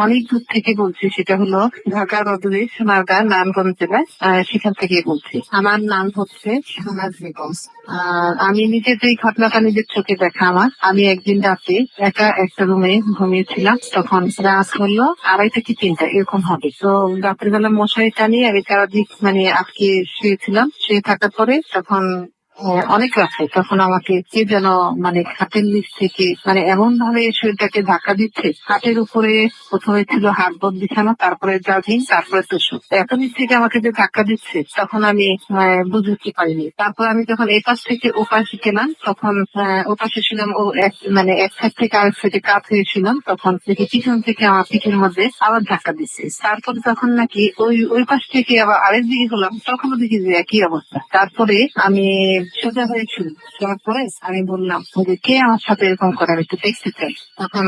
অনেক দূর থেকে বলছি, সেটা হলো ঢাকা রদুরি সোনারগাঁ নারায়ণগঞ্জ জেলায়, সেখান থেকে বলছি। আমার নাম হচ্ছে শাহনাজ বেগম। আর আমি নিজের যে ঘটনাটা নিজের চোখে দেখা আমার, আমি একদিন রাতে একা একটা রুমে ঘুমিয়েছিলাম, তখন রাত হলো 2:30 কি 3টা এরকম হবে। তো রাতের বেলা মশারি টানিয়ে আমি চারদিক মানে আটকে শুয়েছিলাম। শুয়ে থাকার পরে তখন অনেক রাতে তখন আমাকে কে যেন মানে খাটের নিচ থেকে মানে এমন ভাবে শরীরটাকে ধাক্কা দিচ্ছে, খাটের উপরে প্রথমে ছিল হাতবদ বিছানো, তারপরে জাজিং, তারপরে তোষক, এত নিচ থেকে আমাকে যে ধাক্কা দিচ্ছে তখন আমি বুঝতে পারিনি। তারপর আমি যখন এপাশ থেকে ওপাশে গেলাম তখন ওপাশে ছিলাম, ও মানে এক সাইড থেকে আরেক সাইডে কাত হয়েছিলাম, তখন দেখি পিছন থেকে আমার পিঠের মধ্যে আবার ধাক্কা দিচ্ছে। তারপরে তখন নাকি ওই পাশ থেকে আবার আরেক দিকে হলাম, তখনও দেখি যে একই অবস্থা। তারপরে আমি সোজা হয়েছিল, তারপরে আমি বললাম যে কে আমার সাথে এরকম করে, আমি একটু দেখতে চাই। তখন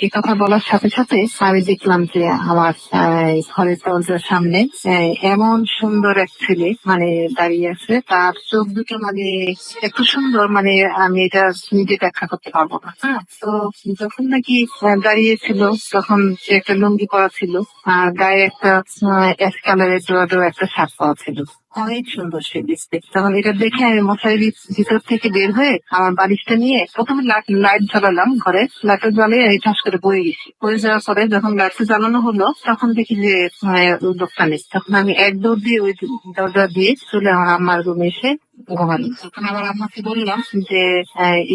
এই কথা বলার সাথে সাথে আমি দেখলাম যে আমার ঘরের দরজার সামনে এমন সুন্দর এক ছেলে মানে দাঁড়িয়ে আছে, তার চোখ দুটো মানে একটু সুন্দর, মানে আমি এটা নিজে ব্যাখ্যা করতে পারবো না। হ্যাঁ, তো যখন নাকি দাঁড়িয়েছিল তখন সে একটা লুঙ্গি পরা ছিল আর গায়ে একটা অ্যাশ কালারের ডোরা একটা শার্ট পরা ছিল। অনেক সুন্দর সে দেখতে। তখন এটা দেখে আমি মশারির ভিতর থেকে বের হয়ে আমার বালিশটা নিয়ে প্রথমে লাইট জ্বালালাম ঘরে, লাইটটা জ্বালিয়ে এই ঠাস করে বয়ে গেছি। বয়ে যাওয়ার পরে যখন লাইটটা জ্বালানো হলো তখন দেখি যে ওই লোকটা নেই। তখন আমি এক দৌড় দিয়ে ওই দরজা দিয়ে চলে আমার আম্মার রুমে এসে ঘুমালাম। তখন আমার আম্মাকে বললাম যে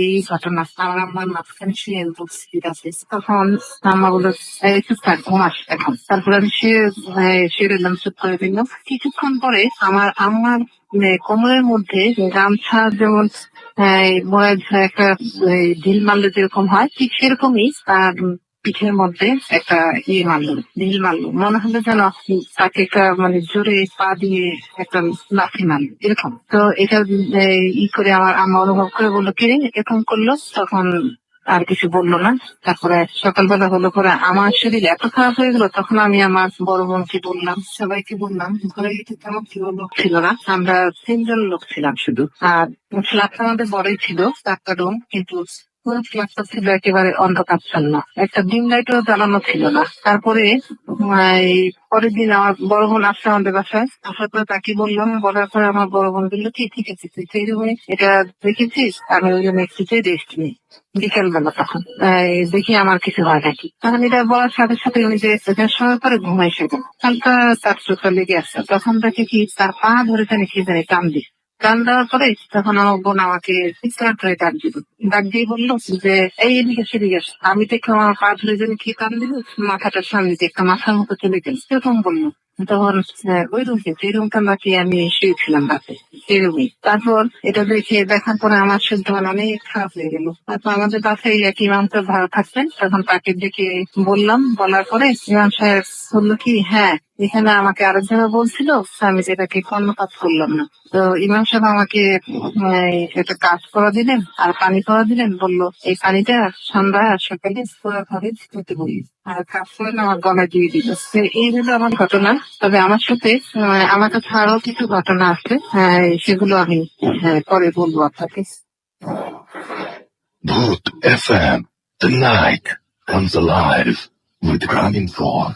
এই ঘটনা, আমার আম্মার মাঝখানে শুয়ে উপস্থিত আছে। তখন আম্মা বললো একটু ঘুমাস এখন। তারপরে আমি শুয়ে রইলাম চুপ করে দিলাম। কিছুক্ষণ পরে আমার আম্মার কোমরের মধ্যে গামছা যেমন একটা ঢিল মারলে যেরকম হয়, ঠিক সেরকমই তার পিঠের মধ্যে একটা মারলো, ঢিল মারলো। মনে হলো যেন তাকে একটা জোরে পা দিয়ে একটা লাথি মারলো এরকম। তো এটা করে আমার আম্মা অনুভব করে বললো, কে এরকম করলো? তখন আর কিছু বললো না। তারপরে সকালবেলা হলো পরে আমার শরীর এত খারাপ হয়ে গেল, তখন আমি আমার বড় বোনকে বললাম, সবাইকে বললাম। ঘরে তেমন কেউ লোক ছিল না, আমরা 3 জন লোক ছিলাম শুধু। আর ফ্ল্যাটটা আমাদের বড়ই ছিল, 4টা রুম, কিন্তু পুরো ফ্ল্যাটটা ছিল একেবারে অন্ধকারাচ্ছন্ন, একটা ডিম লাইটও জ্বালানো ছিল না। তারপরে এই পরের দিন আমার বড় বোন আসছে আমাদের বাসায়। আসার পরে তাকে বললাম, বলার পরে আমার বড় বোন বললো, ঠিক আছে তুই সেই রুমে এটা দেখেছিস, আমি ওই জন্য একটু রেস্ট নিই। বিকেল বেলা তখন দেখি আমার কিছু হয় নাকি। তখন এটা বলার সাথে সাথে উনি যে সময় পরে ঘুমাই সেটা হালকা তার চোখে লেগে আসছে। তখন দেখে কি তার পা ধরে টানে কি জানি টান দিই। টান দেওয়ার পরে তখন আমার বোন আমাকে চিৎকার করে ডাক দিল। ডাক দিয়ে বললো যে এই এদিকে সেদিকে আস। আমি দেখলাম আমার পা ধরে যেন কি টান দিল, মাথাটার সামনে দিয়ে একটা মাথার মতো চলে গেল এরকম বললো। তখন ওই রুমকে, যে রুমটা নাকি আমি শুয়েছিলাম রাতে, সেই রুমে। তারপর এটা দেখার পরে আমার শুদ্ধ অনেক খারাপ হয়ে গেল। তারপর আমাদের বাসায় এক ইমাম সাহেব ভালো থাকতেন, তখন তাকে ডেকে বললাম। বলার পরে ইমাম সাহেব বললো কি, হ্যাঁ এখানে আমাকে আরেকজনে বলছিল, আমি যেটাকে কর্ণপাত করলাম না। তো ইমাম সাহেব আমাকে একটা কাজ করা দিলেন আর পানি করা দিলেন। বললো এই পানিটা সন্ধ্যা আর সকালে পুরো ঘরে দিতে বলি, আর কাজ করে আমার গলায় দিয়ে দিল। এই হলো আমার ঘটনা। তবে আমার সাথে আমার কাছে আরো কিছু ঘটনা আছে, সেগুলো আমি পরে বলবো আপনাকে। Bhoot FM. The night comes alive with Graminphone.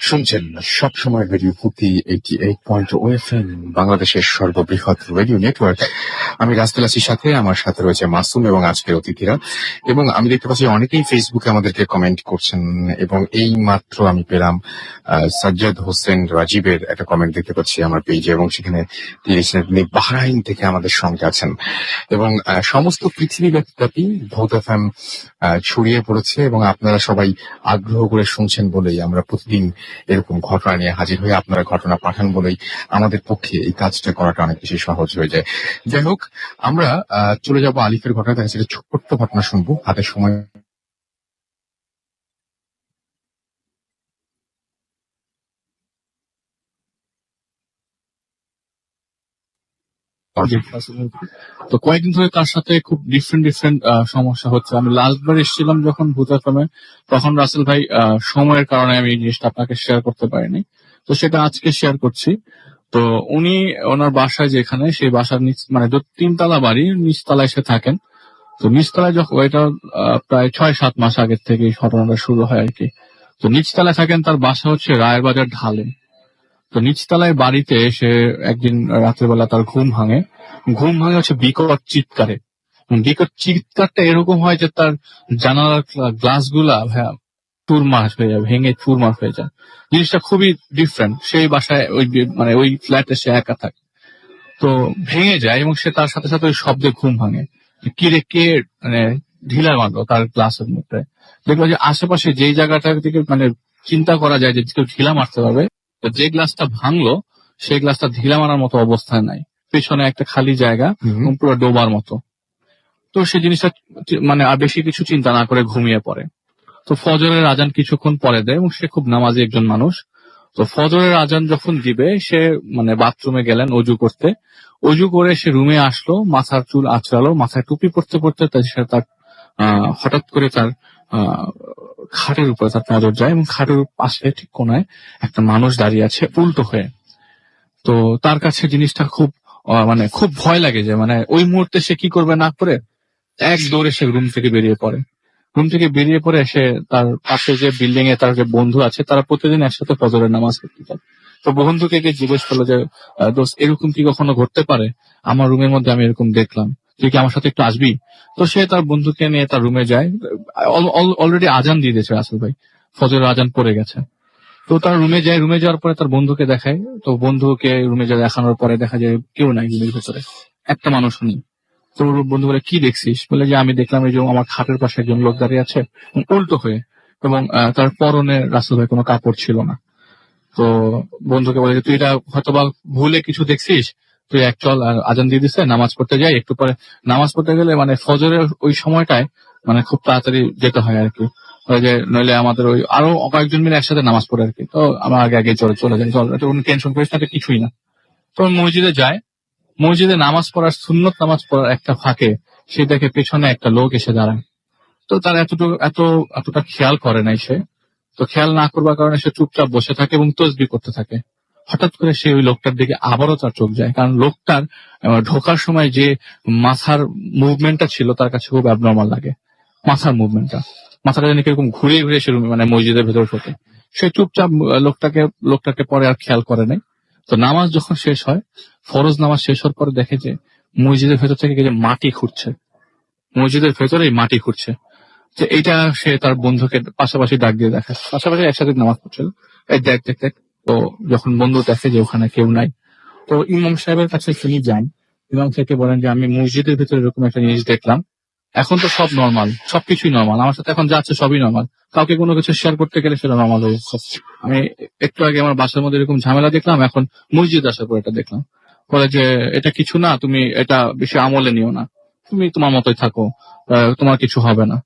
শুনছেন সবসময় রেডিও ভূতি 88.0 FM, বাংলাদেশের সর্ববৃহৎ রেডিও নেটওয়ার্ক। আমি রাস্তেল আসির সাথে, আমার সাথে রয়েছে মাসুম এবং আজকের অতিথিরা। এবং আমি দেখতে পাচ্ছি অনেকেই ফেসবুকে আমাদেরকে কমেন্ট করছেন, এবং এই মাত্র আমি পেলাম সাজ্জাদ হোসেন রাজীবের একটা কমেন্ট দেখতে পাচ্ছি আমার পেজে, এবং সেখানে তিনি বাহরাইন থেকে আমাদের সঙ্গে আছেন। এবং সমস্ত পৃথিবীব্যাপী ভূত এফএম ছড়িয়ে পড়েছে, এবং আপনারা সবাই আগ্রহ করে শুনছেন বলেই আমরা প্রতিদিন এরকম ঘটনা নিয়ে হাজির হয়ে আপনারা ঘটনা পাঠান বলেই আমাদের পক্ষে এই কাজটা করাটা অনেক বেশি সহজ হয়ে যায়। যাই হোক, আমরা চলে যাব আলিফের ঘটনা। দেখা যাচ্ছে ছোট্ট ঘটনা শুনবো, হাতে সময় তো কয়েকদিন ধরে তার সাথে খুব ডিফারেন্ট সমস্যা হচ্ছে। আমি লাস্টবার এসেছিলাম যখন ভূত এফএমে, তখন রাসেল ভাই সময়ের কারণে আমি এই জিনিসটা আপনাকে শেয়ার করতে পারিনি, তো সেটা আজকে শেয়ার করছি। তো উনি ওনার বাসায় যেখানে, সেই বাসার মানে 3 তলা বাড়ি, নিচতলায় এসে থাকেন। তো নিচতলায় যখন এটা প্রায় 6-7 মাস আগের থেকে এই ঘটনাটা শুরু হয় আর কি। তো নিচতলায় থাকেন, তার বাসা হচ্ছে রায়ের বাজার ঢালে। তো নিচতলায় বাড়িতে এসে একদিন রাতের বেলা তার ঘুম ভাঙে হচ্ছে বিকট চিৎকারে। বিকট চিৎকারটা এরকম হয় যে তার জানালার গ্লাস গুলা চুরমার হয়ে যায়, ভেঙে চুরমার হয়ে যায়। জিনিসটা খুবই ডিফারেন্ট। সেই বাসায় মানে ওই ফ্ল্যাটে সে একা থাকে, তো ভেঙে যায় এবং সে তার সাথে সাথে ওই শব্দে ঘুম ভাঙে। কে মানে ঢিলা মারলো তার গ্লাসের মধ্যে। দেখলো যে আশেপাশে যেই জায়গাটার দিকে মানে চিন্তা করা যায় যে কেউ ঢিলা মারতে পারবে, তো যে গ্লাসটা ভাঙলো সেই গ্লাসটা ঢিলা মারার মতো অবস্থায় নাই, পেছনে একটা খালি জায়গা, পুরো ডোবার মতো। তো সে জিনিসটা মানে আর বেশি কিছু চিন্তা না করে ঘুমিয়ে পড়ে। তো ফজরের আজান কিছুক্ষণ পরে দেয়, এবং সে খুব নামাজি একজন মানুষ। তো ফজরের আজান যখন দিবে, সে মানে বাথরুমে গেলেন অজু করতে। অজু করে সে রুমে আসলো, মাথার চুল আঁচড়ালো, মাথায় টুপি পরতে পরতে সে তার হঠাৎ করে তার খাটের উপরে তার নজর যায়, এবং খাটের পাশে ঠিক কোনায় একটা মানুষ দাঁড়িয়ে আছে উল্টো হয়ে। তো তার কাছে জিনিসটা খুব মানে খুব ভয় লাগে, যে মানে ওই মুহূর্তে সে কি করবে না করে এক দৌড়ে সে রুম থেকে বেরিয়ে পড়ে। রুম থেকে বেরিয়ে পড়ে এসে তার পাশে যে বিল্ডিং এ তার যে বন্ধু আছে তারা প্রতিদিন একসাথে ফজরের নামাজ পড়তে যায়। তো বন্ধুকে গিয়ে জিজ্ঞেস করলো যে দোস্ত এরকম কি কখনো ঘটতে পারে, আমার রুমের মধ্যে আমি এরকম দেখলাম, তুই কি আমার সাথে একটু আসবি? তো সে তার বন্ধুকে নিয়ে তার রুমে যায়। অলরেডি আজান দিয়ে দিয়েছে রাসেল ভাই, ফজরের আজান পড়ে গেছে। তো তার রুমে যায়, রুমে যাওয়ার পরে তার বন্ধুকে দেখায়। তো বন্ধুকে রুমে যা দেখানোর পরে দেখা যায় কেউ নাই রুমের ভেতরে, একটা মানুষ নেই। তো ওর বন্ধু বলে কি দেখছিস? বলে যে আমি দেখলাম এই যে আমার খাটের পাশে একজন লোক দাঁড়িয়ে আছে উল্টো হয়ে, এবং তার পরনে রাসেল ভাই কোনো কাপড় ছিল না। তো বন্ধুকে বলে যে তুই এটা হয়তোবা ভুলে কিছু দেখছিস, তুই এক চল, আর আজান দিয়ে দিচ্ছে, নামাজ পড়তে যাই। একটু পরে নামাজ পড়তে গেলে মানে ফজরের ওই সময়টায় মানে খুব তাড়াতাড়ি যেতে হয় আর কি, ওই যে নইলে আমাদের ওই আরো কয়েকজন মিলে একসাথে নামাজ পড়ে আর কি। তো আমরা আগে আগে চলে যাই, চল এটা কোনো টেনশন করিস না, এটা কিছুই না। তো মসজিদে যায়, মসজিদে নামাজ পড়ার সুন্নত নামাজ পড়ার একটা ফাঁকে সে দেখে পেছনে একটা লোক এসে দাঁড়ায়। তো তার এতটা খেয়াল করে নাই সে। তো খেয়াল না করবার কারণে সে চুপচাপ বসে থাকে এবং তসবিহ করতে থাকে। হঠাৎ করে সে ওই লোকটার দিকে আবারও তার চোখ যায়, কারণ লোকটার ঢোকার সময় যে মাথার মুভমেন্টটা ছিল তার কাছে খুব অ্যাবনর্মাল লাগে। মাথাটা যেন কিরকম ঘুরে ঘুরে সে মানে মসজিদের ভেতর ঢোকে। সে চুপচাপ লোকটাকে পরে আর খেয়াল করে নাই। তো নামাজ যখন শেষ হয়, ফরজ নামাজ শেষ হওয়ার পরে দেখে যে মসজিদের ভেতর থেকে যে মাটি খুঁড়ছে, মসজিদের ভেতরেই মাটি খুঁড়ছে। যে এইটা সে তার বন্ধুকে পাশাপাশি ডাক দিয়ে দেখে, পাশাপাশি একসাথে নামাজ পড়ছিল, এই দেখ দেখ দেখ। তো যখন বন্ধু দেখে যে ওখানে কেউ নাই, তো ইমাম সাহেবের কাছে তিনি যান। ইমাম সাহেবকে বলেন যে আমি মসজিদের ভিতরে এরকম একটা জিনিস দেখলাম, এখন তো সব নর্মাল, সবকিছুই নর্মাল, আমার সাথে এখন যাচ্ছে সবই নর্মাল, কাউকে কোনো কিছু শেয়ার করতে গেলে সেটা নর্মাল হয়ে যাচ্ছে। আমি একটু আগে আমার বাসার মধ্যে এরকম ঝামেলা দেখলাম, এখন মসজিদ আসার পর এটা দেখলাম। বলে যে এটা কিছু না, তুমি এটা বেশি আমলে নিও না, তুমি তোমার মতোই থাকো, তোমার কিছু হবে না।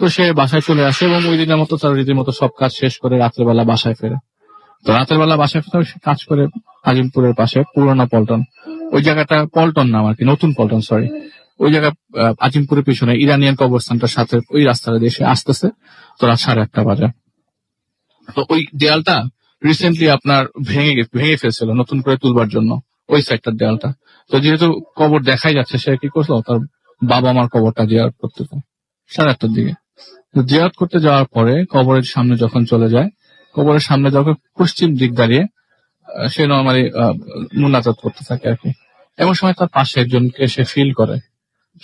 তো সে বাসায় চলে আসে এবং ওই দিনের মতো তার রীতিমতো সব কাজ শেষ করে রাতের বেলা বাসায় ফেরে। তো রাতের বেলা বাসায় ফেরে সে কাজ করে আজিমপুরের পাশে পুরোনো পল্টন, ওই জায়গাটা পল্টন নাম আর কি, নতুন পল্টন সরি, ওই জায়গা আজিমপুরের পিছনে ইরানিয়ান কবরস্থানটার সাথে ওই রাস্তাটা দিয়ে সে আসতেছে। তো রাত 1:30 বাজে। তো ওই দেয়ালটা রিসেন্টলি আপনার ভেঙে ফেলছিল নতুন করে তুলবার জন্য, ওই সাইডটার দেয়ালটা। তো যেহেতু কবর দেখাই যাচ্ছে, সে কি করলো, তার বাবা মার কবরটা জিয়ারত করতে যায় 8:30 দিকে। তো জিয়ারত করতে যাওয়ার পরে কবরের সামনে যখন চলে যায়, কবরের সামনে যখন পশ্চিম দিক দাঁড়িয়ে সে নর্মালি মুনাজাত করতে থাকে আর কি। এমন সময় তার পাশে একজনকে সে ফিল করে,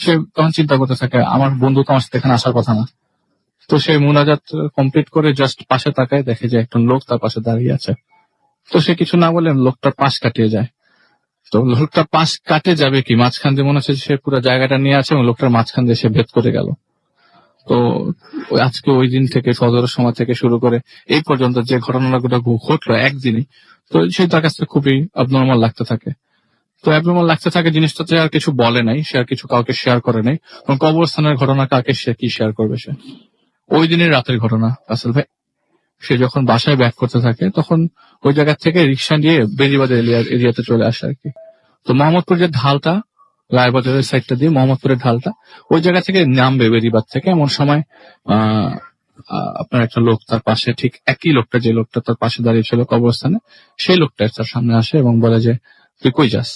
সে তখন চিন্তা করতে থাকে আমার বন্ধু তো আমার সাথে এখানে আসার কথা না। তো সে মুনাজাত কমপ্লিট করে জাস্ট পাশে তাকায়, দেখে যে একজন লোক তার পাশে দাঁড়িয়ে আছে। তো সে কিছু না বলে লোকটার পাশ কাটিয়ে যায়। তো লোকটা পাশ কাটে যাবে কি, মাঝখান দিয়ে মনে হচ্ছে সে পুরো জায়গাটা নিয়ে আছে এবং লোকটার মাঝখান দিয়ে সে ভেদ করে গেল। তো আজকে ওই দিন থেকে ফজরের সময় থেকে শুরু করে এই পর্যন্ত যে ঘটনাগুলো ঘটলো একদিনই, তো সে তার কাছে খুবই অ্যাবনর্মাল লাগতে থাকে। তো অ্যাবনর্মাল লাগতে থাকে জিনিসটা, সে আর কিছু বলে নাই, সে আর কিছু কাউকে শেয়ার করে নাই। এবং কবরস্থানের ঘটনা কাকে সে কি শেয়ার করবে? সে ওই দিনের রাতের ঘটনা রাসেল ভাই, সে যখন বাসায় ব্যাক করতে থাকে তখন ওই জায়গা থেকে রিক্সা নিয়ে বেরিবাজার এরিয়াতে চলে আসে আর কি। তো মোহাম্মদপুর যে ঢালটা, রায়বাজারের সাইডটা দিয়ে মোহাম্মদপুরের ঢালটা, ওই জায়গা থেকে নামবে বেরিবাদ থেকে, এমন সময় আপনার একটা লোক তার পাশে, ঠিক একই লোকটা যে লোকটা তার পাশে দাঁড়িয়ে ছিল কবরস্থানে, সেই লোকটা তার সামনে আসে এবং বলে যে তুই কই যাস?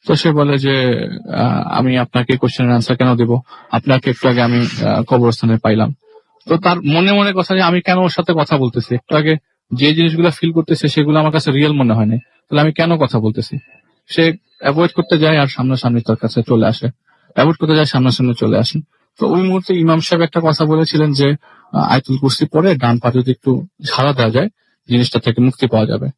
তো সে বলে যে আমি আপনাকে কোশ্চেনের আনসার কেন দেবো, আপনাকে একটু আগে আমি কবরস্থানে পাইলাম। তো তার মনে মনে কথা যে আমি কেন ওর সাথে কথা বলতেছি, একটু আগে যে জিনিসগুলো ফিল করতেছে সেগুলো আমার কাছে রিয়েল মনে হয় না, তাহলে আমি কেন কথা বলতেছি? সে অ্যাভয়েড করতে যায় আর সামনাসামনি তার কাছে চলে আসে, অ্যাভয়েড করতে যায় সামনাসামনি চলে আসে। তো ওই মুহূর্তে ইমাম সাহেব একটা কথা বলেছিলেন যে আয়াতুল কুরসি পরে ডান পা যদি একটু ঝাড়া দেওয়া যায় জিনিসটা থেকে মুক্তি পাওয়া যাবে।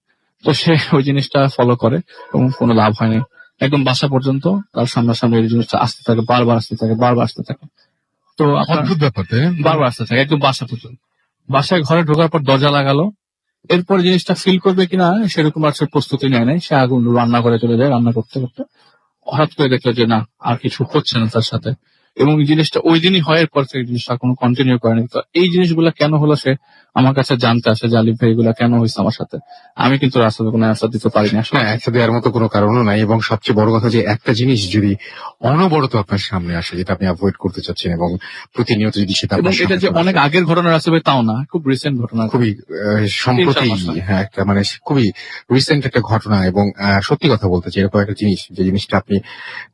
তো সে ওই জিনিসটা ফলো করে এবং কোনো লাভ হয়নি। একদম বাসা পর্যন্ত তার সামনাসামনি এই জিনিসটা আসতে থাকে, বারবার আসতে থাকে। তো অদ্ভুত ব্যাপার, তাই না? বারবার আসতে থাকে একদম বাসা পর্যন্ত। বাসায় ঘরে ঢোকার পর দরজা লাগালো, এরপর জিনিসটা ফিল করবে কিনা সেরকম আর সে প্রস্তুতি নেয় নাই। সে আগুন রান্না করে চলে যায়, রান্না করতে করতে হঠাৎ করে দেখলো যে না, আর কিছু হচ্ছে না তার সাথে, এবং এই জিনিসটা ওই দিনই হয়, এরপর থেকে জিনিসটা কোনো কন্টিনিউ করেনি। তো এই জিনিসগুলা কেন হলো সে আমার কাছে জানতে আসে যে আলিফ ভাই এগুলা কেন হয়েছে আমার সাথে। আমি কিন্তু আসলে কোনো অ্যান্সার দিতে পারিনি আসলে। হ্যাঁ, একটা দেওয়ার মতো কোনো কারণও নাই, এবং সবচেয়ে বড় কথা যে একটা জিনিস যদি অনবরত আপনার সামনে আসে যেটা আপনি অ্যাভয়েড করতে চাচ্ছেন এবং প্রতিনিয়ত যদি সেটা এবং আপনার এটা সামনে যে চলে অনেক আসে, আগের ঘটনা আছে ভাই তাও না, খুব রিসেন্ট ঘটনা, খুবই সম্প্রতি, 3-4 মাস আগে। হ্যাঁ একটা মানে খুবই রিসেন্ট একটা ঘটনা। এবং সত্যি কথা বলতে চাই, এরকম একটা জিনিস যে জিনিসটা আপনি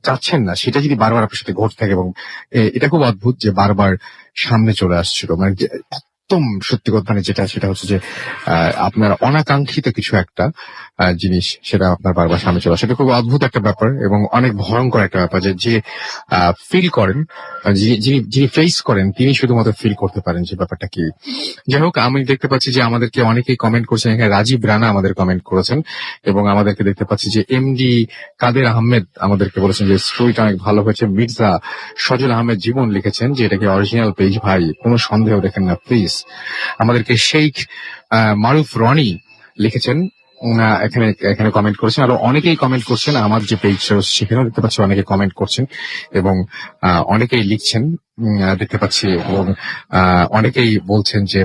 চাচ্ছেন না সেটা যদি বারবার আপনার সাথে ঘটতে থাকে এবং এটা খুব অদ্ভুত যে বারবার সামনে চলে আসছিল, মানে একদম সত্যি কথা, মানে যেটা সেটা হচ্ছে যে আপনার অনাকাঙ্ক্ষিত কিছু একটা জিনিস সেটা আপনার বারবার সামনে চলে আসে। সেটা খুব অদ্ভুত একটা ব্যাপার এবং অনেক ভয়ঙ্কর একটা ব্যাপার যে ফিল করেন, যিনি ফেস করেন তিনি শুধুমাত্র ফিল করতে পারেন যে ব্যাপারটা কি। যাই হোক, আমি দেখতে পাচ্ছি যে আমাদেরকে অনেকেই কমেন্ট করছেন। এখানে রাজীব রানা আমাদের কমেন্ট করেছেন এবং আমাদেরকে দেখতে পাচ্ছি যে এমডি কাদের আহমেদ আমাদেরকে বলেছেন যে স্টোরিটা অনেক ভালো হয়েছে। মির্জা সজল আহমেদ জীবন লিখেছেন যে এটাকে অরিজিনাল পেজ ভাই, কোনো সন্দেহ দেখেন না প্লিজ। আমাদেরকে শেখ মারুফ রনি লিখেছেন, এখানে এখানে কমেন্ট করেছেন। আরো অনেকেই কমেন্ট করছেন, আমার যে পেজ সেখানেও দেখতে পাচ্ছি অনেকে কমেন্ট করছেন এবং অনেকেই লিখছেন দেখতে পাচ্ছি এবং অনেকেই বলছেন যে